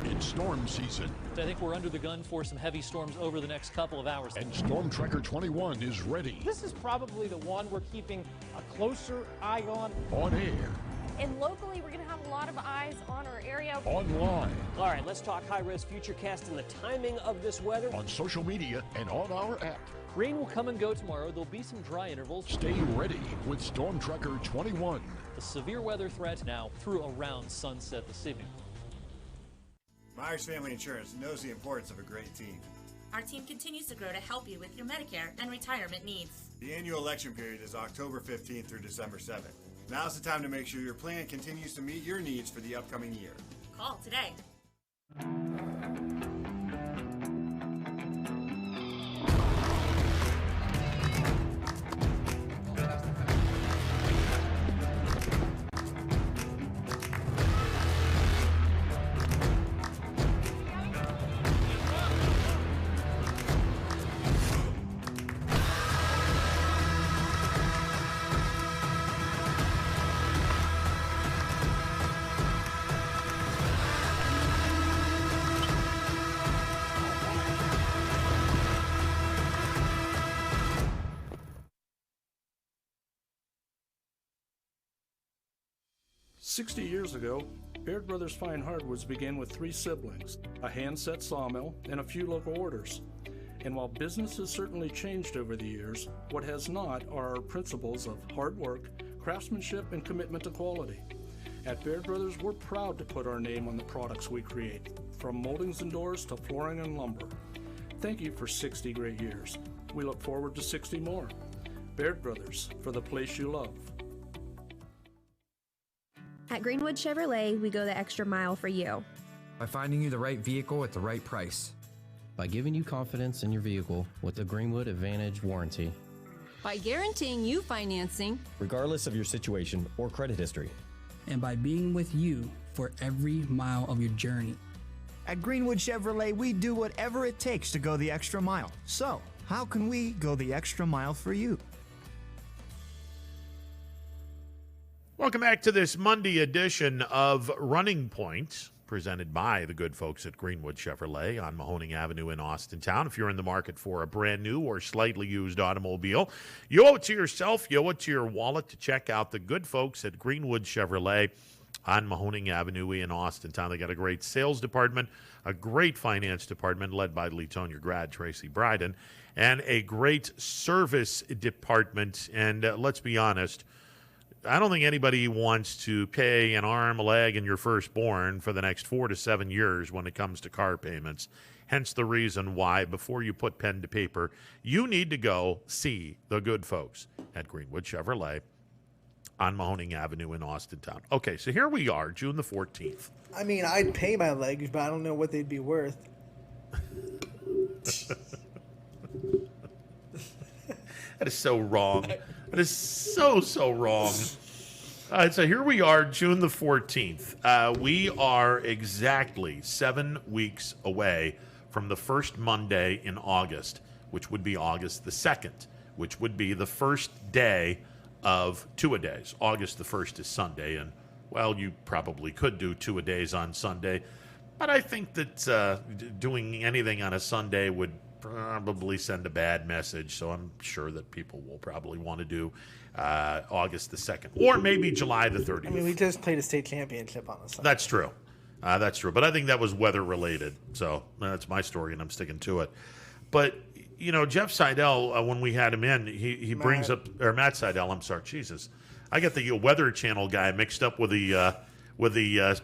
It's storm season. I think we're under the gun for some heavy storms over the next couple of hours. And Storm Tracker 21 is ready. This is probably the one we're keeping a closer eye on. On air. And locally, we're going to have a lot of eyes on our area. Online. All right, let's talk high-risk futurecast and the timing of this weather. On social media and on our app. Rain will come and go tomorrow. There'll be some dry intervals. Stay ready with Storm Tracker 21. The severe weather threat now through around sunset this evening. Myers Family Insurance knows the importance of a great team. Our team continues to grow to help you with your Medicare and retirement needs. The annual election period is October 15th through December 7th. Now's the time to make sure your plan continues to meet your needs for the upcoming year. Call today. 60 years ago, Baird Brothers Fine Hardwoods began with 3 siblings, a hand-set sawmill, and a few local orders. And while business has certainly changed over the years, what has not are our principles of hard work, craftsmanship, and commitment to quality. At Baird Brothers, we're proud to put our name on the products we create, from moldings and doors to flooring and lumber. Thank you for 60 great years. We look forward to 60 more. Baird Brothers, for the place you love. At Greenwood Chevrolet, we go the extra mile for you. By finding you the right vehicle at the right price. By giving you confidence in your vehicle with the Greenwood Advantage warranty. By guaranteeing you financing, regardless of your situation or credit history. And by being with you for every mile of your journey. At Greenwood Chevrolet, we do whatever it takes to go the extra mile. So, how can we go the extra mile for you? Welcome back to this Monday edition of Running Point, presented by the good folks at Greenwood Chevrolet on Mahoning Avenue in Austintown. If you're in the market for a brand new or slightly used automobile, you owe it to yourself, you owe it to your wallet to check out the good folks at Greenwood Chevrolet on Mahoning Avenue in Austintown. They got a great sales department, a great finance department led by Leetonia grad Tracy Bryden, and a great service department. And let's be honest, I don't think anybody wants to pay an arm, a leg, and your firstborn for the next 4 to 7 years when it comes to car payments. Hence the reason why, before you put pen to paper, you need to go see the good folks at Greenwood Chevrolet on Mahoning Avenue in Austintown. Okay, so here we are, June the 14th. I mean, I'd pay my legs, but I don't know what they'd be worth. That is so wrong. That is so wrong. So here we are, June the 14th. We are exactly 7 weeks away from the first Monday in August, which would be August the 2nd, which would be the first day of two-a-days. August the 1st is Sunday, and, well, you probably could do two-a-days on Sunday, but I think that doing anything on a Sunday would probably send a bad message, so I'm sure that people will probably want to do August the 2nd, or maybe July the 30th. I mean, we just played a state championship on a Sunday. That's true. That's true, but I think that was weather-related, so that's my story, and I'm sticking to it. But, you know, Jeff Seidel, when we had him in, he brings up, or Matt Seidel, I'm sorry, Jesus. I got the Weather Channel guy mixed up with the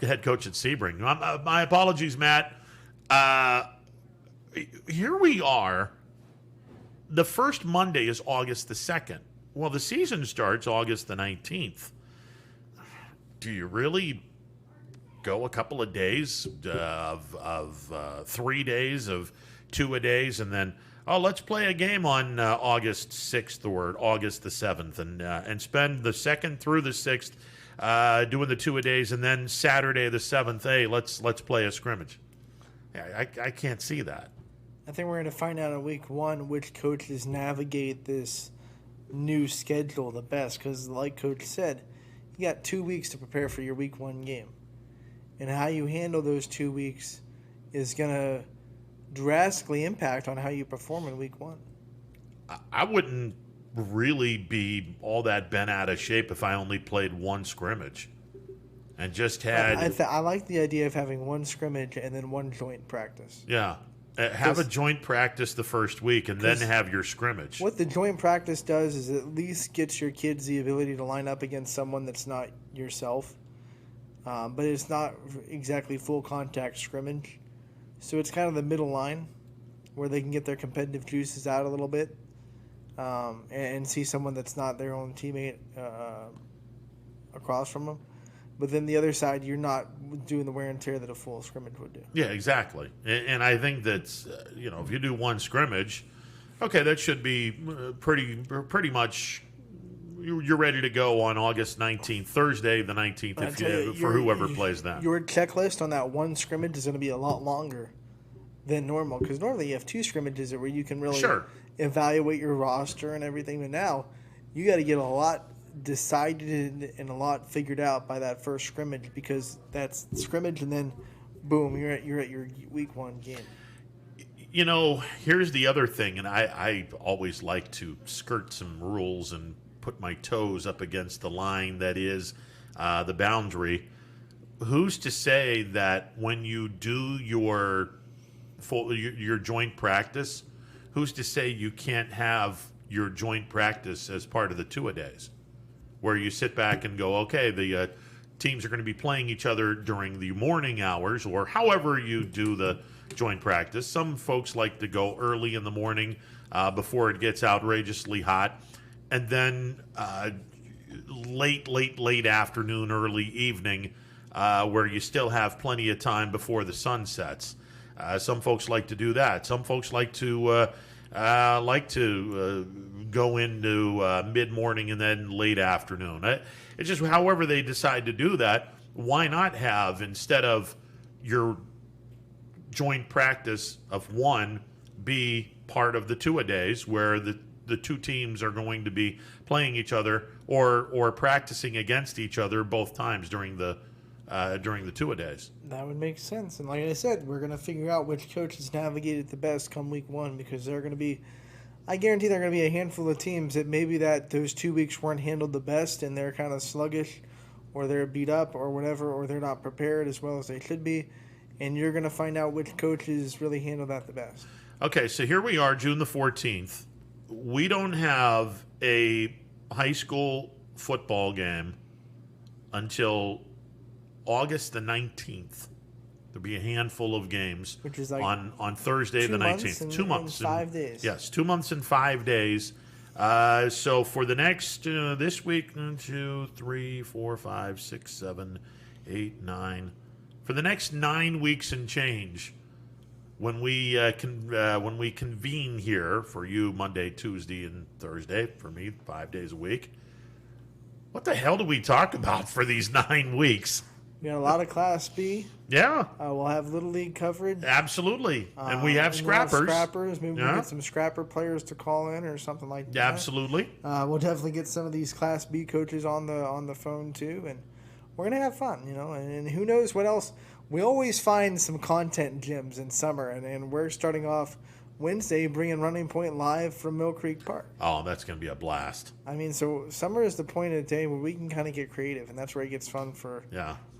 head coach at Sebring. My apologies, Matt. Here we are. The first Monday is August the 2nd. Well, the season starts August the 19th. Do you really go a couple of days of 3 days of two-a-days and then, let's play a game on August 6th or August the 7th and spend the 2nd through the 6th doing the two-a-days, and then Saturday the 7th, hey, let's play a scrimmage. Yeah, I can't see that. I think we're going to find out in week 1 which coaches navigate this new schedule the best, because like Coach said, you got 2 weeks to prepare for your week 1 game. And how you handle those 2 weeks is going to drastically impact on how you perform in week 1. I wouldn't really be all that bent out of shape if I only played one scrimmage and just had... I like the idea of having one scrimmage and then one joint practice. Yeah. Have a joint practice the first week and then have your scrimmage. What the joint practice does is at least gets your kids the ability to line up against someone that's not yourself. But it's not exactly full contact scrimmage. So it's kind of the middle line where they can get their competitive juices out a little bit and see someone that's not their own teammate across from them. But then the other side, you're not doing the wear and tear that a full scrimmage would do. Yeah, exactly. And I think that's, if you do one scrimmage, okay, that should be pretty much, you're ready to go on August 19th, Thursday the 19th, for whoever plays that. Your checklist on that one scrimmage is going to be a lot longer than normal, because normally you have 2 scrimmages where you can really evaluate your roster and everything. But now you got to get a lot decided and a lot figured out by that first scrimmage, because that's scrimmage and then boom, you're at your week 1 game. Here's the other thing, and I always like to skirt some rules and put my toes up against the line that is the boundary. Who's to say that when you do your joint practice, who's to say you can't have your joint practice as part of the two-a-days, where you sit back and go, okay, the teams are going to be playing each other during the morning hours, or however you do the joint practice. Some folks like to go early in the morning before it gets outrageously hot, and then late afternoon, early evening, where you still have plenty of time before the sun sets. Some folks like to do that. Some folks like to go into mid-morning and then late afternoon. It's just however they decide to do that. Why not have, instead of your joint practice of one, be part of the two-a-days, where the two teams are going to be playing each other or practicing against each other both times during the two-a-days. That would make sense. And like I said, we're going to figure out which coaches navigated the best come week one, because they're going to be, I guarantee there are going to be a handful of teams that maybe that those 2 weeks weren't handled the best and they're kind of sluggish, or they're beat up or whatever, or they're not prepared as well as they should be. And you're going to find out which coaches really handle that the best. Okay, so here we are, June the 14th. We don't have a high school football game until August the 19th. There'll be a handful of games, which is like on Thursday the 19th. 2 months and 5 days. Yes, 2 months and 5 days. So for the next this week, 2, 3, 4, 5, 6, 7, 8, 9. For the next 9 weeks and change, when we convene here for you Monday, Tuesday, and Thursday, for me 5 days a week. What the hell do we talk about for these 9 weeks? We got a lot of Class B. Yeah. We'll have Little League coverage. Absolutely. And we have scrappers. We'll have scrappers. Maybe we'll get some scrapper players to call in or something like that. Absolutely. We'll definitely get some of these Class B coaches on the phone too, and we're going to have fun, and who knows what else. We always find some content gems in summer, and we're starting off Wednesday bringing Running Point live from Mill Creek Park. Oh, that's going to be a blast. I mean, so summer is the point of the day where we can kind of get creative, and that's where it gets fun for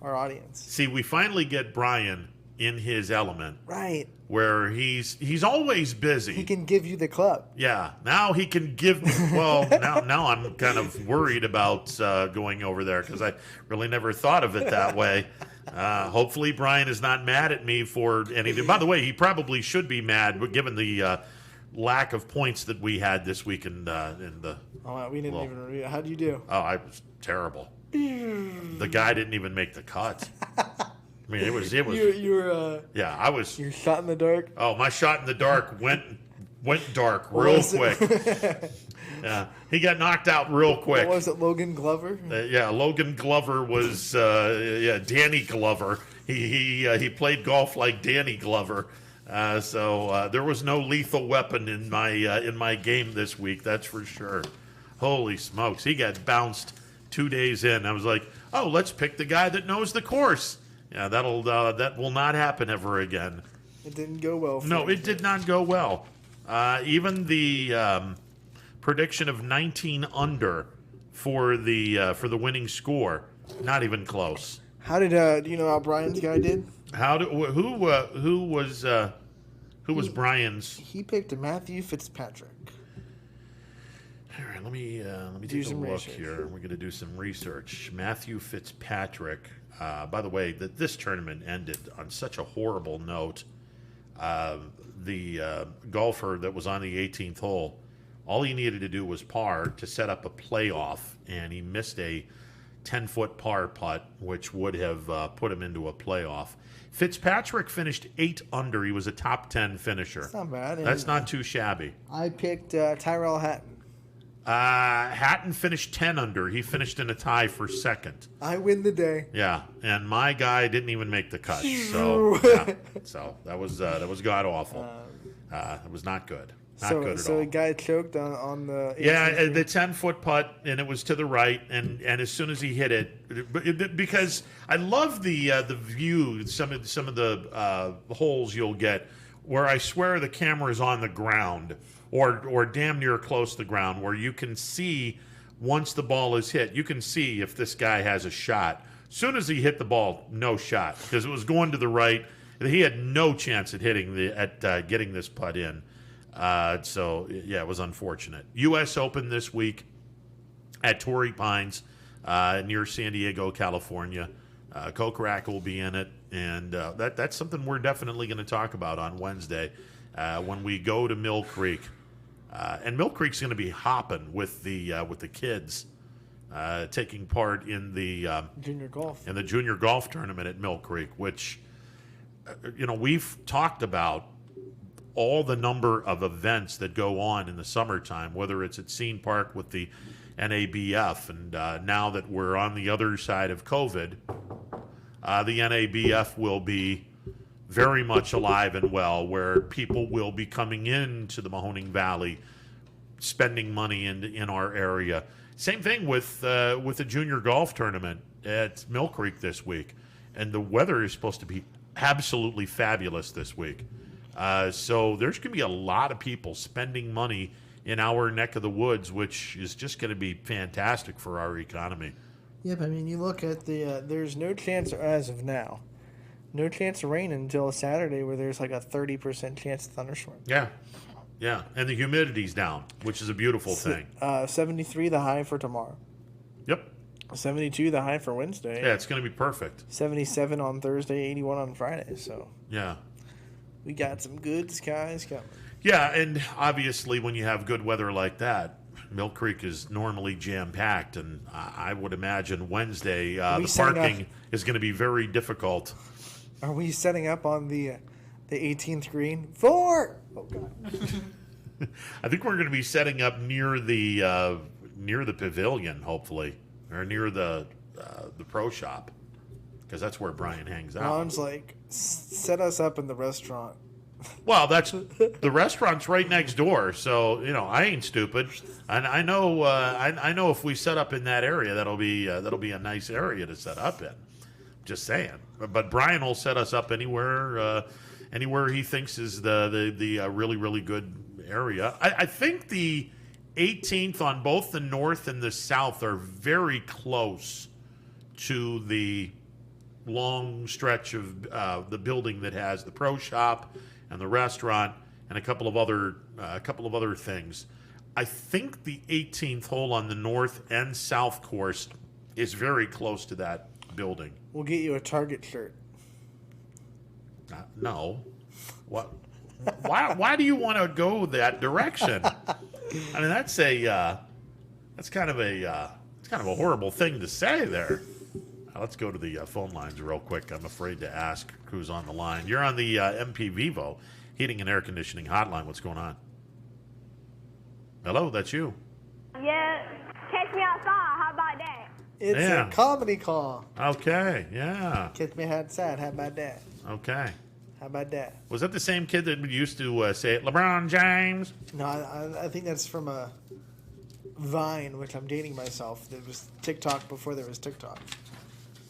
our audience. See, we finally get Brian in his element. Right. Where he's always busy. He can give you the club. Yeah. Now he can give me, well, now I'm kind of worried about going over there, because I really never thought of it that way. Hopefully Brian is not mad at me for anything. By the way, he probably should be mad, but given the lack of points that we had this week in the. Oh, we didn't even review. How'd you do? Oh, I was terrible. The guy didn't even make the cut. I mean, it was. You were. Yeah, I was. Your shot in the dark. Oh, my shot in the dark went dark real quick. Yeah, he got knocked out real quick. What was it, Logan Glover? Yeah, Logan Glover was. Danny Glover. He played golf like Danny Glover. So there was no lethal weapon in my game this week. That's for sure. Holy smokes, he got bounced 2 days in. I was like, oh, let's pick the guy that knows the course. Yeah, that will not happen ever again. It didn't go well. No, it did not go well. Even the prediction of 19 under for the winning score, not even close. How did do you know how Brian's guy did? Who was Brian's? He picked Matthew Fitzpatrick. All right, let me take a look here. We're going to do some research. Matthew Fitzpatrick. By the way, this tournament ended on such a horrible note. The golfer that was on the 18th hole, all he needed to do was par to set up a playoff, and he missed a 10-foot par putt, which would have put him into a playoff. Fitzpatrick finished 8 under. He was a top 10 finisher. That's not bad. That's not too shabby. I picked Tyrell Hatton. Hatton finished 10 under. He finished in a tie for second. I win the day. Yeah, and my guy didn't even make the cut. So, so that was god awful. It was not good. Not good at all. So the guy choked on the. Yeah, the 10-foot putt, and it was to the right, and as soon as he hit it, because I love the view. Some of the holes you'll get where I swear the camera is on the ground. Or damn near close to the ground, where you can see once the ball is hit, you can see if this guy has a shot. As soon as he hit the ball, no shot, because it was going to the right. He had no chance at getting this putt in. So, yeah, it was unfortunate. U.S. Open this week at Torrey Pines near San Diego, California. Kokrak will be in it, and that's something we're definitely going to talk about on Wednesday when we go to Mill Creek. And Mill Creek's going to be hopping with the kids taking part in the junior golf tournament at Mill Creek, which we've talked about all the number of events that go on in the summertime, whether it's at Scene Park with the NABF, and now that we're on the other side of COVID, the NABF will be very much alive and well, where people will be coming into the Mahoning Valley, spending money in our area. Same thing with the junior golf tournament at Mill Creek this week, and the weather is supposed to be absolutely fabulous this week. So there's going to be a lot of people spending money in our neck of the woods, which is just going to be fantastic for our economy. Yep, I mean, you look at there's no chance as of now, no chance of rain until Saturday, where there's like a 30% chance of thunderstorm. Yeah, and the humidity's down, which is a beautiful thing. 73 the high for tomorrow. Yep. 72 the high for Wednesday. Yeah, it's going to be perfect. 77 on Thursday, 81 on Friday. So yeah, we got some good skies coming. Yeah, and obviously when you have good weather like that, Mill Creek is normally jam-packed, and I would imagine Wednesday the parking is going to be very difficult. Are we setting up on the 18th green? 4! Oh, God. I think we're going to be setting up near the pavilion, hopefully, or near the pro shop, because that's where Brian hangs out. Ron's like, set us up in the restaurant. Well, the restaurant's right next door, so I ain't stupid, and I know I know if we set up in that area, that'll be a nice area to set up in. Just saying, but Brian will set us up anywhere he thinks is the really, really good area. I think the 18th on both the north and the south are very close to the long stretch of the building that has the pro shop and the restaurant and a couple of other things. I think the 18th hole on the north and south course is very close to that building. We'll get you a Target shirt. No. What? Why do you want to go that direction? I mean, that's kind of a horrible thing to say there. Let's go to the phone lines real quick. I'm afraid to ask who's on the line. You're on the MP Vivo Heating and Air Conditioning Hotline. What's going on? Hello, that's you. Yeah, catch me outside. How about that? It's a comedy call. Okay, yeah. Catch me outside. How about that? Okay. How about that? Was that the same kid that used to say it, LeBron James? No, I think that's from a Vine, which I'm dating myself. There was TikTok before there was TikTok.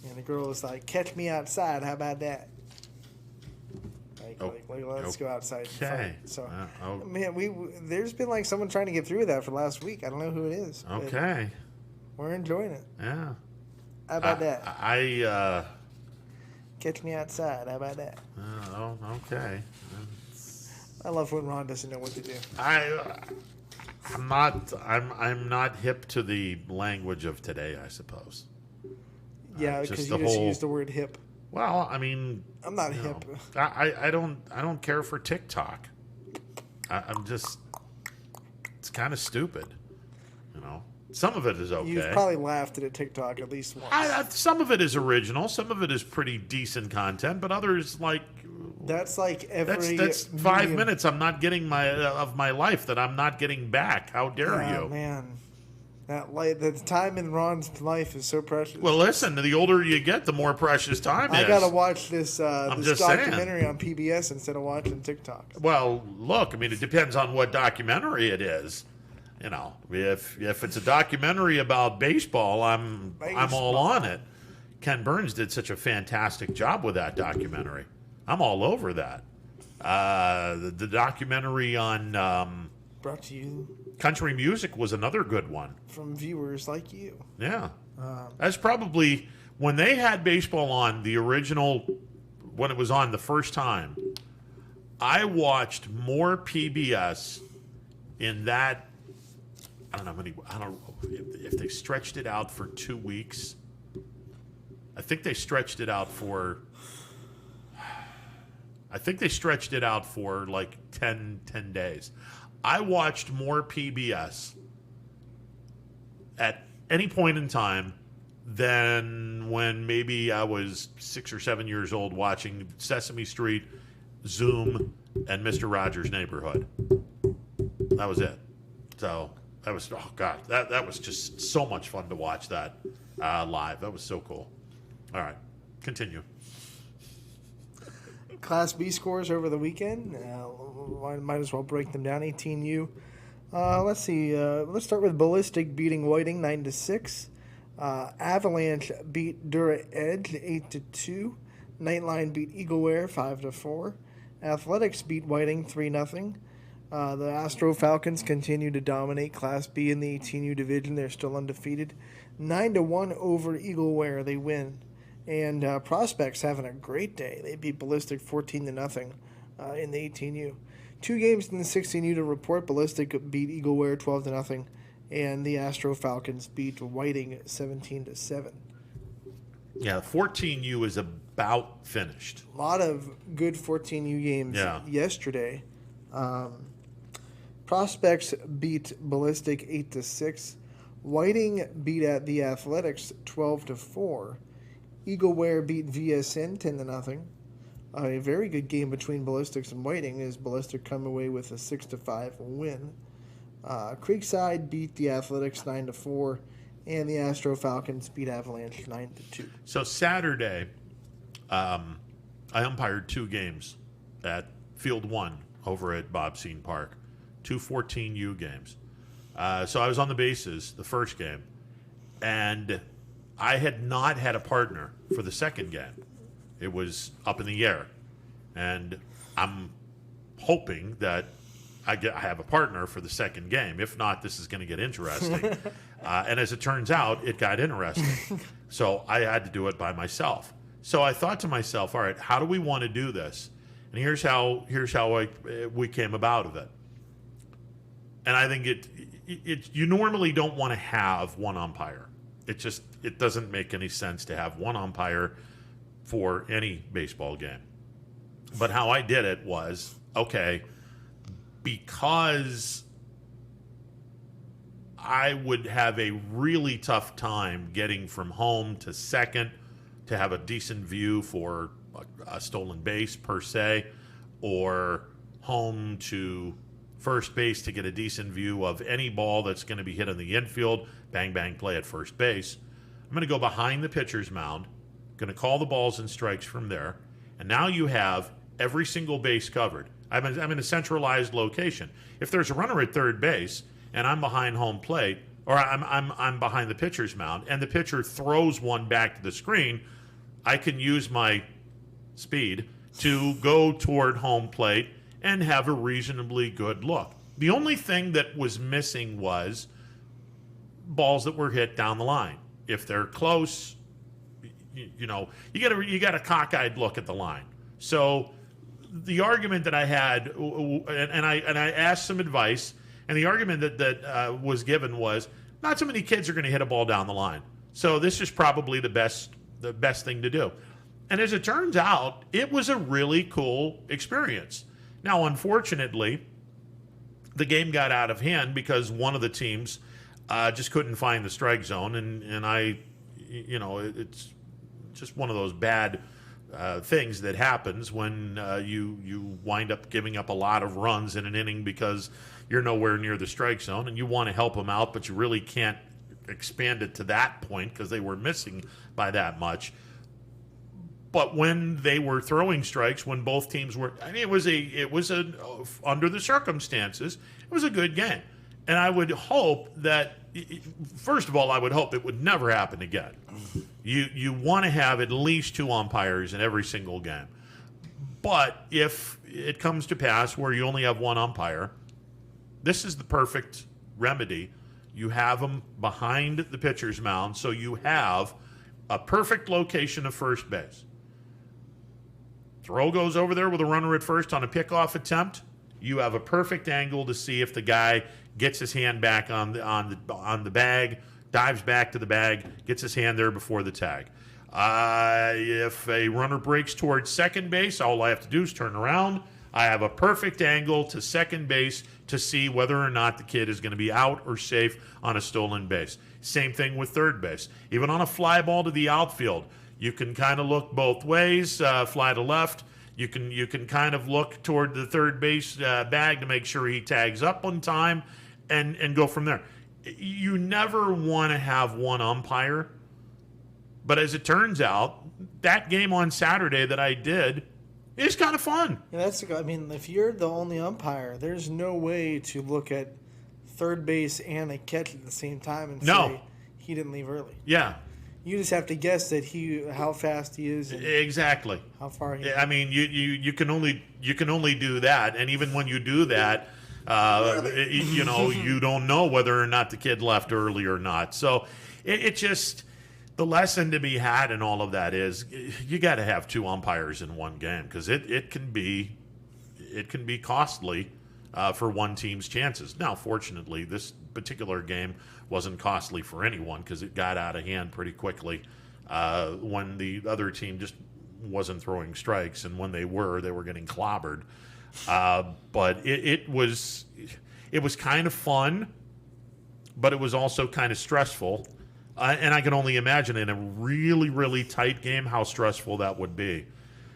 And the girl was like, catch me outside. How about that? Let's go outside. Okay. So, man, there's been like someone trying to get through that for last week. I don't know who it is. Okay. We're enjoying it. Yeah. How about that? Catch me outside. How about that? Oh, okay. I love when Ron doesn't know what to do. I'm not hip to the language of today, I suppose. Yeah, because you just used the word hip. Well, I mean, I'm not hip. I don't care for TikTok. I'm just, it's kind of stupid, Some of it is okay. You've probably laughed at a TikTok at least once. Some of it is original. Some of it is pretty decent content, but others that's like every. That's 5 minutes I'm not getting of my life that I'm not getting back. How dare you? Oh man. The time in Ron's life is so precious. Well, listen, the older you get, the more precious time is. I gotta watch this documentary on PBS instead of watching TikTok. Well, look, I mean, it depends on what documentary it is. If it's a documentary about baseball, I'm all on it. Ken Burns did such a fantastic job with that documentary. I'm all over that. The documentary on brought to you Country music was another good one. from viewers like you. Yeah. That's probably, when they had baseball on, the original, when it was on the first time, I watched more PBS in that, I don't know if they stretched it out for 2 weeks. I think they stretched it out for like 10 days. I watched more PBS at any point in time than when maybe I was 6 or 7 years old watching Sesame Street, Zoom, and Mr. Rogers' Neighborhood. That was it. So that was, oh God, that was just so much fun to watch that live. That was so cool. All right, continue. Class B scores over the weekend. Might as well break them down. 18U. Let's see. Let's start with Ballistic beating Whiting 9-6. Avalanche beat Dura Edge 8-2. Nightline beat Eagleware 5-4. Athletics beat Whiting 3-0. The Astro Falcons continue to dominate Class B in the 18U division. They're still undefeated. 9-1 over Eagleware. They win. And Prospects having a great day. They beat Ballistic 14-0 in the 18U. 2 games in the 16U to report. Ballistic beat Eagleware 12-0. And the Astro Falcons beat Whiting 17-7. Yeah, 14U is about finished. A lot of good 14U games yesterday. Prospects beat Ballistic 8-6. Whiting beat the Athletics 12-4. Eagleware beat VSN 10-0. A very good game between Ballistics and Whiting as Ballistic come away with a 6-5 win. Creekside beat the Athletics 9-4, and the Astro Falcons beat Avalanche 9-2. So Saturday, I umpired 2 games at Field 1 over at Bobsine Park, 2 14U games. So I was on the bases the first game, and I had not had a partner for the second game. It was up in the air, and I'm hoping that I have a partner for the second game. If not, this is going to get interesting. And as it turns out, it got interesting. So I had to do it by myself. So I thought to myself, all right, how do we want to do this? And here's how we came about of it. And I think you normally don't want to have one umpire. It doesn't make any sense to have one umpire for any baseball game. But how I did it was, okay, because I would have a really tough time getting from home to second to have a decent view for a stolen base per se, or home to first base to get a decent view of any ball that's going to be hit in the infield, bang, bang, play at first base. I'm going to go behind the pitcher's mound, going to call the balls and strikes from there, and now you have every single base covered. I'm in a centralized location. If there's a runner at third base and I'm behind home plate, or I'm behind the pitcher's mound, and the pitcher throws one back to the screen, I can use my speed to go toward home plate and have a reasonably good look. The only thing that was missing was balls that were hit down the line. If they're close, you got a cockeyed look at the line. So the argument that I had, and I asked some advice, and the argument that was given was not so many kids are going to hit a ball down the line. So this is probably the best thing to do. And as it turns out, it was a really cool experience. Now, unfortunately, the game got out of hand because one of the teams just couldn't find the strike zone, and it's just one of those bad things that happens when you wind up giving up a lot of runs in an inning because you're nowhere near the strike zone, and you want to help them out, but you really can't expand it to that point because they were missing by that much. But when they were throwing strikes, when both teams were, it was under the circumstances, it was a good game. And I would hope that, first of all, I would hope it would never happen again. You want to have at least 2 umpires in every single game. But if it comes to pass where you only have 1 umpire, this is the perfect remedy. You have them behind the pitcher's mound, so you have a perfect location of first base. Throw goes over there with a runner at first on a pickoff attempt. You have a perfect angle to see if the guy gets his hand back on the bag, dives back to the bag, gets his hand there before the tag. If a runner breaks towards second base, all I have to do is turn around. I have a perfect angle to second base to see whether or not the kid is going to be out or safe on a stolen base. Same thing with third base. Even on a fly ball to the outfield, you can kind of look both ways, fly to left. You can kind of look toward the third base bag to make sure he tags up on time and go from there. You never want to have one umpire. But as it turns out, that game on Saturday that I did is kind of fun. Yeah, if you're the only umpire, there's no way to look at third base and a catch at the same time and say he didn't leave early. Yeah. You just have to guess that how fast he is. And exactly. How far he is. I mean, you can only do that, and even when you do that, you don't know whether or not the kid left early or not. So it just. The lesson to be had in all of that is you got to have two umpires in one game because it can be costly for one team's chances. Now, fortunately, this particular game wasn't costly for anyone because it got out of hand pretty quickly when the other team just wasn't throwing strikes, and when they were getting clobbered. But it was kind of fun, but it was also kind of stressful. And I can only imagine in a really, really tight game how stressful that would be.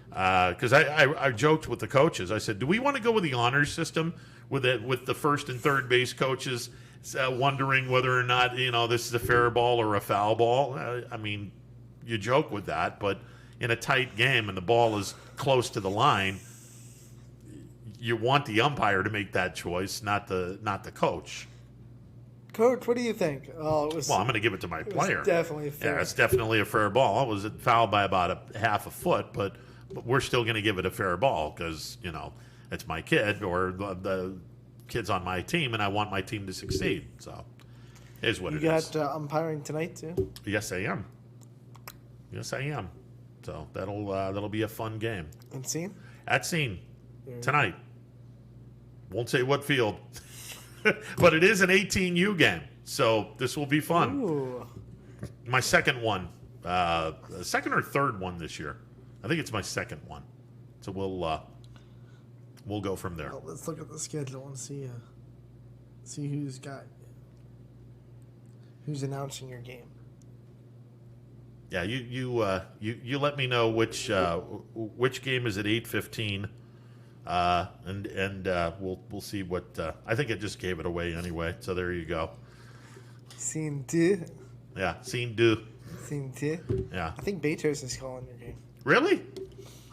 Because I joked with the coaches. I said, do we want to go with the honors system with the first and third base coaches wondering whether or not this is a fair ball or a foul ball? I mean, you joke with that, but in a tight game and the ball is close to the line, you want the umpire to make that choice, not the coach. Coach, what do you think? Well, I'm going to give it to my player. Definitely fair. Yeah, it's definitely a fair ball. It was fouled by about a half a foot, but we're still going to give it a fair ball because, it's my kid or the kids on my team, and I want my team to succeed. So, is what it is. You got umpiring tonight, too? Yes, I am. So, that'll be a fun game. And Scene? At Scene. Tonight. Won't say what field. But it is an 18U game, so this will be fun. Ooh. My second one, second or third one this year. I think it's my second one. So we'll go from there. Well, let's look at the schedule and see who's announcing your game. Yeah, you let me know which game is at 8:15. And we'll see what I think. It just gave it away anyway. So there you go. Scene 2. Yeah, Scene 2. Scene 2. Yeah. I think Betos is calling your game. Really?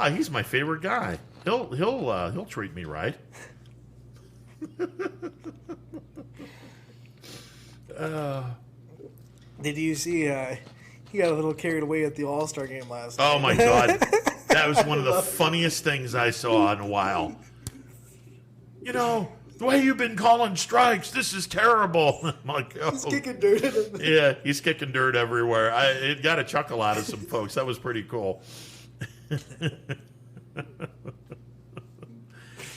Oh, he's my favorite guy. He'll treat me right. Did you see? He got a little carried away at the All-Star game last night. Oh my God. That was one of the funniest things I saw in a while. The way you've been calling strikes, this is terrible. I'm like, he's kicking dirt at him. Yeah, he's kicking dirt everywhere. It got a chuckle out of some folks. That was pretty cool.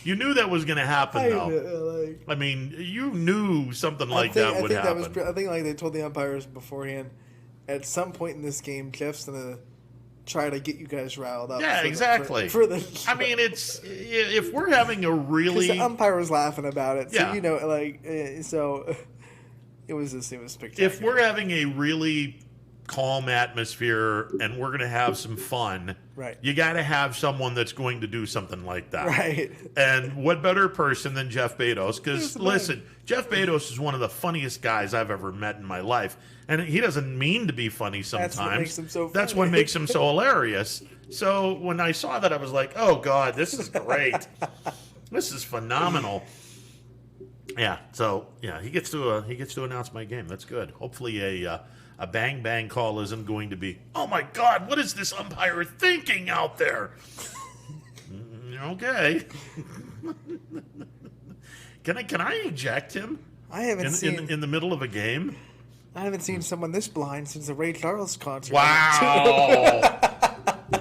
You knew that was going to happen, though. I mean, you knew something like that would happen. I think they told the umpires beforehand, at some point in this game, Jeff's going to try to get you guys riled up. Yeah, exactly. I mean, it's if we're having a really... Because the umpire was laughing about it. So, Yeah. so it was spectacular. If we're having a really calm atmosphere and we're going to have some fun, right, you got to have someone that's going to do something like that. Right. And what better person than Jeff Betos? Because, listen, Jeff Betos is one of the funniest guys I've ever met in my life. And he doesn't mean to be funny sometimes. That's what makes him so funny. That's what makes him so hilarious. So when I saw that, I was like, oh, God, this is great. This is phenomenal. Yeah, so, yeah, he gets to announce my game. That's good. Hopefully a bang call isn't going to be, oh, my God, what is this umpire thinking out there? Okay. Can I eject him? I haven't seen in the middle of a game. I haven't seen someone this blind since the Ray Charles concert. Wow.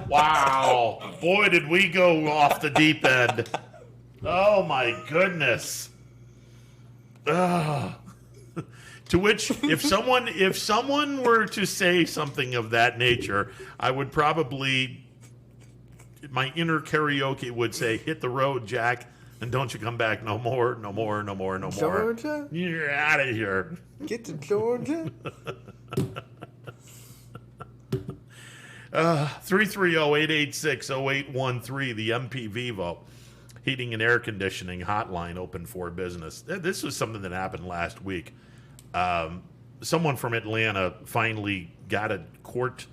Wow. Boy, did we go off the deep end. Oh, my goodness. Ugh. To which, if someone were to say something of that nature, I would probably, my inner karaoke would say, hit the road, Jack, and don't you come back no more, no more, no more, no more. Georgia? You're out of here. Get to Georgia. 330-886-0813, the MP Vivo Heating and Air Conditioning hotline open for business. This was something that happened last week. Someone from Atlanta finally got a court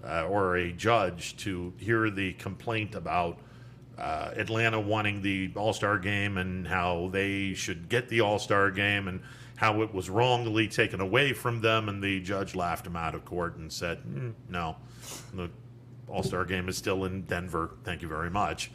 or a judge to hear the complaint about Atlanta wanting the All-Star game and how they should get the All-Star game and how it was wrongly taken away from them. And the judge laughed him out of court and said, no, the All-Star game is still in Denver. Thank you very much.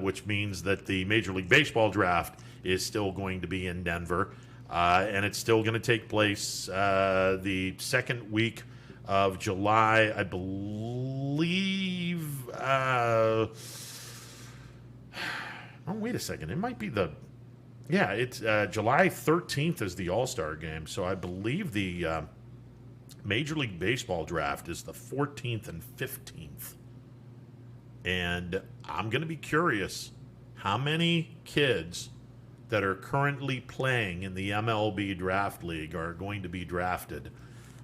Which means that the Major League Baseball draft is still going to be in Denver. And it's still going to take place the second week of July, I believe. Oh, wait a second. It might be it's July 13th is the All-Star game. So I believe the Major League Baseball draft is the 14th and 15th. And I'm going to be curious how many kids that are currently playing in the MLB Draft League are going to be drafted.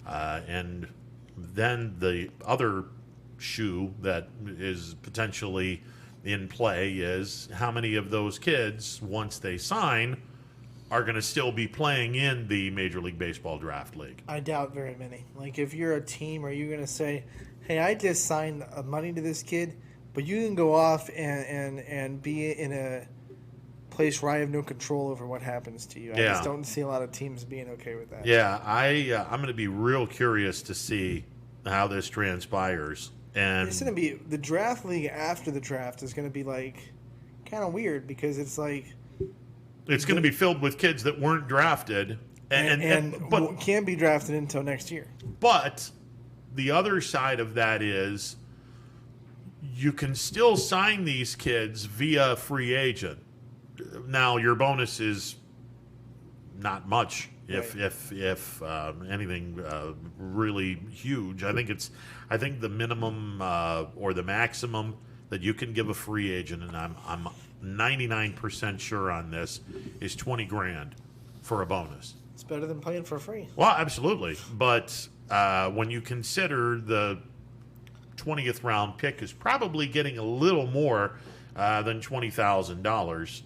And then the other shoe that is potentially in play is how many of those kids, once they sign, are going to still be playing in the Major League Baseball Draft League. I doubt very many. Like, if you're a team, are you going to say, hey, I just signed money to this kid, but you can go off and be in a place where I have no control over what happens to you. I just don't see a lot of teams being okay with that. Yeah, I'm going to be real curious to see how this transpires. And it's going to be the draft league after the draft is going to be like kind of weird because it's like it's going to be filled with kids that weren't drafted but can't be drafted until next year. But the other side of that is you can still sign these kids via free agent. Now your bonus is not much, if anything really huge. I think the minimum or the maximum that you can give a free agent, and I'm 99% sure on this, is $20,000 for a bonus. It's better than playing for free. Well, absolutely, but when you consider the 20th round pick is probably getting a little more than $20,000.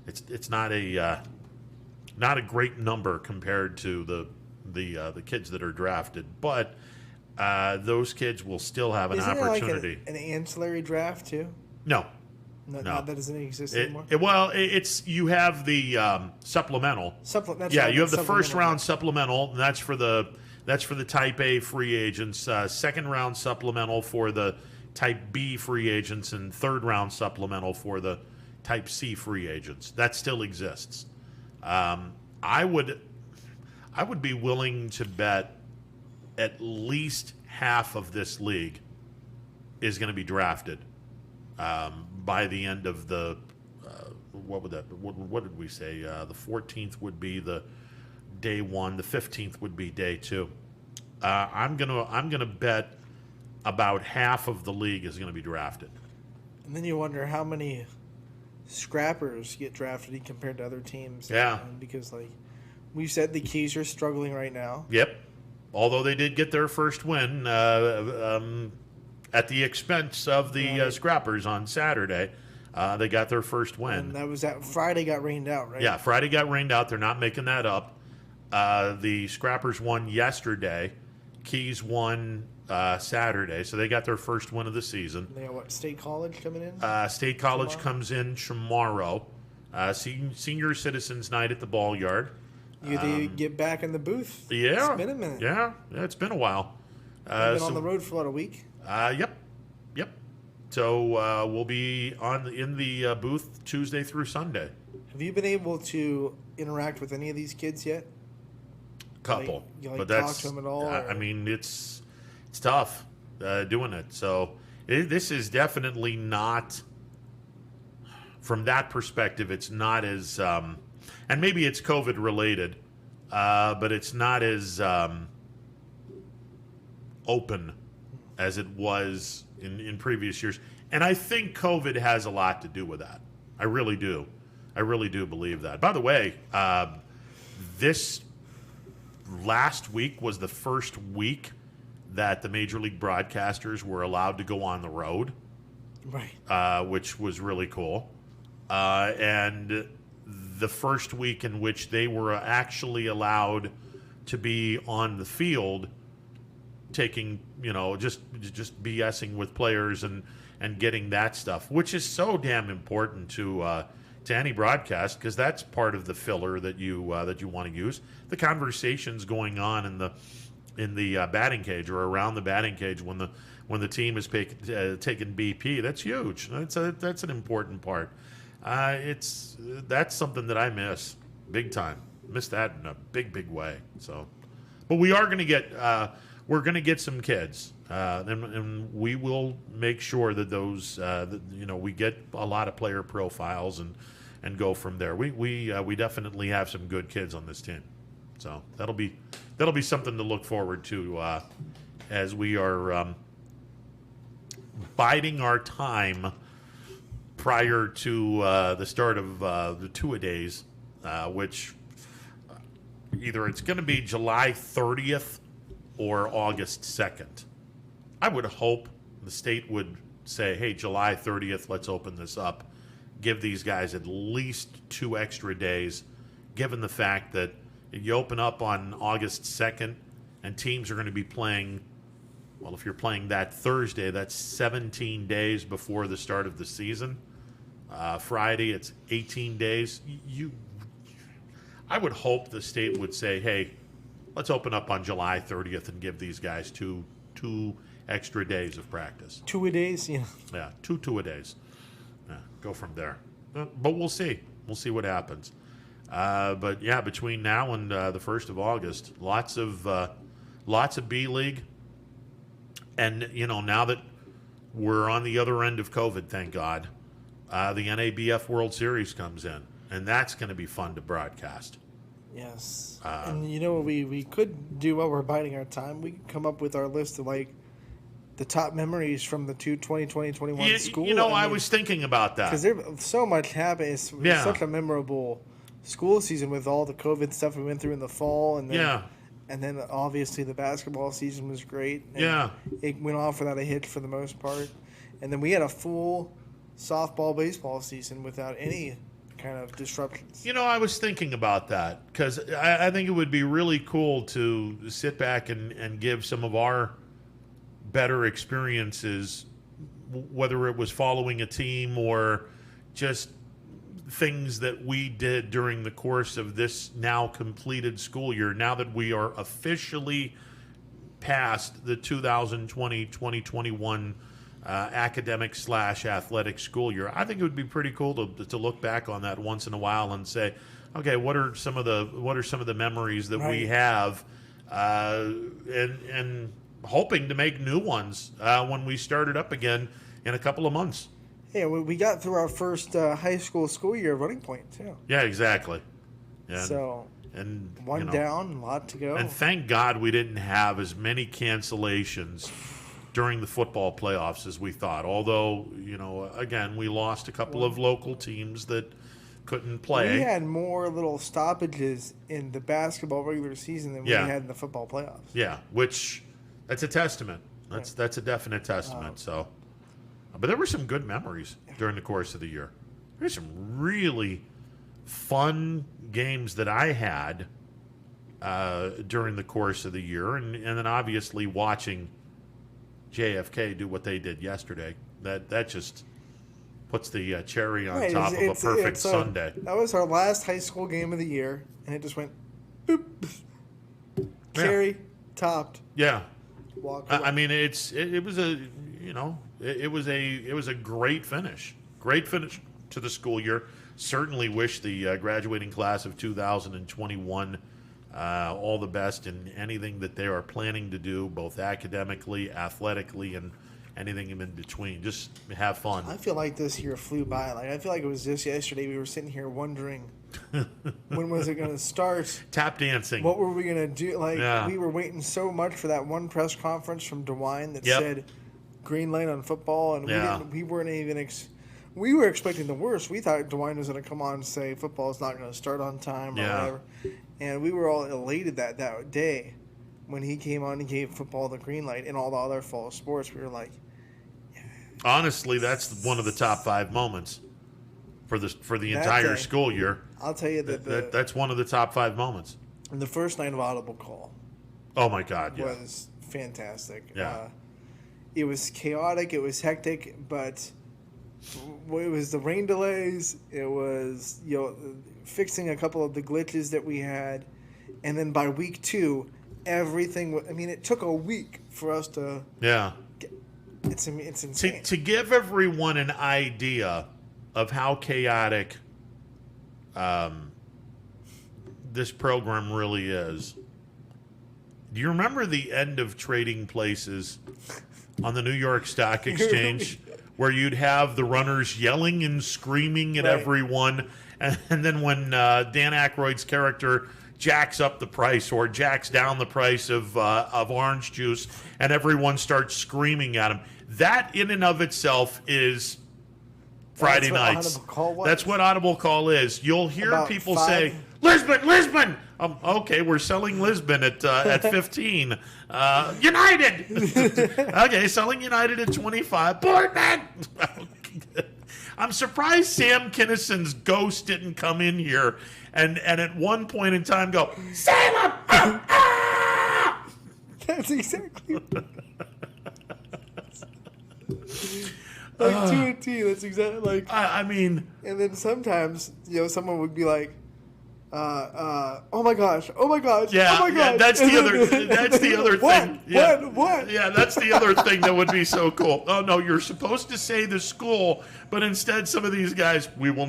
It's not a great number compared to the kids that are drafted, but those kids will still have an opportunity. Like an ancillary draft too? No. No, that doesn't exist anymore. You have the supplemental. You have the first round supplemental, and that's for the Type A free agents. Second round supplemental for the Type B free agents, and third round supplemental for the Type C free agents. That still exists. I would be willing to bet at least half of this league is going to be drafted by the end of the what did we say? The 14th would be the day one. The 15th would be day two. I'm gonna bet about half of the league is going to be drafted. And then you wonder how many scrappers get drafted compared to other teams. Yeah. Because like we've said, the Keys are struggling right now. Yep. Although they did get their first win at the expense of the Scrappers on Saturday. They got their first win. And that was that Friday got rained out, right? Yeah, Friday got rained out. They're not making that up. The Scrappers won yesterday. Keys won Saturday. So they got their first win of the season. They got what, State College coming in? State College comes in tomorrow. Senior Citizens Night at the Ball Yard. They get back in the booth. Yeah. It's been a minute. Yeah, it's been a while. You've been on the road for a week? Yep. So we'll be in the booth Tuesday through Sunday. Have you been able to interact with any of these kids yet? Couple, You but talk that's. to them at all? I mean, it's tough doing it. So this is definitely not. From that perspective, it's not as, and maybe it's COVID related, but it's not as open as it was in previous years. And I think COVID has a lot to do with that. I really do. I really do believe that. By the way, this last week was the first week that the Major League broadcasters were allowed to go on the road, right? Which was really cool. And the first week in which they were actually allowed to be on the field, taking, just BSing with players and getting that stuff, which is so damn important to any broadcast, because that's part of the filler that you want to use. The conversations going on in the batting cage or around the batting cage when the team is taking BP, that's huge. That's an important part. That's something that I miss big time. Miss that in a big way. So, but we are going to get we're going to get some kids, and we will make sure that those we get a lot of player profiles and go from there. We definitely have some good kids on this team, so that'll be something to look forward to as we are biding our time prior to the start of the two-a-days, which either it's going to be July 30th or August 2nd. I would hope the state would say, hey, July 30th, let's open this up. Give these guys at least 2 extra days, given the fact that you open up on August 2nd and teams are going to be playing, well, if you're playing that Thursday, that's 17 days before the start of the season. Friday, it's 18 days. I would hope the state would say, hey, let's open up on July 30th and give these guys two extra days of practice. 2-a-days, yeah. Yeah, 2-a-days. Yeah, go from there. But we'll see. We'll see what happens. But yeah, between now and the 1st of August, lots of B League. And, now that we're on the other end of COVID, thank God, the NABF World Series comes in, and that's going to be fun to broadcast. Yes. And we could do while we're biding our time. We could come up with our list of the top memories from the 2020-21 school. I was thinking about that. Because there's so much happened. It's such a memorable school season with all the COVID stuff we went through in the fall. And then, and then obviously the basketball season was great. And it went off without a hitch for the most part. And then we had a full softball, baseball season without any kind of disruptions. I was thinking about that because I think it would be really cool to sit back and give some of our better experiences, whether it was following a team or just things that we did during the course of this now completed school year, now that we are officially past the 2020-2021 academic/athletic school year. I think it would be pretty cool to look back on that once in a while and say, okay, what are some of the memories that we have, and hoping to make new ones when we start it up again in a couple of months. Yeah, we got through our first high school year running point too. Yeah, exactly. And one down, a lot to go. And thank God we didn't have as many cancellations during the football playoffs as we thought. Although, again, we lost a couple of local teams that couldn't play. We had more little stoppages in the basketball regular season than we had in the football playoffs. Yeah, which that's a testament. That's a definite testament. But there were some good memories during the course of the year. There's some really fun games that I had during the course of the year, and then obviously watching JFK do what they did yesterday. That just puts the cherry on top of a perfect Sunday. That was our last high school game of the year, and it just went boop. Cherry topped. Yeah. Walk away. I mean, it was a It was a great finish. Great finish to the school year. Certainly wish the graduating class of 2021 all the best in anything that they are planning to do, both academically, athletically, and anything in between. Just have fun. I feel like this year flew by. Like, I feel like it was just yesterday. We were sitting here wondering when was it going to start? Tap dancing. What were we going to do? Like, we were waiting so much for that one press conference from DeWine that said green light on football, and we weren't even. We were expecting the worst. We thought DeWine was going to come on and say football is not going to start on time or whatever, and we were all elated that day when he came on and gave football the green light and all the other fall sports. We were like. Honestly, that's one of the top 5 moments for the entire school year. I'll tell you that that's one of the top 5 moments. The first night of Audible Call. Oh my God! Was fantastic. Yeah. It was chaotic. It was hectic, but it was the rain delays. It was fixing a couple of the glitches that we had, and then by week 2, everything. I mean, it took a week for us to. Yeah. It's insane. To give everyone an idea of how chaotic this program really is, do you remember the end of Trading Places on the New York Stock Exchange where you'd have the runners yelling and screaming at everyone, and then when Dan Aykroyd's character jacks up the price or jacks down the price of orange juice, and everyone starts screaming at him. That in and of itself is Friday nights. That's what Audible Call is. You'll hear people say, Lisbon! Okay, we're selling Lisbon at 15. United! Okay, selling United at 25. Boardman! I'm surprised Sam Kinnison's ghost didn't come in here and at one point in time go, Salem! That's exactly like to a T. That's exactly like. I mean. And then sometimes, someone would be like, oh my gosh. Yeah, oh my gosh. Yeah, that's the other thing. What? Yeah, that's the other thing that would be so cool. Oh no, you're supposed to say the school, but instead some of these guys, we will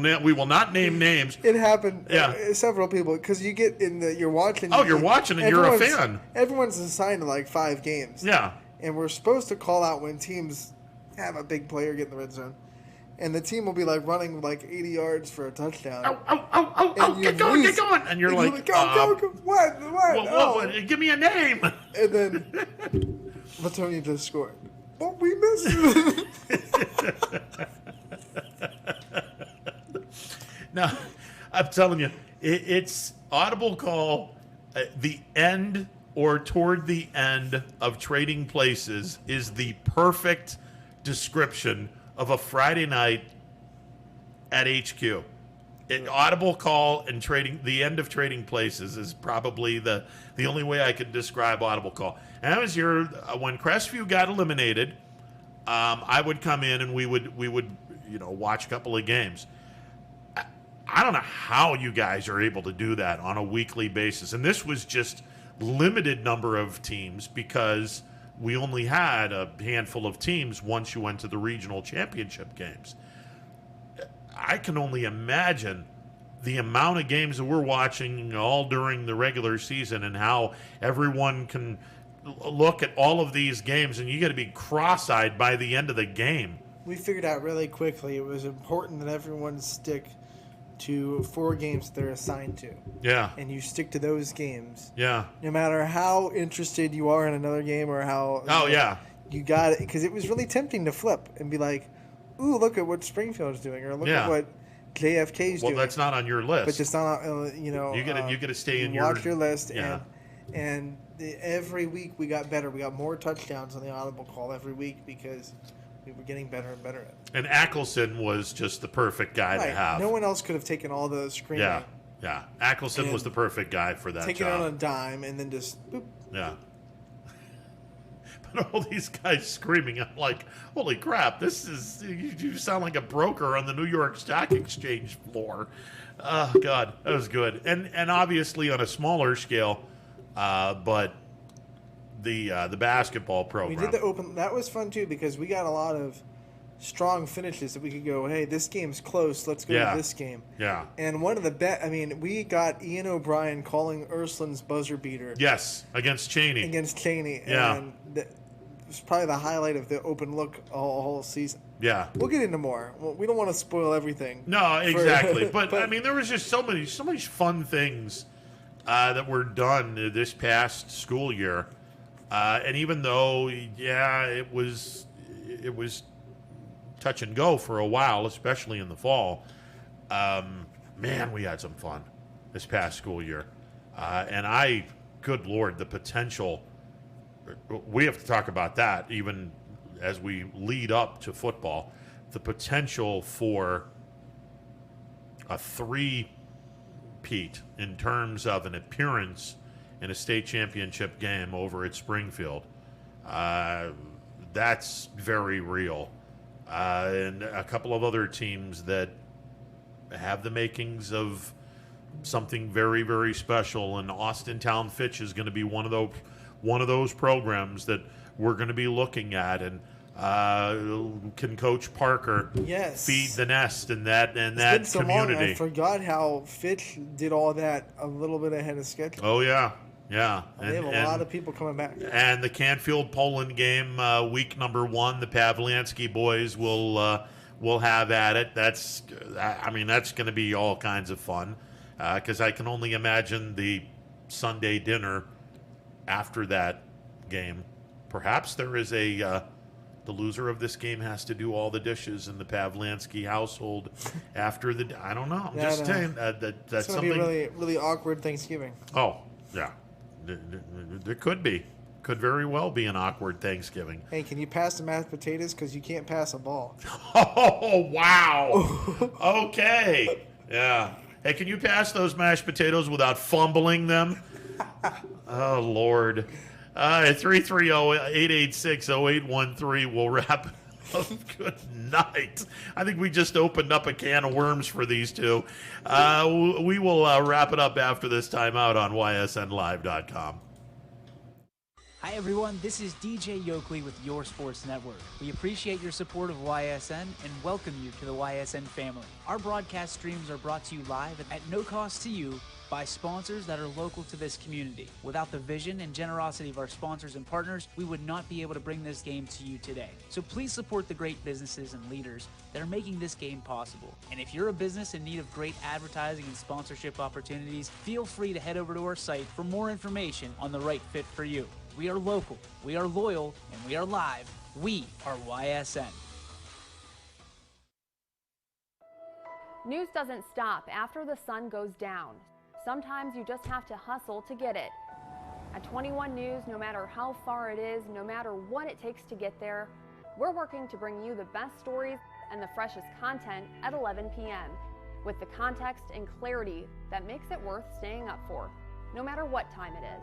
not name names. It happened. Several people, because you get you're watching. Oh, you're watching and you're a fan. Everyone's assigned to like 5 games. Yeah. And we're supposed to call out when teams have a big player get in the red zone. And the team will be like running like 80 yards for a touchdown. Get going. And you're like, go. What? Give me a name. And then Latonia just scored. But we missed it. Now, I'm telling you, it's Audible Call. The end or toward the end of Trading Places is the perfect description of a Friday night at HQ. Audible Call and the end of Trading Places is probably the only way I could describe Audible Call. And that was when Crestview got eliminated. I would come in and we would watch a couple of games. I don't know how you guys are able to do that on a weekly basis. And this was just limited number of teams because we only had a handful of teams once you went to the regional championship games. I can only imagine the amount of games that we're watching all during the regular season and how everyone can look at all of these games and you got to be cross-eyed by the end of the game. We figured out really quickly it was important that everyone stick to 4 games they're assigned to. Yeah. And you stick to those games. Yeah. No matter how interested you are in another game or how... You got it. Because it was really tempting to flip and be like, ooh, look at what Springfield's doing or look at what JFK's doing. Well, that's not on your list. But it's not, you got to stay in watch your list. Yeah. And every week we got better. We got more touchdowns on the Audible Call every week because... we were getting better and better at it. And Ackelson was just the perfect guy to have. No one else could have taken all the screaming. Yeah. Ackelson was the perfect guy for that taking job. it on a dime and then just boop. Yeah. But all these guys screaming, I'm like, holy crap, you sound like a broker on the New York Stock Exchange floor. Oh, God, that was good. And obviously on a smaller scale, but the basketball program. We did the open. That was fun too because we got a lot of strong finishes that we could go, hey, this game's close. Let's go to this game. Yeah. And one of the we got Ian O'Brien calling Ursulin's buzzer beater. Yes, against Cheney. Yeah. And it was probably the highlight of the open look all season. Yeah. We'll get into more. We don't want to spoil everything. No, exactly. But I mean, there was just so many fun things that were done this past school year. And even though, it was touch and go for a while, especially in the fall, man, we had some fun this past school year. And good Lord, the potential, we have to talk about that even as we lead up to football, the potential for a three-peat in terms of an appearance in a state championship game over at Springfield. That's very real. And a couple of other teams that have the makings of something very, very special. And Austintown Fitch is going to be one of those programs that we're going to be looking at. And can Coach Parker feed the nest in that It's been so community? Long, I forgot how Fitch did all that a little bit ahead of schedule. Oh yeah. Yeah, they have a lot of people coming back. And the Canfield Poland game, week number 1, the Pavlansky boys will have at it. That's going to be all kinds of fun because I can only imagine the Sunday dinner after that game. Perhaps there is the loser of this game has to do all the dishes in the Pavlansky household after the. I don't know. I'm just saying that's it's something. It's going to be a really awkward Thanksgiving. Oh yeah. There could very well be an awkward Thanksgiving. Hey, can you pass the mashed potatoes? Because you can't pass a ball. Oh, wow. Okay. Yeah. Hey, can you pass those mashed potatoes without fumbling them? Oh, Lord. 330-886-0813. We'll wrap it up. Good night. I think we just opened up a can of worms for these two. We will wrap it up after this timeout on ysnlive.com. Hi everyone, this is DJ Yoakley with Your Sports Network. We appreciate your support of YSN and welcome you to the YSN family. Our broadcast streams are brought to you live at no cost to you by sponsors that are local to this community. Without the vision and generosity of our sponsors and partners, we would not be able to bring this game to you today. So please support the great businesses and leaders that are making this game possible. And if you're a business in need of great advertising and sponsorship opportunities, feel free to head over to our site for more information on the right fit for you. We are local, we are loyal, and we are live. We are YSN. News doesn't stop after the sun goes down. Sometimes you just have to hustle to get it. At 21 News, no matter how far it is, no matter what it takes to get there, we're working to bring you the best stories and the freshest content at 11 p.m. with the context and clarity that makes it worth staying up for, no matter what time it is.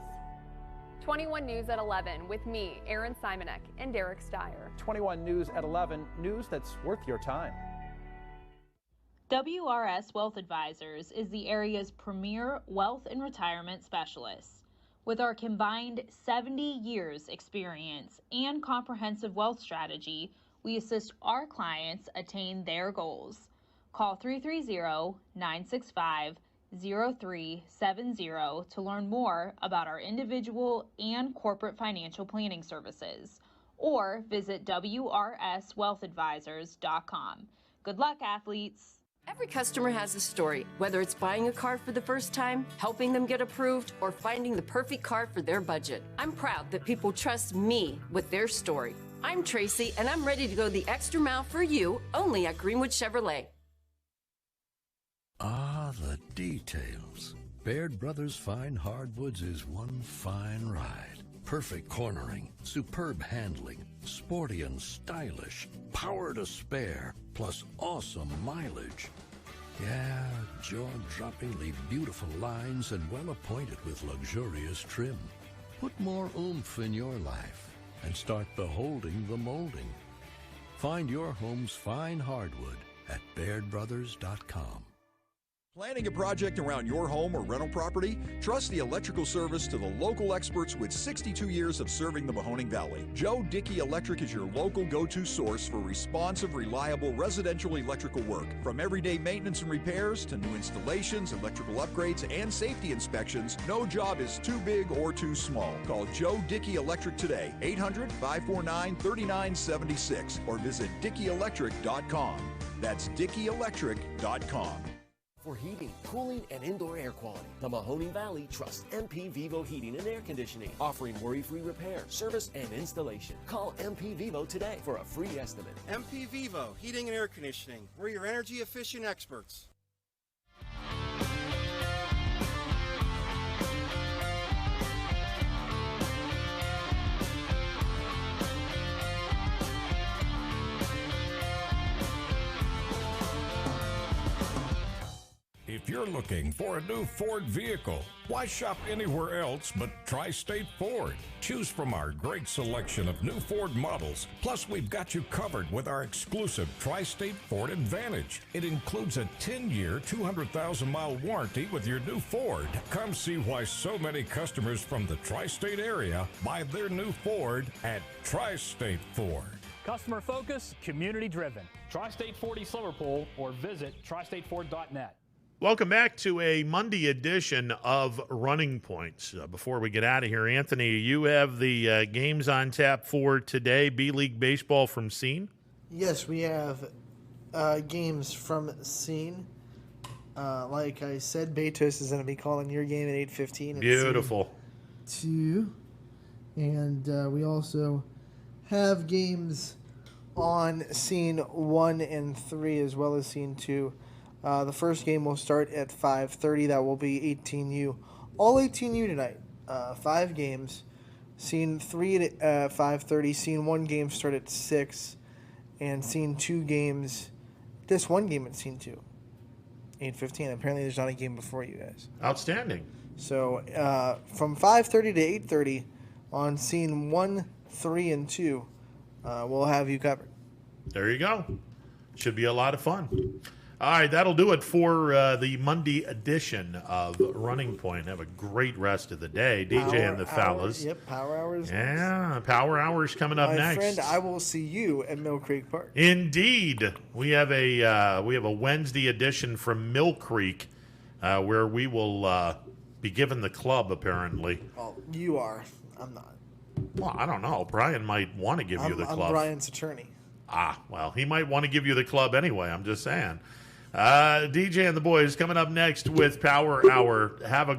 21 News at 11 with me, Aaron Simonek, and Derek Steyer. 21 News at 11, news that's worth your time. WRS Wealth Advisors is the area's premier wealth and retirement specialist. With our combined 70 years experience and comprehensive wealth strategy, we assist our clients attain their goals. Call 330-965-0370 to learn more about our individual and corporate financial planning services, or visit WRSWealthAdvisors.com. Good luck, athletes! Every customer has a story, whether it's buying a car for the first time, helping them get approved, or finding the perfect car for their budget. I'm proud that people trust me with their story. I'm Tracy, and I'm ready to go the extra mile for you, only at Greenwood Chevrolet. Ah, the details. Baird Brothers Fine Hardwoods is one fine ride. Perfect cornering, superb handling, sporty and stylish, power to spare, plus awesome mileage. Yeah, jaw-droppingly beautiful lines and well-appointed with luxurious trim. Put more oomph in your life and start beholding the molding. Find your home's fine hardwood at BairdBrothers.com. Planning a project around your home or rental property? Trust the electrical service to the local experts with 62 years of serving the Mahoning Valley. Joe Dickey Electric is your local go-to source for responsive, reliable residential electrical work. From everyday maintenance and repairs to new installations, electrical upgrades, and safety inspections, no job is too big or too small. Call Joe Dickey Electric today, 800-549-3976, or visit DickeyElectric.com. That's DickeyElectric.com. For heating, cooling, and indoor air quality, the Mahoning Valley trusts MP Vivo Heating and Air Conditioning, offering worry-free repair, service, and installation. Call MP Vivo today for a free estimate. MP Vivo Heating and Air Conditioning. We're your energy-efficient experts. If you're looking for a new Ford vehicle, why shop anywhere else but Tri-State Ford? Choose from our great selection of new Ford models. Plus, we've got you covered with our exclusive Tri-State Ford Advantage. It includes a 10-year, 200,000-mile warranty with your new Ford. Come see why so many customers from the Tri-State area buy their new Ford at Tri-State Ford. Customer focus, community driven. Tri-State Ford East Liverpool or visit tristateford.net. Welcome back to a Monday edition of Running Points. Before we get out of here, Anthony, you have the games on tap for today, B-League Baseball from Scene? Yes, we have games from Scene. Like I said, Betos is going to be calling your game at 8:15. Beautiful. 2. And we also have games on Scene 1 and 3 as well as Scene 2. The first game will start at 5:30. That will be 18U. All 18U tonight. 5 games. Scene 3 at 5:30. Scene 1 games start at 6. And Scene 2 games, this one game at Scene 2. 8:15. Apparently there's not a game before you guys. Outstanding. So from 5:30 to 8:30 on Scene 1, 3, and 2, we'll have you covered. There you go. Should be a lot of fun. All right, that'll do it for the Monday edition of Running Point. Have a great rest of the day. DJ and the fellas. Yep, Power Hours. Yeah, Power Hours coming up next. My friend, I will see you at Mill Creek Park. Indeed. We have a Wednesday edition from Mill Creek where we will be given the club, apparently. Oh, you are. I'm not. Well, I don't know. Brian might want to give you the club. I'm Brian's attorney. Well, he might want to give you the club anyway. I'm just saying. DJ and the boys coming up next with Power Hour. Have a